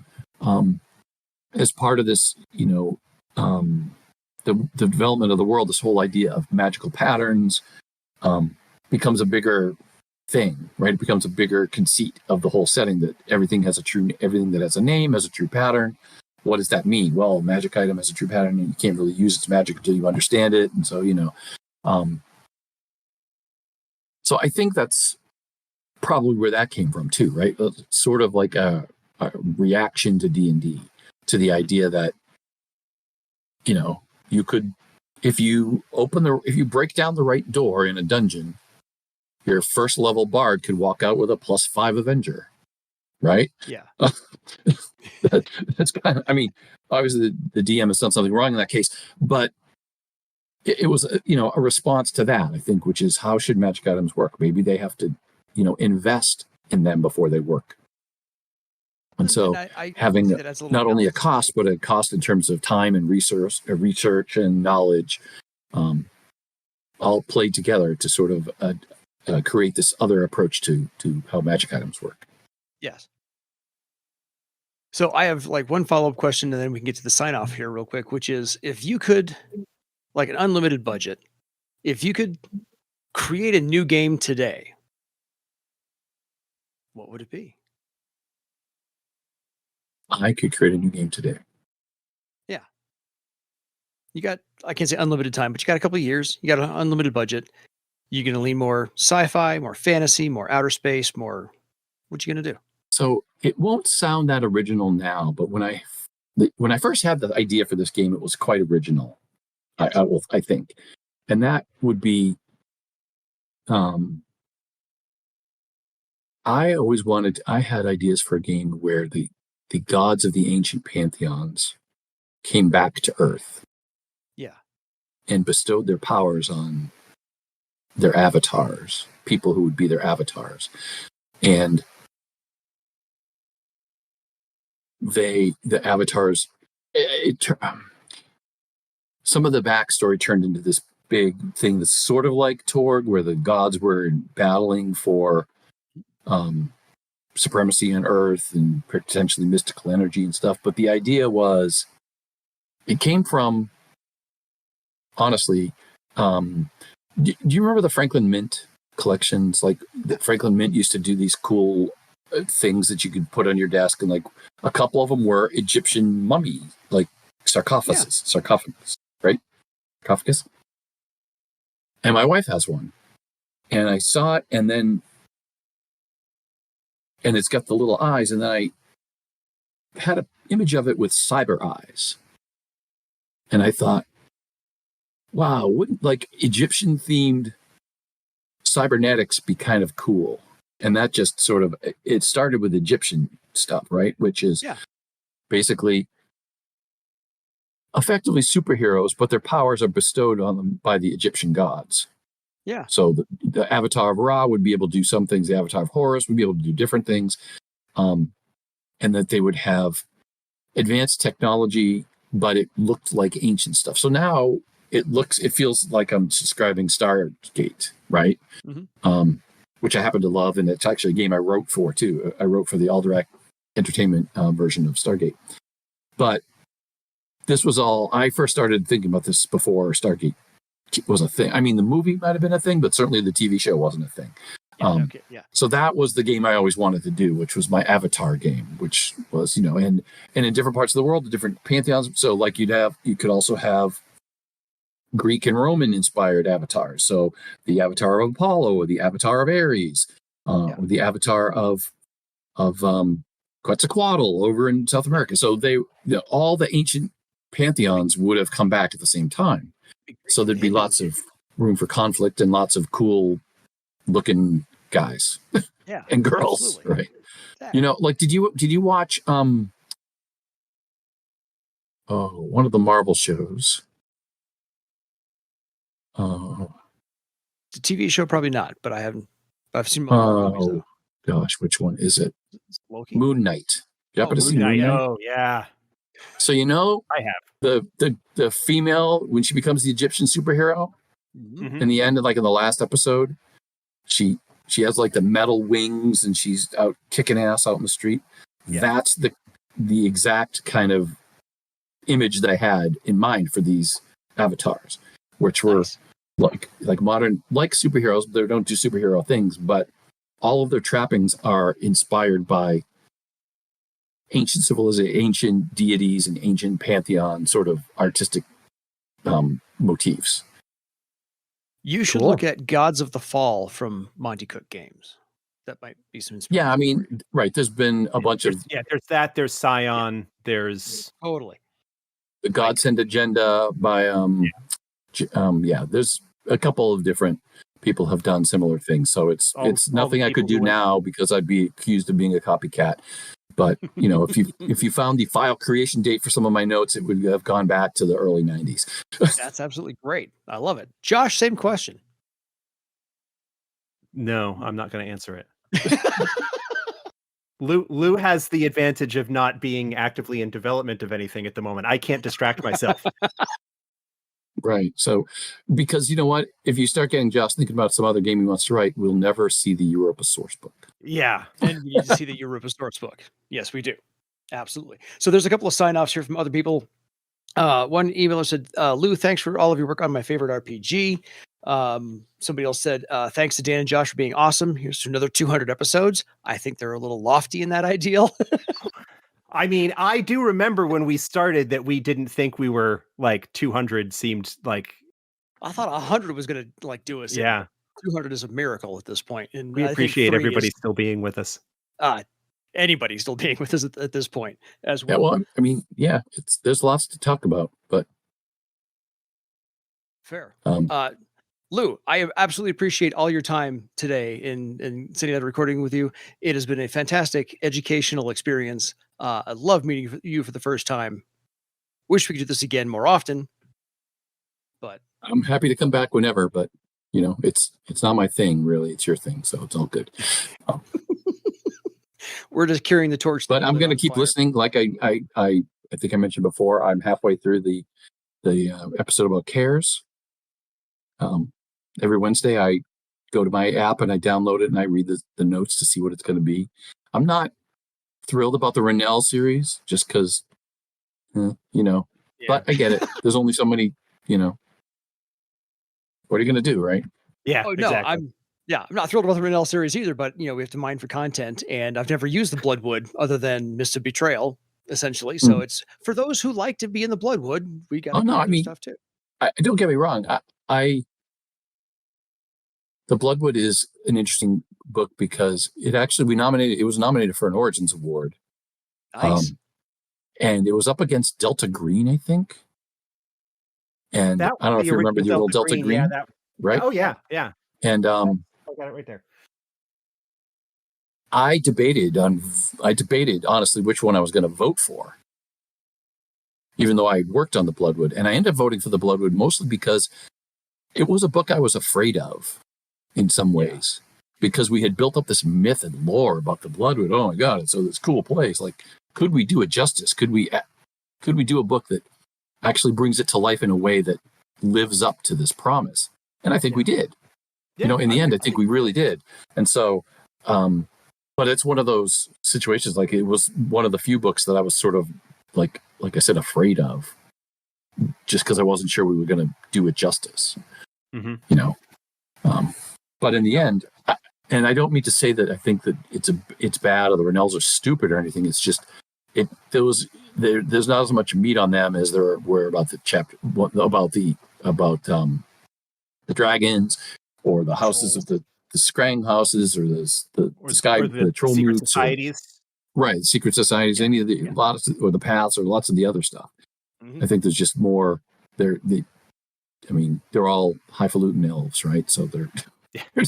I as part of this, the development of the world, this whole idea of magical patterns becomes a bigger thing, right? It becomes a bigger conceit of the whole setting, that everything that has a name has a true pattern. What does that mean? Well, a magic item has a true pattern, and you can't really use its magic until you understand it. And so, so I think that's probably where that came from too, right? Sort of like a reaction to D&D, to the idea that, you could, if you break down the right door in a dungeon, your first level bard could walk out with a +5 Avenger, right? Yeah. That's kind of, obviously the DM has done something wrong in that case, but it was, a response to that, I think, which is, how should magic items work? Maybe they have to, invest in them before they work. And so I having not only a balanced. cost, but a cost in terms of time and research and knowledge, all played together to sort of create this other approach to how magic items work. Yes. So I have one follow-up question, and then we can get to the sign-off here real quick, which is, if you could, an unlimited budget, if you could create a new game today, what would it be? I could create a new game today. Yeah. You got, I can't say unlimited time, but you got a couple of years. You got an unlimited budget. You're going to lean more sci-fi, more fantasy, more outer space, more. What you going to do? So it won't sound that original now, but when I first had the idea for this game, it was quite original. I think, and that would be. I had ideas for a game where the gods of the ancient pantheons came back to Earth. Yeah. And bestowed their powers on their avatars, people who would be their avatars. And the avatars, some of the backstory turned into this big thing that's sort of like Torg, where the gods were battling for supremacy on Earth and potentially mystical energy and stuff. But the idea was, it came from, honestly, do you remember the Franklin Mint collections? Like, the Franklin Mint used to do these cool things that you could put on your desk, and a couple of them were Egyptian mummy, sarcophagus, right? Sarcophagus. And my wife has one, and I saw it, and it's got the little eyes, and then I had an image of it with cyber eyes, and I thought, wow, wouldn't Egyptian themed cybernetics be kind of cool? And that just sort of, it started with Egyptian stuff, right? Which is basically effectively superheroes, but their powers are bestowed on them by the Egyptian gods. Yeah. So the avatar of Ra would be able to do some things. The avatar of Horus would be able to do different things. And that they would have advanced technology, but it looked like ancient stuff. So now it feels like I'm describing Stargate, right? Mm-hmm. Which I happen to love. And it's actually a game I wrote for too. I wrote for the Alderac Entertainment version of Stargate. But this was all, I first started thinking about this before Stargate was a thing. I mean, the movie might have been a thing, but certainly the TV show wasn't a thing. So that was the game I always wanted to do, which was my Avatar game, which was, and in different parts of the world, the different pantheons. So you could also have Greek and Roman inspired avatars. So the avatar of Apollo, or the avatar of Ares, or the avatar of Quetzalcoatl over in South America. So all the ancient pantheons would have come back at the same time. So there'd be lots of room for conflict and lots of cool looking guys and girls, absolutely. Right? Exactly. Did you watch one of the Marvel shows? The TV show, probably not, but I've seen Marvel movies, though. Gosh, which one is it? Loki? Moon Knight. You happen to see Moon Knight? Oh, yeah. So I have the female, when she becomes the Egyptian superhero, in the end, in the last episode, she has the metal wings and she's out kicking ass out in the street. Yeah. That's the exact kind of image that I had in mind for these avatars, which were like modern, like superheroes. They don't do superhero things, but all of their trappings are inspired by ancient civilization, ancient deities, and ancient pantheon sort of artistic motifs. You should look at Gods of the Fall from Monty Cook Games. That might be some inspiration. Yeah, I mean, right. There's been a bunch of there's that. There's Scion. There's totally the Godsend Agenda by there's a couple of different people have done similar things. So it's nothing I could do now because I'd be accused of being a copycat. But if you found the file creation date for some of my notes, it would have gone back to the early 90s. That's absolutely great. I love it. Josh, same question. No, I'm not going to answer it. Lou has the advantage of not being actively in development of anything at the moment. I can't distract myself. Right. So, because you know what? If you start getting Josh thinking about some other game he wants to write, we'll never see the Europa source book. Yeah. And we need to see the Europa source book. Yes, we do. Absolutely. So there's a couple of sign-offs here from other people. One emailer said, Lou, thanks for all of your work on my favorite RPG. Somebody else said, thanks to Dan and Josh for being awesome. Here's to another 200 episodes. I think they're a little lofty in that ideal. I mean, I do remember when we started that we didn't think we were like 200 seemed like. I thought 100 was going to like do us. Yeah. 200 is a miracle at this point. And we appreciate everybody still being with us. Anybody still being with us at this point as well. Yeah, well, I mean, yeah, there's lots to talk about, but. Fair. Lou, I absolutely appreciate all your time today in sitting down recording with you. It has been a fantastic educational experience. I love meeting you for the first time. Wish we could do this again more often, but I'm happy to come back whenever. But it's not my thing, really. It's your thing, so it's all good. We're just carrying the torch. But I'm going to keep listening. Like I think I mentioned before, I'm halfway through the episode about cares. Every Wednesday, I go to my app and I download it and I read the notes to see what it's going to be. I'm not thrilled about the Rennell series just because, but I get it. There's only so many, what are you going to do, right? Yeah. Oh, no, exactly. I'm not thrilled about the Rennell series either, but we have to mine for content, and I've never used the Bloodwood other than Mist of Betrayal, essentially. So it's for those who like to be in the Bloodwood, we got stuff too. Don't get me wrong. The Bloodwood is an interesting book because it was nominated for an Origins Award. Nice. And it was up against Delta Green, I think. And I don't know if you remember the old Delta Green, right? Oh yeah, yeah. And I got it right there. I debated honestly which one I was going to vote for, even though I worked on the Bloodwood, and I ended up voting for the Bloodwood mostly because it was a book I was afraid of in some ways, because we had built up this myth and lore about the Bloodwood. Oh my God, it's this cool place. Like, could we do it justice? Could we do a book that actually brings it to life in a way that lives up to this promise? And I think we did. In the end, I think we really did. And so, but it's one of those situations, like it was one of the few books that I was sort of like I said, afraid of, just because I wasn't sure we were going to do it justice. Mm-hmm. But in the end, and I don't mean to say that I think that it's bad or the Rennells are stupid or anything. It's just there's not as much meat on them as there were about the chapter about the dragons or the houses of the Skrang houses or the troll secret moots, societies. Right, secret societies, any of the or the paths or lots of the other stuff. I think there's just more. They're all highfalutin elves, right? So they're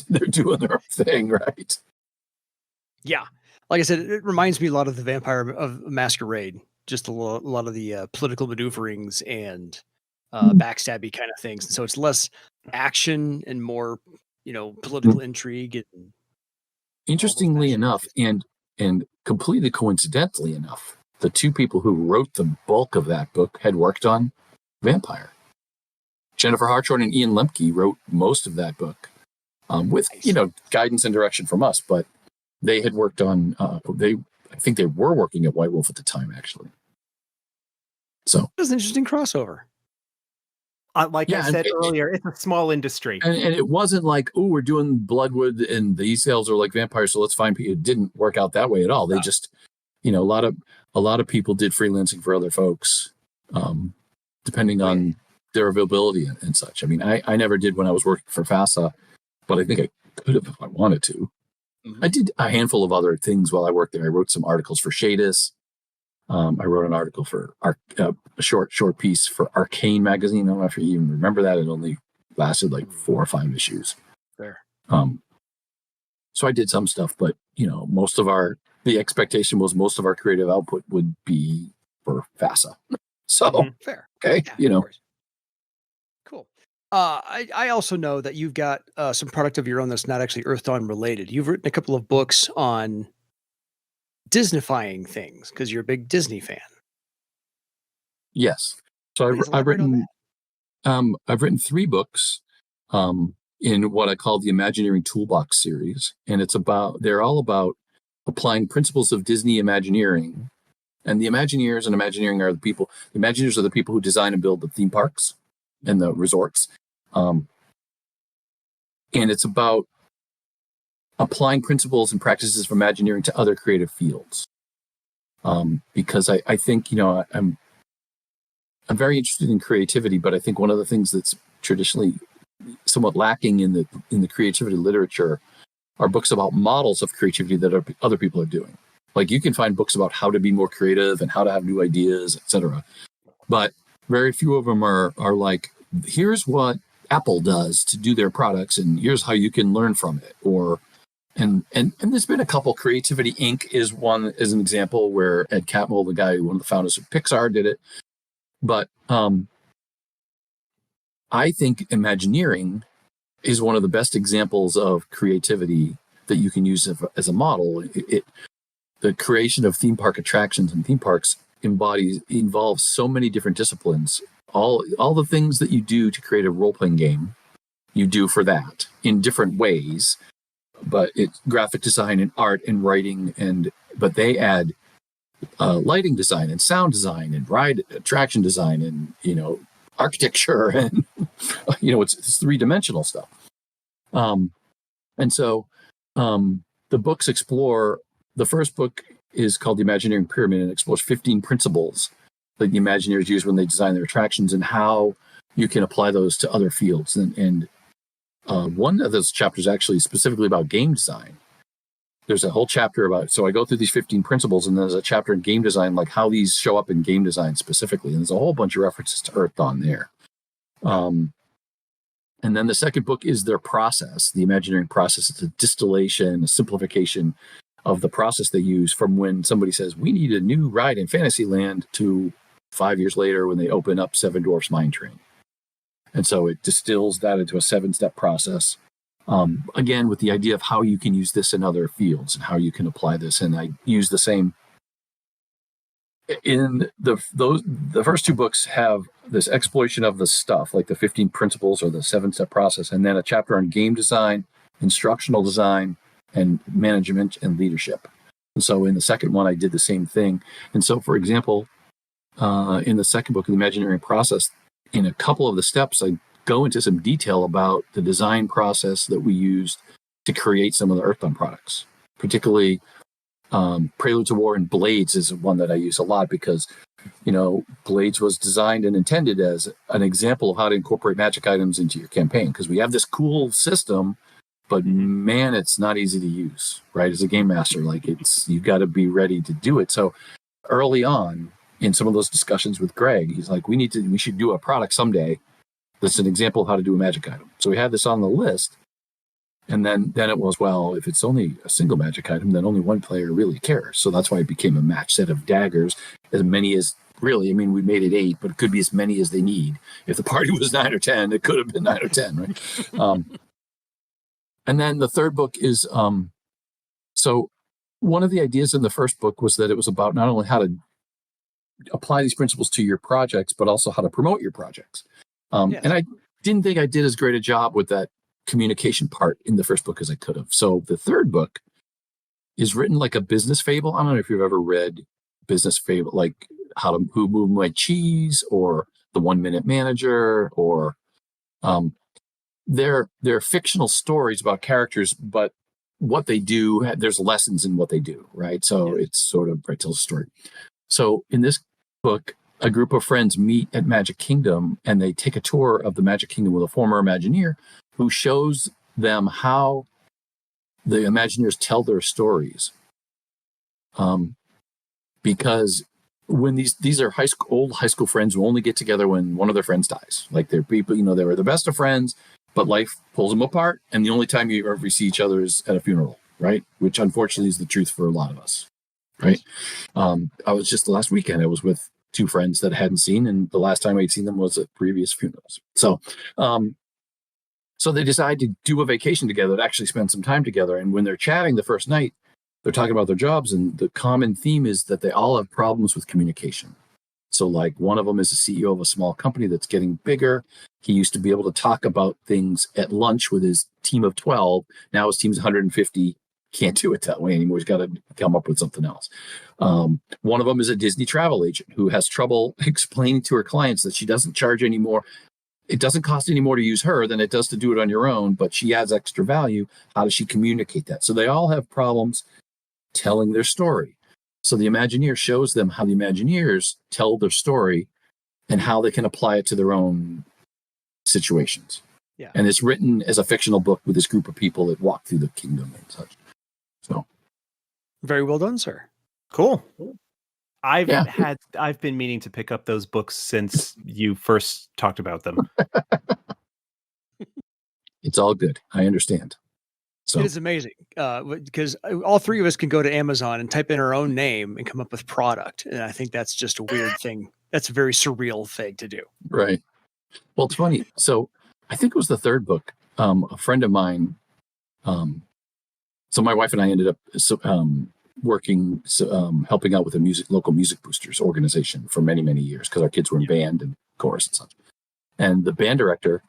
doing their own thing, right? Yeah, like I said, it reminds me a lot of the Vampire of Masquerade. Just a lot of the political maneuverings and backstabby kind of things. And so it's less action and more, political intrigue. And interestingly enough, and completely coincidentally enough, the two people who wrote the bulk of that book had worked on Vampire. Jennifer Hartshorn and Ian Lemke wrote most of that book with, guidance and direction from us, but they had worked on, I think they were working at White Wolf at the time, actually. So That's an interesting crossover. Like Yeah, I said earlier, it's a small industry. and it wasn't like, oh, we're doing Bloodwood and the E-Sales are like vampires, so let's find people. It didn't work out that way at all. They just, a lot of people did freelancing for other folks, depending on their availability and such. I mean, I never did when I was working for FASA, but I think I could have if I wanted to. I did a handful of other things while I worked there. I wrote some articles for Shadis. I wrote an article for a short piece for Arcane magazine. I don't know if you even remember that. It only lasted like 4 or 5 issues. Fair. So I did some stuff, but the expectation was most of our creative output would be for FASA. So fair. Okay, Yeah, of course. Cool. I also know that you've got some product of your own that's not actually Earthdawn related. You've written a couple of books on Disneyfying things because you're a big Disney fan. Yes. So I've written 3 books in what I call the Imagineering Toolbox series, and they're all about applying principles of Disney Imagineering. And the Imagineers and Imagineering are the people. The Imagineers are the people who design and build the theme parks and the resorts, and it's about applying principles and practices of Imagineering to other creative fields. Because I think I'm very interested in creativity, but I think one of the things that's traditionally somewhat lacking in the creativity literature are books about models of creativity that other people are doing. Like you can find books about how to be more creative and how to have new ideas, etc. But very few of them are like, here's what Apple does to do their products, and here's how you can learn from it. And there's been a couple. Creativity Inc. is an example where Ed Catmull, one of the founders of Pixar, did it. But I think Imagineering is one of the best examples of creativity that you can use as a model. The creation of theme park attractions and theme parks involves so many different disciplines. All the things that you do to create a role-playing game, you do for that in different ways. But it's graphic design and art and writing, but they add lighting design and sound design and ride attraction design and architecture and it's 3-dimensional stuff. And so the books explore. The first book is called The Imagineering Pyramid and explores 15 principles that the Imagineers use when they design their attractions and how you can apply those to other fields. And one of those chapters actually specifically about game design. There's a whole chapter so I go through these 15 principles, and there's a chapter in game design, like how these show up in game design specifically. And there's a whole bunch of references to Earthdawn there. And then the second book is their process, the Imagineering process. It's a distillation, a simplification of the process they use from when somebody says, we need a new ride in Fantasyland, to 5 years later when they open up Seven Dwarfs Mine Train. And so it distills that into a 7-step process. Again, with the idea of how you can use this in other fields and how you can apply this. And I use the same in the first 2 books have this exploration of the stuff, like the 15 principles or the 7-step process, and then a chapter on game design, instructional design, and management and leadership. And so in the second one, I did the same thing. And so, for example, in the second book, the Imagineering process, in a couple of the steps, I go into some detail about the design process that we used to create some of the Earthdawn products. Particularly, Prelude to War and Blades is one that I use a lot because, Blades was designed and intended as an example of how to incorporate magic items into your campaign, because we have this cool system, but man, it's not easy to use, right? As a game master, you've got to be ready to do it. So early on in some of those discussions with Greg, he's like, we should do a product someday that's an example of how to do a magic item. So we had this on the list. And then it was, well, if it's only a single magic item, then only one player really cares. So that's why it became a match set of daggers, as many as really, we made it 8, but it could be as many as they need. If the party was 9 or 10, it could have been 9 or 10, right? And then the third book is, so one of the ideas in the first book was that it was about not only how to apply these principles to your projects, but also how to promote your projects. Yes. And I didn't think I did as great a job with that communication part in the first book as I could have. So the third book is written like a business fable. I don't know if you've ever read business fable, like who moved my cheese, or the 1 Minute Manager, or they're fictional stories about characters, but what they do, there's lessons in what they do, right? So it's sort of tells a story. So in this book, a group of friends meet at Magic Kingdom, and they take a tour of the Magic Kingdom with a former Imagineer who shows them how the Imagineers tell their stories. Because when these are old high school friends who only get together when one of their friends dies. Like they're people, they were the best of friends, but life pulls them apart, and the only time you ever see each other is at a funeral, right? Which unfortunately is the truth for a lot of us, right? I was just last weekend, I was with two friends that I hadn't seen, and the last time I'd seen them was at previous funerals. So they decide to do a vacation together, to actually spend some time together. And when they're chatting the first night, they're talking about their jobs, and the common theme is that they all have problems with communication. So like one of them is a CEO of a small company that's getting bigger. He used to be able to talk about things at lunch with his team of 12. Now his team's 150. Can't do it that way anymore. He's got to come up with something else. One of them is a Disney travel agent who has trouble explaining to her clients that she doesn't charge any more. It doesn't cost any more to use her than it does to do it on your own, but she adds extra value. How does she communicate that? So they all have problems telling their story. So the Imagineer shows them how the Imagineers tell their story and how they can apply it to their own situations. Yeah. And it's written as a fictional book with this group of people that walk through the kingdom and such. So very well done, sir. Cool. I've been meaning to pick up those books since you first talked about them. It's all good. I understand. So it is amazing because all three of us can go to Amazon and type in our own name and come up with product. And I think that's just a weird thing. That's a very surreal thing to do. Right. Well, it's funny. So I think it was the third book. A friend of mine. So my wife and I ended up working, helping out with a local music boosters organization for many, many years because our kids were in band and chorus and such. And the band director,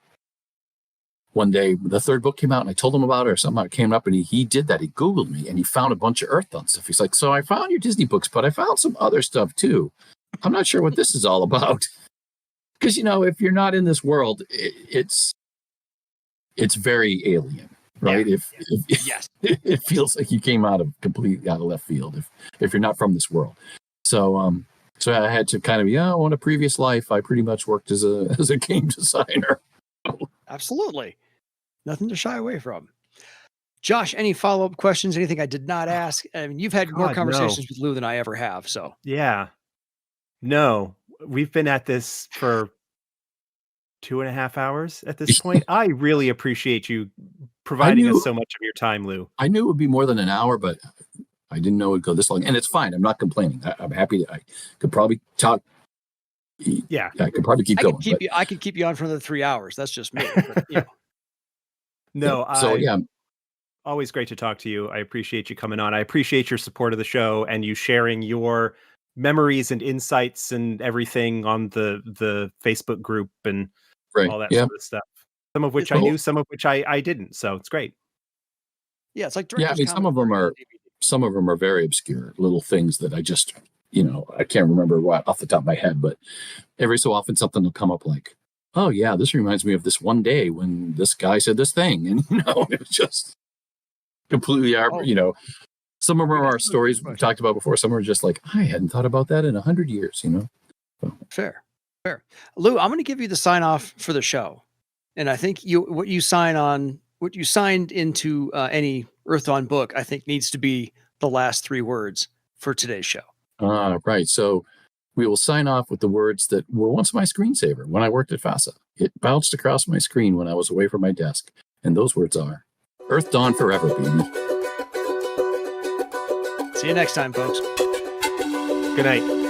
one day, the third book came out and I told him about it, or somehow it came up, and he did that. He Googled me and he found a bunch of Earthdawn stuff. He's like, so I found your Disney books, but I found some other stuff too. I'm not sure what this is all about. Because, if you're not in this world, it's very alien, right? Yeah. Yes. It feels like you came completely out of left field if you're not from this world. So I had to kind of, on a previous life, I pretty much worked as a game designer. Absolutely. Nothing to shy away from. Josh, any follow-up questions? Anything I did not ask? I mean, you've had more conversations with Lou than I ever have. So yeah, no, we've been at this for 2.5 hours at this point. I really appreciate you providing us so much of your time, Lou. I knew it would be more than an hour, but I didn't know it would go this long. And it's fine. I'm not complaining. I'm happy that I could probably talk. Yeah, I could probably keep going. I can keep you on for another 3 hours. That's just me. But, No, so yeah. Always great to talk to you. I appreciate you coming on. I appreciate your support of the show and you sharing your memories and insights and everything on the Facebook group and all that sort of stuff. Some of which I knew, some of which I didn't. So it's great. Yeah, it's like some of them are very obscure little things that I just I can't remember what off the top of my head, but every so often something will come up like, oh yeah, this reminds me of this one day when this guy said this thing, and it was just completely some of them are stories we've talked about before. Some are just like, I hadn't thought about that in 100 years. So. Fair. Lou, I'm going to give you the sign off for the show, and I think what you signed into any Earthdawn book, I think needs to be the last 3 words for today's show. Right. So we will sign off with the words that were once my screensaver when I worked at FASA. It bounced across my screen when I was away from my desk. And those words are, Earthdawn forever, baby. See you next time, folks. Good night.